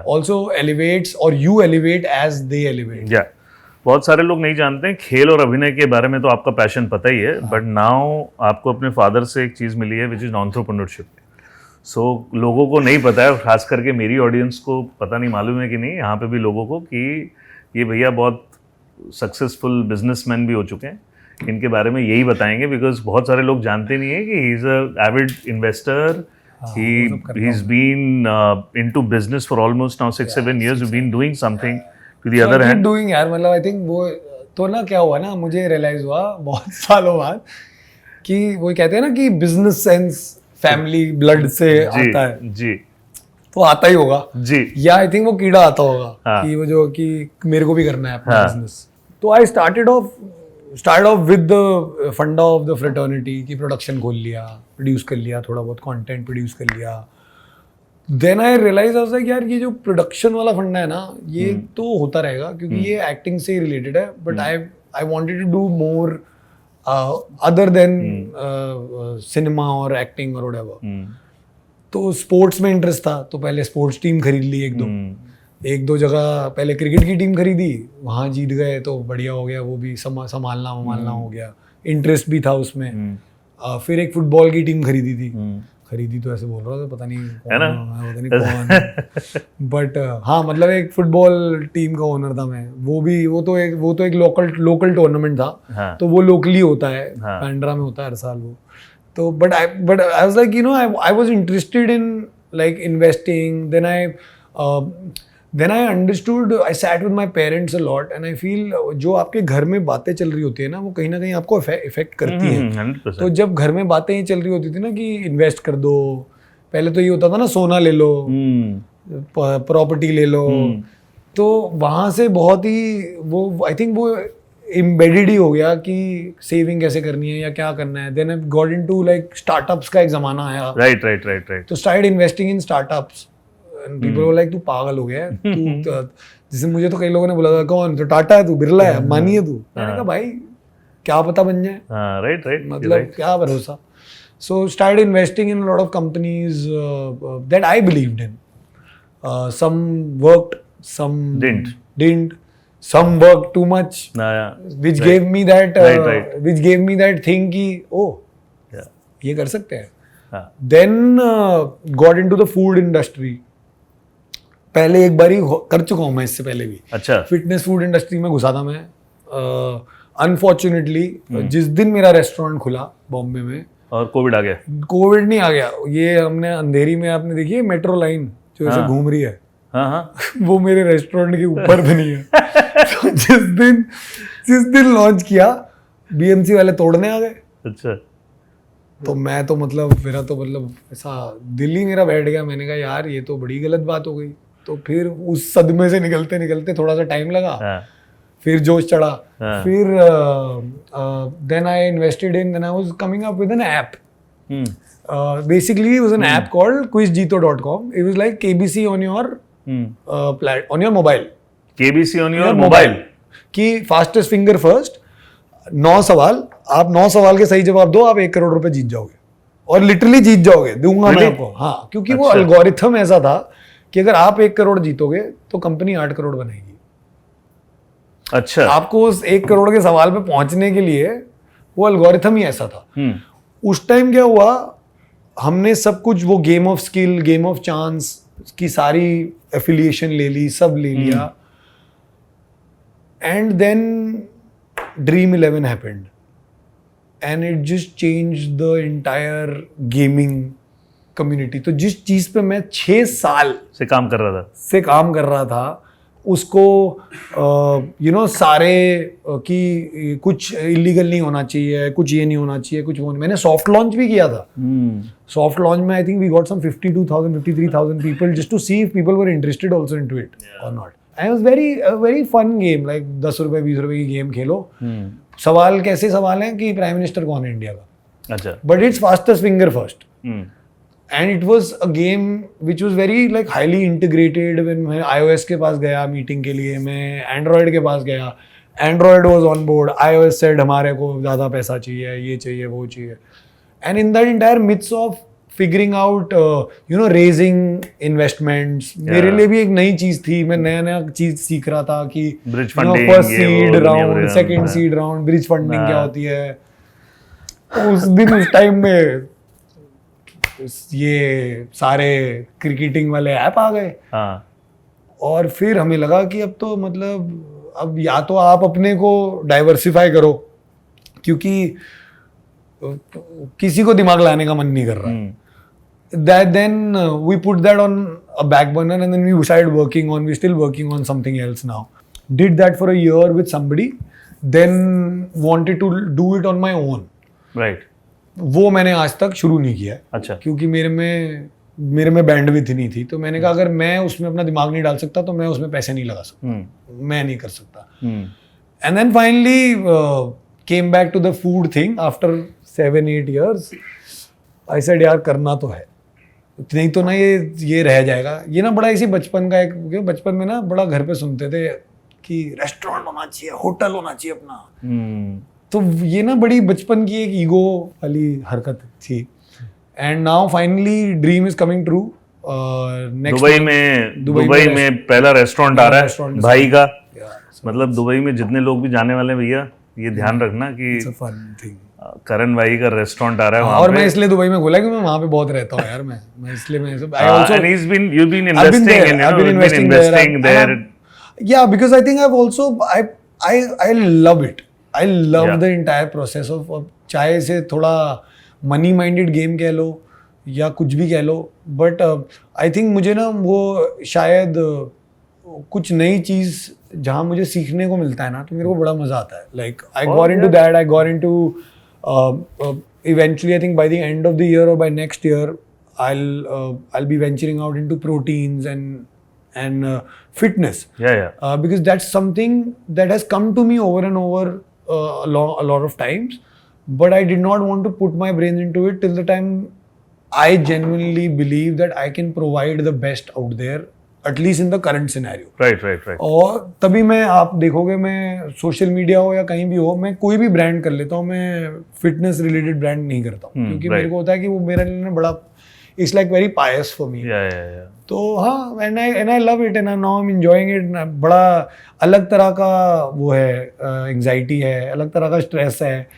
also elevates, or you elevate as they elevate. बहुत सारे लोग नहीं जानते हैं खेल और अभिनय के बारे में, तो आपका पैशन पता ही है, बट नाउ आपको अपने फादर से एक चीज़ मिली है विच इज़ एंटरप्रेन्योरशिप. सो लोगों को नहीं पता है, खास करके मेरी ऑडियंस को पता नहीं, मालूम है कि नहीं, यहाँ पे भी लोगों को, कि ये भैया बहुत सक्सेसफुल बिजनेसमैन भी हो चुके हैं. इनके बारे में यही बताएंगे, बिकॉज बहुत सारे लोग जानते नहीं है कि he is a Avid investor. He's been into business for almost now 6-7 years. You've been doing something. To the other hand, doing यार, मतलब आई थिंक वो तो ना क्या हुआ ना, मुझे रियलाइज हुआ बहुत सालों बाद कि वो कहते हैं ना कि बिजनेस सेंस फैमिली ब्लड से आता है जी, तो आता ही होगा जी, या आई थिंक वो कीड़ा आता होगा कि वो जो कि मेरे को भी करना है अपना बिजनेस. तो I started off with the फंडा ऑफ द फ्रेटर्निटी की प्रोडक्शन खोल लिया, प्रोड्यूस कर लिया, थोड़ा बहुत कंटेंट प्रोड्यूस कर लिया. देन आई रियलाइज यार ये जो प्रोडक्शन वाला फंडा है ना, ये तो होता रहेगा क्योंकि ये एक्टिंग से रिलेटेड है, but I wanted to do more other than cinema और एक्टिंग और व्हाटएवर. तो स्पोर्ट्स में इंटरेस्ट था, तो पहले स्पोर्ट्स टीम खरीद ली एक दो जगह. पहले क्रिकेट की टीम खरीदी, वहाँ जीत गए तो बढ़िया हो गया, वो भी संभालना हो गया, इंटरेस्ट भी था उसमें. फिर एक फुटबॉल की टीम खरीदी तो ऐसे बोल रहा था, पता नहीं कौन, बट हाँ मतलब एक फुटबॉल टीम का ओनर था मैं. वो तो एक लोकल टूर्नामेंट था, तो वो लोकली होता है, पैंड्रा में होता है हर साल वो. तो but I was like I was interested in like investing. Then I understood, I sat with my parents a lot, and I feel जो आपके घर में बातें चल रही होती है ना, वो कहीं ना कहीं आपको इफेक्ट करती हैं. तो जब घर में बातें ही चल रही होती थी ना कि इन्वेस्ट कर दो, पहले तो ये होता था ना सोना ले लो, प्रॉपर्टी ले लो, तो वहाँ से बहुत ही वो आई थिंक वो एम्बेडेड ही हो गया कि सेविंग कैसे करनी है या क्या करना है. Then I got into like startups का एक जमाना आया. राइट. तो started investing in startups. People were like तू पागल हो गया है तू. जैसे मुझे तो कई लोगों ने बोला था कौन, तो टाटा है तू, बिरला है, अंबानी है तू. मैंने कहा भाई क्या पता बन जाए. राइट. मतलब क्या भरोसा. So started investing in lot of companies that I believed in. Some worked, some didn't, some work too much, which gave me that thing कि ये कर सकते हैं. Then got into the food industry. पहले एक बारी कर चुका हूँ मैं, इससे पहले भी. अच्छा. फिटनेस फूड इंडस्ट्री में घुसा था मैं. अनफॉर्चुनेटली जिस दिन मेरा रेस्टोरेंट खुला बॉम्बे में, और कोविड आ गया. कोविड नहीं आ गया, ये हमने अंधेरी में, आपने देखी है मेट्रो लाइन जो ऐसे घूम रही है, हाँ हाँ वो मेरे रेस्टोरेंट के ऊपर भी नहीं है। तो जिस दिन लॉन्च किया बीएमसी वाले तोड़ने आ गए। अच्छा तो मैं तो मतलब मेरा तो मतलब ऐसा दिल ही मेरा बैठ गया। मैंने कहा यार ये तो बड़ी गलत बात हो गई। तो फिर उस सदमे से निकलते निकलते थोड़ा सा टाइम लगा, हाँ फिर जोश चढ़ा, हाँ। फिर then I invested in, then I was coming up with an app. Basically it was an app called quizjito.com. It was like KBC on your on your mobile. KBC on your mobile. कि fastest finger first, 9 सवाल, आप 9 सवाल के सही जवाब दो, आप 1 करोड़ रुपए जीत जाओगे। और लिटरली जीत जाओगे, दूंगा मैं आपको। हाँ, क्योंकि वो एल्गोरिथम ऐसा था कि अगर आप 1 करोड़ जीतोगे तो कंपनी 8 करोड़ बनेगी। अच्छा, आपको उस 1 करोड़ के सवाल पे पहुंचने के लिए वो एल्गोरिथम ही ऐसा था। उस टाइम क्या हुआ, हमने सब कुछ वो game of skill, game of chance की सारी एफिलिएशन ले ली, सब ले लिया। And then dream 11 happened and it just change the entire gaming community. तो जिस चीज पे मैं 6 साल से काम कर रहा था उसको सारे कि कुछ इलीगल नहीं होना चाहिए, कुछ ये नहीं होना चाहिए, कुछ वो नहीं। मैंने सॉफ्ट लॉन्च भी किया था। सॉफ्ट लॉन्च में I think we got some 52,000 53,000 people just to see if people were interested also into it और not. And was very fun game, like 10 रुपए 20 रुपए की गेम खेलो। सवाल कैसे सवाल हैं कि प्राइम मिनिस्टर कौन है इंडिया का। अच्छा, but it's fastest finger first. And it was a game which was very like highly integrated. When मैं iOS के पास गया मीटिंग के लिए, मैं Android के पास गया, Android was on board, iOS said हमारे को ज़्यादा पैसा चाहिए, ये चाहिए, वो चाहिए। And in that entire midst of figuring out, raising investments, मेरे लिए भी एक नई चीज़ थी। मैं नया चीज़ सीख रहा था कि first seed round, second seed round, bridge funding क्या होती है। उस दिन उस टाइम में ये सारे क्रिकेटिंग वाले ऐप आ गए। और फिर हमें लगा कि अब तो मतलब अब या तो आप अपने को डाइवर्सिफाई करो, क्योंकि किसी को दिमाग लाने का मन नहीं कर रहा। Then we put that on a back burner and then we started working on, we're still working on something else now. Did that for a year with somebody, then wanted to do it on my own. Right. वो मैंने आज तक शुरू नहीं किया। अच्छा। क्योंकि मेरे में बैंडविड्थ नहीं थी। तो मैंने कहा अगर मैं उसमें अपना दिमाग नहीं डाल सकता तो मैं उसमें पैसे नहीं लगा सकता, मैं नहीं कर सकता। And then finally came back to the food thing after 7-8 years। I said यार करना तो है, नहीं तो ना ये रह जाएगा। ये ना बड़ा इसी बचपन का एक, बचपन में ना बड़ा घर पे सुनते थे कि रेस्टोरेंट होना चाहिए, होटल होना चाहिए अपना। तो ये ना बड़ी बचपन की एक ईगो वाली हरकत थी। And now finally dream is coming true. Dubai में पहला रेस्टोरेंट आ रहा है भाई का। मतलब दुबई में जितने लोग भी जाने वाले हैं भैया, ये ध्यान रखना कि करण भाई का रेस्टोरेंट आ रहा है वहाँ और मैं इसलिए दुबई में बोला कि मैं वहाँ पे बहुत रहता हूँ यार। मैं इसलिए मैं and you've been investing there. Yeah, because I think I love it. I love the entire process of चाहे इसे थोड़ा मनी माइंडेड गेम कह लो या कुछ भी कह लो, बट आई थिंक मुझे ना वो शायद कुछ नई चीज़ जहाँ मुझे सीखने को मिलता है ना, तो मेरे को बड़ा मज़ा आता है। Like I got into that, I got into eventually I think by the end of the year or by next year I'll be venturing out into proteins and fitness. Because that's something that has come to me over and over a lot of times, but I did not want to put my brains into it till the time I genuinely believe that I can provide the best out there, at least in the current scenario. Right. और तभी मैं, आप देखोगे मैं social media हो या कहीं भी हो, मैं कोई भी ब्रांड कर लेता हूँ, मैं फिटनेस रिलेटेड ब्रांड नहीं करता हूँ, क्योंकि मेरे को होता है कि वो मेरे लिए बड़ा, it's like very Payas for me. तो हाँ, and I love it and now I am enjoying it. बड़ा अलग तरह का वो है, एंजाइटी है, अलग तरह का स्ट्रेस है।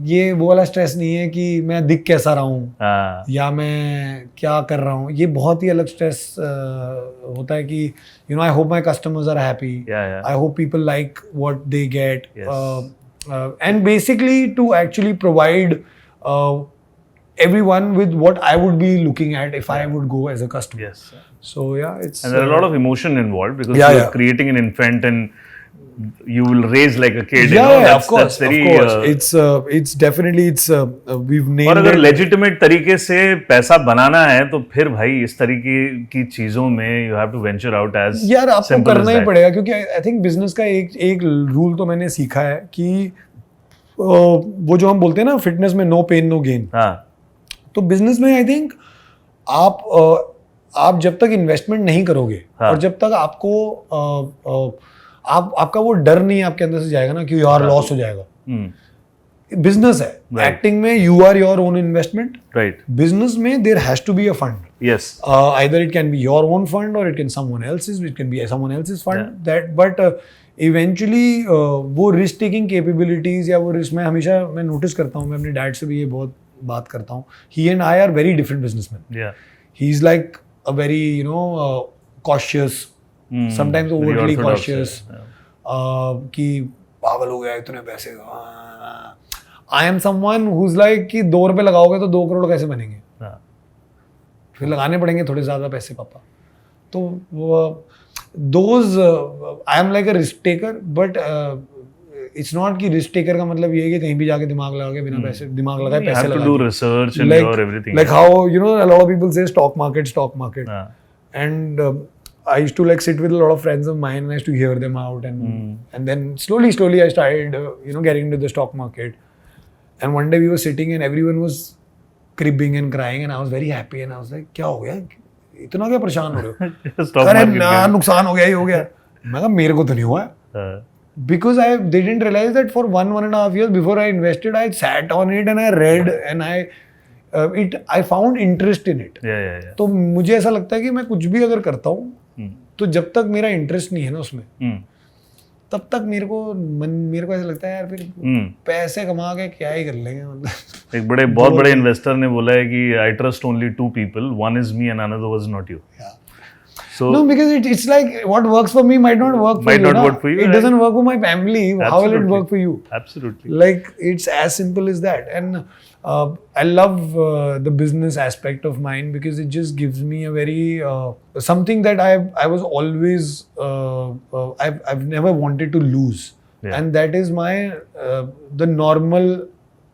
ये वो वाला स्ट्रेस नहीं है कि मैं दिख कैसा रहा हूँ या मैं क्या कर रहा हूँ। ये बहुत ही अलग स्ट्रेस होता है कि I hope my customers are happy, I hope people like what they get, and basically to actually provide everyone with what I would be looking at if I would go as a customer. So yeah, it's And there are a lot of emotion involved because Yeah, you're yeah. creating an infant and you will raise like a kid. yeah, yeah, that's, of course, that's very, of course. It's definitely we've और named अगर it. Legitimate तरीके से पैसा बनाना है तो फिर भाई इस तरीके की चीजों में you have to venture out as यार आपको करना ही पड़ेगा, क्योंकि आई थिंक बिजनेस का एक रूल तो मैंने सीखा है कि वो जो हम बोलते हैं ना फिटनेस में नो पेन नो गेन, हाँ तो बिजनेस में आई थिंक आप जब तक इन्वेस्टमेंट नहीं करोगे हाँ. और जब तक आपको आपका वो डर नहीं आपके अंदर से जाएगा ना कि यार लॉस हो जाएगा, बिजनेस है. Right. एक्टिंग में you are your own investment, right business में there has to be a fund. Yes Either it can be your own fund or it can it can be someone else's fund. That but eventually वो risk taking capabilities या वो risk, मैं हमेशा मैं notice करता हूँ, मैं अपने डैड से भी ये बहुत बात करता हूँ. He and I are very different businessman. Yeah he is like a very cautious, sometimes overly cautious, कि पागल हो गया इतने पैसे. I am someone who is like कि 2 रुपए लगाओगे तो 2 करोड़ कैसे बनेंगे, फिर लगाने पड़ेंगे थोड़े ज़्यादा पैसे पापा. तो those I am like a risk taker, but it's not कि रिस्क टेकर का मतलब ये है कि कहीं भी जाके दिमाग लगा के बिना पैसे दिमाग लगाए पैसे लगा do research and your everything. like how a lot of people say stock market and I used to like sit with a lot of friends of mine and I used to hear them out and then slowly I started getting into the stock market. And one day we were sitting and everyone was cribbing and crying and I was very happy and I was like क्या हो गया, इतना क्या परेशान हो रहे हो? Stock अरे market ना में. नुकसान हो गया, ही हो गया. मैं कहा मेरे को तो नहीं हुआ है. Because they didn't realize that for 1.5 years before I invested, I sat on it and I read and I found interest in it. Yeah. तो मुझे ऐसा लगता है कि मैं कुछ भी अगर करता हूँ तो जब तक मेरा इंटरेस्ट नहीं है ना उसमें, तब तक मेरे को ऐसा लगता है यार फिर पैसे कमा के क्या ही कर लेंगे. मतलब एक बहुत बड़े इन्वेस्टर ने बोला है कि I trust only 2 people, one is me and another was not you. So no, because it's like what works for me might not work for you. Work for you. It doesn't work for my family. Absolutely. How will it work for you? Absolutely. Like it's as simple as that. And I love the business aspect of mine because it just gives me a very something that I was always I've never wanted to lose. Yeah. And that is my the normal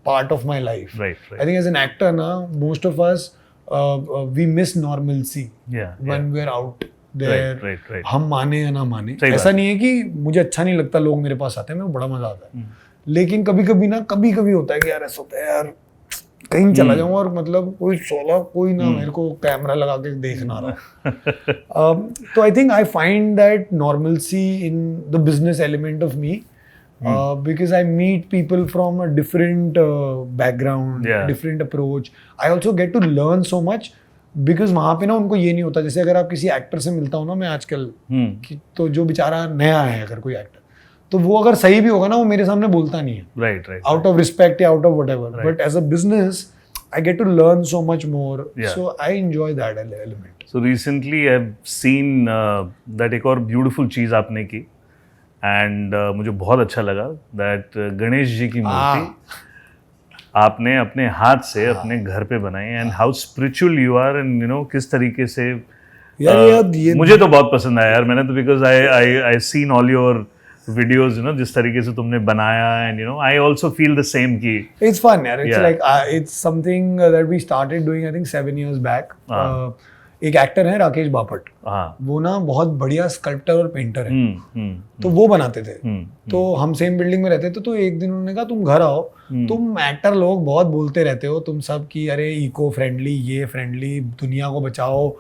part of my life. Right. I think as an actor now, most of us we miss normalcy when we're out there. Right. हम माने या ना माने, ऐसा नहीं है कि मुझे अच्छा नहीं लगता लोग मेरे पास आते हैं, मेरे को बड़ा मजा आता है. लेकिन कभी कभी होता है कि यार ऐसा होता है यार कहीं चला जाऊँ और मतलब कोई ना मेरे को कैमरा लगा के देखना रहा. तो I think I find that normalcy in the business element of me. Because I meet people from a different background, different approach. I also get to learn so much because वहाँ पे ना उनको ये नहीं होता. जैसे अगर आप किसी एक्टर से मिलता हो ना मैं आजकल, तो जो बेचारा नया है अगर कोई एक्टर, तो वो अगर सही भी होगा ना वो मेरे सामने बोलता नहीं है. Right. Out of respect या out of whatever. But as a business, I get to learn so much more. So I enjoy that element. So recently I've seen that एक और beautiful चीज़ आपने की. एंड मुझे बहुत अच्छा लगा दैट गणेश जी की मूर्ति आपने अपने हाथ से अपने घर पे बनाई and how spiritual you are and किस तरीके से मुझे तो बहुत पसंद आया यार. मैंने तो because I seen all your videos जिस तरीके से तुमने बनाया and I also feel the same की इट्स फन यार. It's like it's something that we started doing I think 7 years back. एक एक्टर है राकेश बापट, वो ना बहुत बढ़िया स्कल्प्टर और पेंटर है. तो वो बनाते थे. तो हम सेम बिल्डिंग में रहते थे. तो एक दिन उन्होंने कहा तुम घर आओ, तुम एक्टर लोग बहुत बोलते रहते हो तुम सब कि अरे इको फ्रेंडली, ये फ्रेंडली, दुनिया को बचाओ,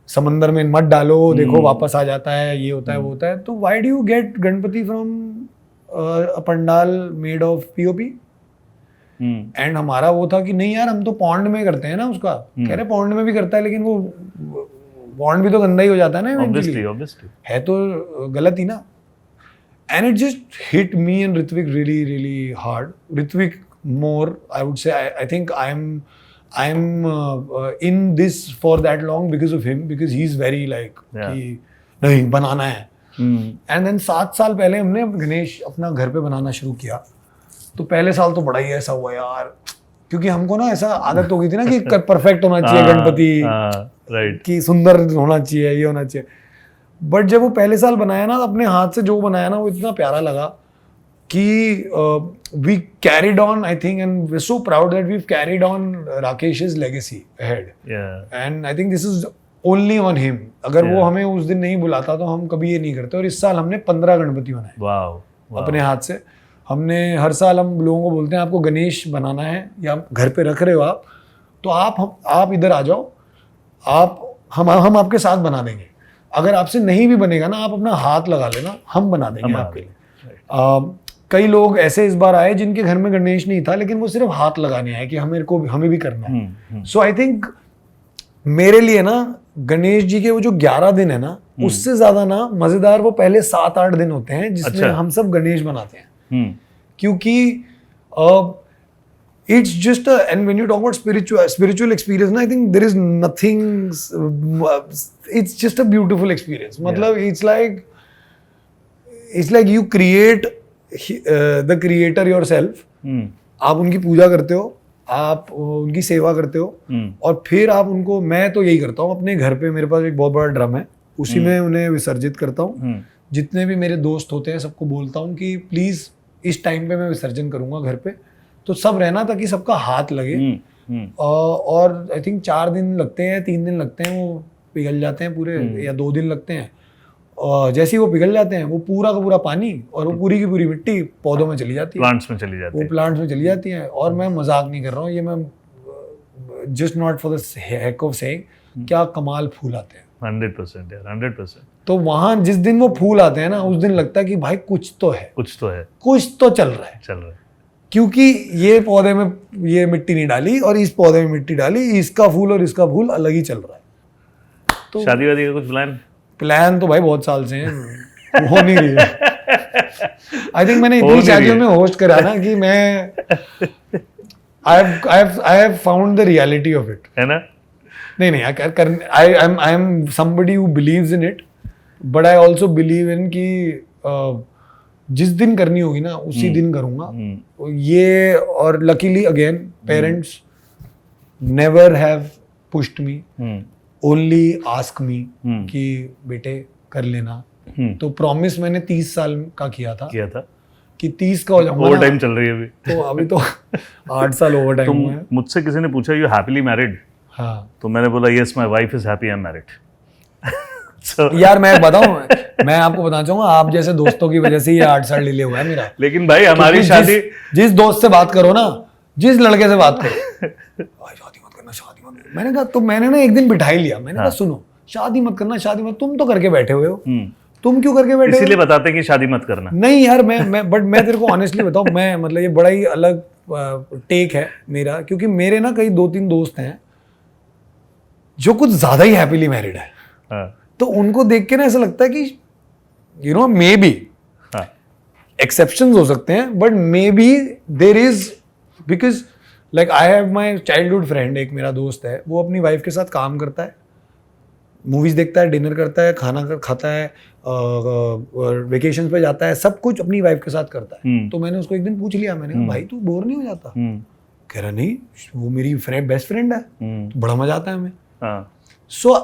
समंदर में मत डालो, देखो वापस आ जाता है, ये होता है वो होता है. तो why do you get Ganpati from a pandal made of POP? And हमारा वो था कि नहीं यार हम तो पॉन्ड में करते हैं ना उसका. कह रहे पॉन्ड में भी करता है लेकिन वो पॉन्ड भी तो गंदा ही हो जाता है ना obviously. है तो गलत ही ना. And it just hit me and Ritvik really hard. Ritvik more I would say. I think I am in this for that long because of him, because he is very like कि नहीं बनाना है. एंड देन 7 साल पहले हमने गणेश अपना घर पे बनाना शुरू किया. तो पहले साल तो बड़ा ही ऐसा हुआ यार, क्योंकि हमको ना ऐसा आदत हो गई थी ना कि परफेक्ट होना चाहिए गणपति. राइट कि सुंदर होना चाहिए, ये होना चाहिए। बट जब वो पहले साल बनाया ना, अपने हाथ से जो बनाया ना, वो इतना प्यारा लगा कि we carried on, I think, and we so proud that we carried on Rakesh's legacy ahead, and I think this is only on him. अगर वो हमें उस दिन नहीं बुलाता तो हम कभी ये नहीं करते। और इस साल हमने 15 गणपति बनाए वाओ अपने हाथ से। हमने हर साल, हम लोगों को बोलते हैं आपको गणेश बनाना है या घर पे रख रहे हो आप, तो आप इधर आ जाओ, हम आपके साथ बना देंगे। अगर आपसे नहीं भी बनेगा ना, आप अपना हाथ लगा लेना, हम बना देंगे आपके लिए। कई लोग ऐसे इस बार आए जिनके घर में गणेश नहीं था, लेकिन वो सिर्फ हाथ लगाने आए कि हमें भी करना है। सो आई थिंक मेरे लिए ना गणेश जी के वो जो 11 दिन है ना, उससे ज्यादा ना मजेदार वो पहले 7-8 दिन होते हैं जिसमें हम सब गणेश बनाते हैं। क्योंकि it's just and when you talk about spiritual experience, I think there is nothing, it's just a beautiful experience. मतलब it's like you create the creator yourself. आप उनकी पूजा करते हो, आप उनकी सेवा करते हो, और फिर आप उनको, मैं तो यही करता हूँ अपने घर पे, मेरे पास एक बहुत बड़ा ड्रम है, उसी में उन्हें विसर्जित करता हूँ। जितने भी मेरे दोस्त होते हैं सबको बोलता हूँ कि प्लीज इस टाइम पे मैं विसर्जन करूंगा घर पे, तो सब रहना ताकि सबका हाथ लगे। और आई थिंक 4 दिन लगते हैं, 3 दिन लगते हैं, वो पिघल जाते हैं पूरे, या 2 दिन लगते हैं। और जैसे ही वो पिघल जाते हैं, वो पूरा का पूरा पानी और वो पूरी की पूरी मिट्टी पौधों में चली जाती है, प्लांट्स में चली जाती है, वो प्लांट्स में चली जाती है। और मैं मजाक नहीं कर रहा हूँ, ये मैं just not for the heck of saying, क्या कमाल फूल आते हैं। 100% यार, 100%। तो वहां जिस दिन वो फूल आते हैं ना, उस दिन लगता है कि भाई कुछ तो है, कुछ तो चल रहा है। क्योंकि ये पौधे में ये मिट्टी नहीं डाली और इस पौधे में मिट्टी डाली, इसका फूल और इसका फूल अलग ही चल रहा है। तो शादी वादी का कुछ प्लान तो भाई बहुत साल से हैं, हो नहीं रही है। आई थिंक मैंने इतनी शादियों में होस्ट करा ना कि मैं I have found the reality of it, है ना। नहीं I am somebody who believes in it, but I also believe in कि जिस दिन करनी होगी ना उसी दिन करूंगा ये। और luckily again parents never have pushed me, only ask me कि बेटे कर लेना। तो प्रॉमिस मैंने 30 साल का किया था कि 30 का हो जाऊंगा। ओवर टाइम चल रही है अभी, तो अभी तो 8 साल ओवर टाइम हुआ है। मुझसे किसी ने पूछा यू हैप्पीली मैरिड? हाँ, तो मैंने बोला yes my wife is happy I am married. यार मैं बताऊं, मैं आपको बताना चाहूंगा, आप जैसे दोस्तों की वजह से ये 8 साल डिले हुआ है मेरा। लेकिन भाई हमारी शादी, जिस दोस्त से बात करो ना, जिस लड़के से बात करो, शादी मत करना, मैंने कहा, तो मैंने ना एक दिन बिठा ही लिया, मैंने कहा सुनो, शादी मत करना, शादी मत, तुम तो करके बैठे हुए हो, तुम क्यों करके बैठे हो? इसीलिए बताते हैं कि शादी मत करना। नहीं यार, मैं तेरे को ऑनेस्टली बताऊं, मैं मतलब ये बड़ा ही अलग टेक है मेरा, क्योंकि मेरे ना कई 2-3 दोस्त हैं जो कुछ ज्यादा ही हैप्पीली मैरिड है। तो उनको देख के ना ऐसा लगता है कि you know maybe exceptions हो सकते हैं, but maybe there is, because like I have my childhood friend, एक मेरा दोस्त है, वो अपनी वाइफ के साथ काम करता है, मूवीज देखता है, डिनर करता है, खाना खाता है, वेकेशन पे जाता है, सब कुछ अपनी वाइफ के साथ करता है। तो मैंने उसको एक दिन पूछ लिया, मैंने कहा भाई तू बोर नहीं हो जाता? कह रहा नहीं, वो मेरी बेस्ट फ्रेंड है, तो बड़ा मजा आता है हमें। So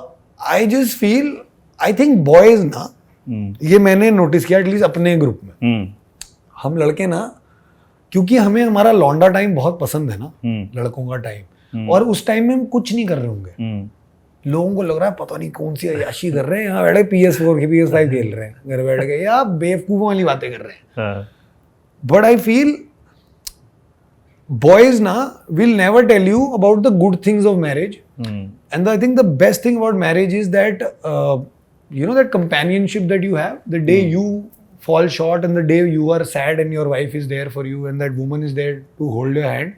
I just feel, I think boys ना, ये मैंने नोटिस किया एटलीस्ट अपने ग्रुप में, हम लड़के ना, क्योंकि हमें हमारा लौंडा टाइम बहुत पसंद है ना, लड़कों का टाइम, और उस टाइम में हम कुछ नहीं कर रहे होंगे, लोगों को लग रहा है पता नहीं कौन सी अय्याशी कर रहे हैं, यहाँ बैठे PS4 की PS5 खेल रहे हैं घर बैठ के, या बेवकूफों वाली बातें कर रहे हैं। But I feel boys na will never tell you about the good things of marriage, and I think the best thing about marriage is that you know, that companionship that you have, the day you fall short and the day you are sad and your wife is there for you and that woman is there to hold your hand,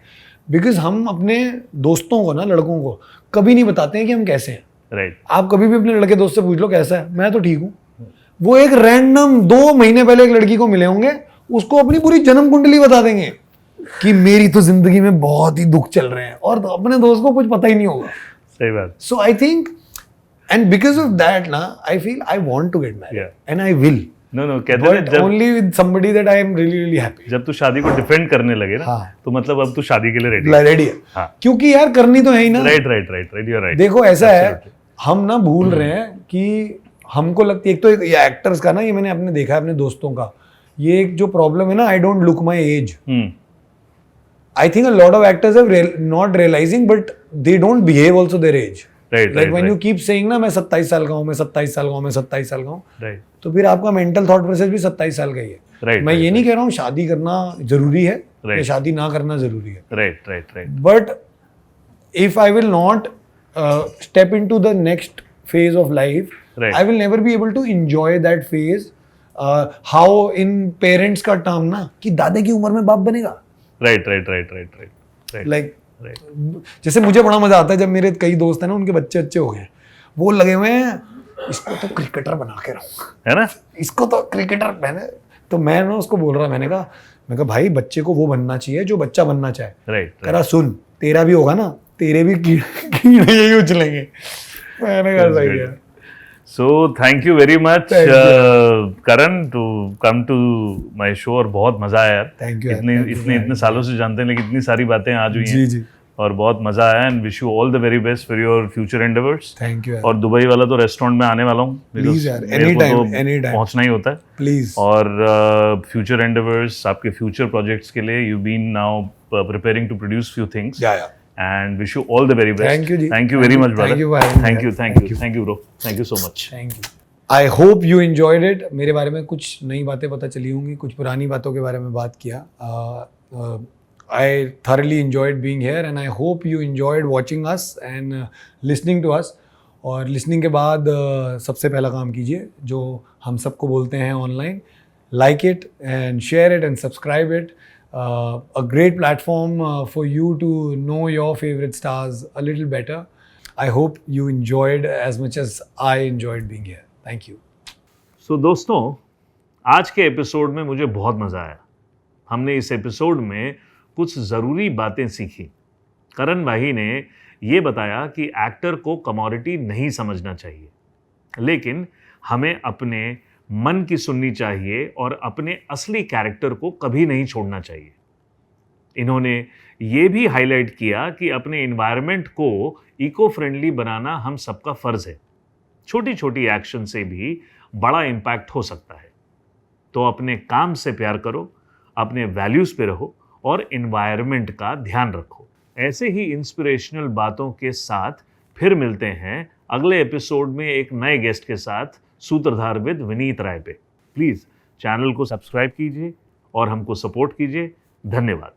because हम अपने दोस्तों को ना, लड़कों को कभी नहीं बताते हैं कि हम कैसे हैं। राइट। आप कभी भी अपने लड़के दोस्त से पूछ लो कैसा है, मैं तो ठीक हूँ। वो एक रैंडम 2 महीने पहले एक लड़की को मिले होंगे, उसको अपनी पूरी जन्म कुंडली बता देंगे कि मेरी तो जिंदगी में बहुत ही दुख चल रहे हैं, और तो अपने दोस्त को कुछ पता ही नहीं होगा। सही बात। So I think, and because of that ना, I feel I want to get married and I will. No कहते हैं जब only with somebody that I am really really happy. जब तू शादी को डिफेंड करने लगे ना, तो मतलब अब तू शादी के लिए रेडी है। क्योंकि यार करनी तो है ही ना। Right, you are right. देखो ऐसा है हम ना भूल रहे हैं कि हमको लगती है, एक तो ये एक्टर्स का ना, ये मैंने अपने देखा है अपने दोस्तों का, ये एक जो प्रॉब्लम है ना, I don't look my age. I think a lot of actors have not realizing, but they don't behave also their age. Right, like right, when right. you keep saying ना मैं 27 साल का हूँ, मैं 27 साल का हूँ, मैं 27 साल का हूँ, Right. तो फिर आपका मेंटल थॉट प्रोसेस भी 27 साल का ही है. Right, मैं right, ये नहीं कह रहा हूँ शादी करना जरूरी है Right. या शादी ना करना जरूरी है. Right, right, right. But if I will not step into the next phase of life, Right. I will never be able to enjoy that phase. How in parents का टर्म ना कि दादा की उम्र में बाप बनेगा. Right, right, right, right, right. Right. Like Right. जैसे मुझे बड़ा मजा आता है जब मेरे कई दोस्त हैं ना, उनके बच्चे अच्छे हो गए, वो लगे हुए हैं इसको तो क्रिकेटर बना के रहूंगा, है ना? इसको तो क्रिकेटर मैंने, तो मैं ना उसको बोल रहा, मैंने कहा भाई बच्चे को वो बनना चाहिए जो बच्चा बनना चाहे. Right, कह रहा सुन तेरा भी होगा ना, तेरे भी कीड़े यही उछलेंगे. मैंने कहा सही है. So thank you very much, Thank Karan, to come to my show. और बहुत मजा आया यार. Thank you, इतने सालों से जानते हैं, लेकिन इतनी सारी बातें आज हुई हैं. जी और बहुत मजा आया. And wish you all the very best for your future endeavours. Thank you. और दुबई वाला तो रेस्टोरेंट में आने वाला हूँ. Please यार, anytime. पहुंचना ही होता है. प्लीज. और फ्यूचर एंडेवर्स, आपके फ्यूचर प्रोजेक्ट्स के लिए you been now preparing to produce few things. या And wish you all the very best. Thank you, ji. Thank you very much, brother. Thank you for having me. Thank you, Thank you. thank you, bro. Thank you so much. Thank you. I hope you enjoyed it. मेरे बारे में कुछ नई बातें पता चली होंगी, कुछ पुरानी बातों के बारे में बात किया. आई thoroughly enjoyed being here and I hope you enjoyed watching us and listening to us. और लिसनिंग के बाद सबसे पहला काम कीजिए जो हम सबको बोलते हैं online, like it and share it and subscribe it. A great platform for you to know your favorite stars a little better. I hope you enjoyed as much as I enjoyed being here. Thank you. So दोस्तों, आज के episode में मुझे बहुत मज़ा आया. हमने इस एपिसोड में कुछ ज़रूरी बातें सीखी. करण भाई ने ये बताया कि एक्टर को कमोडिटी नहीं समझना चाहिए, लेकिन हमें अपने मन की सुननी चाहिए और अपने असली कैरेक्टर को कभी नहीं छोड़ना चाहिए. इन्होंने ये भी हाईलाइट किया कि अपने एनवायरनमेंट को इको फ्रेंडली बनाना हम सबका फ़र्ज़ है. छोटी छोटी एक्शन से भी बड़ा इम्पैक्ट हो सकता है. तो अपने काम से प्यार करो, अपने वैल्यूज़ पे रहो और एनवायरनमेंट का ध्यान रखो. ऐसे ही इंस्पिरेशनल बातों के साथ फिर मिलते हैं अगले एपिसोड में एक नए गेस्ट के साथ, सूत्रधार विद विनीत राय पे. प्लीज़ चैनल को सब्सक्राइब कीजिए और हमको सपोर्ट कीजिए. धन्यवाद.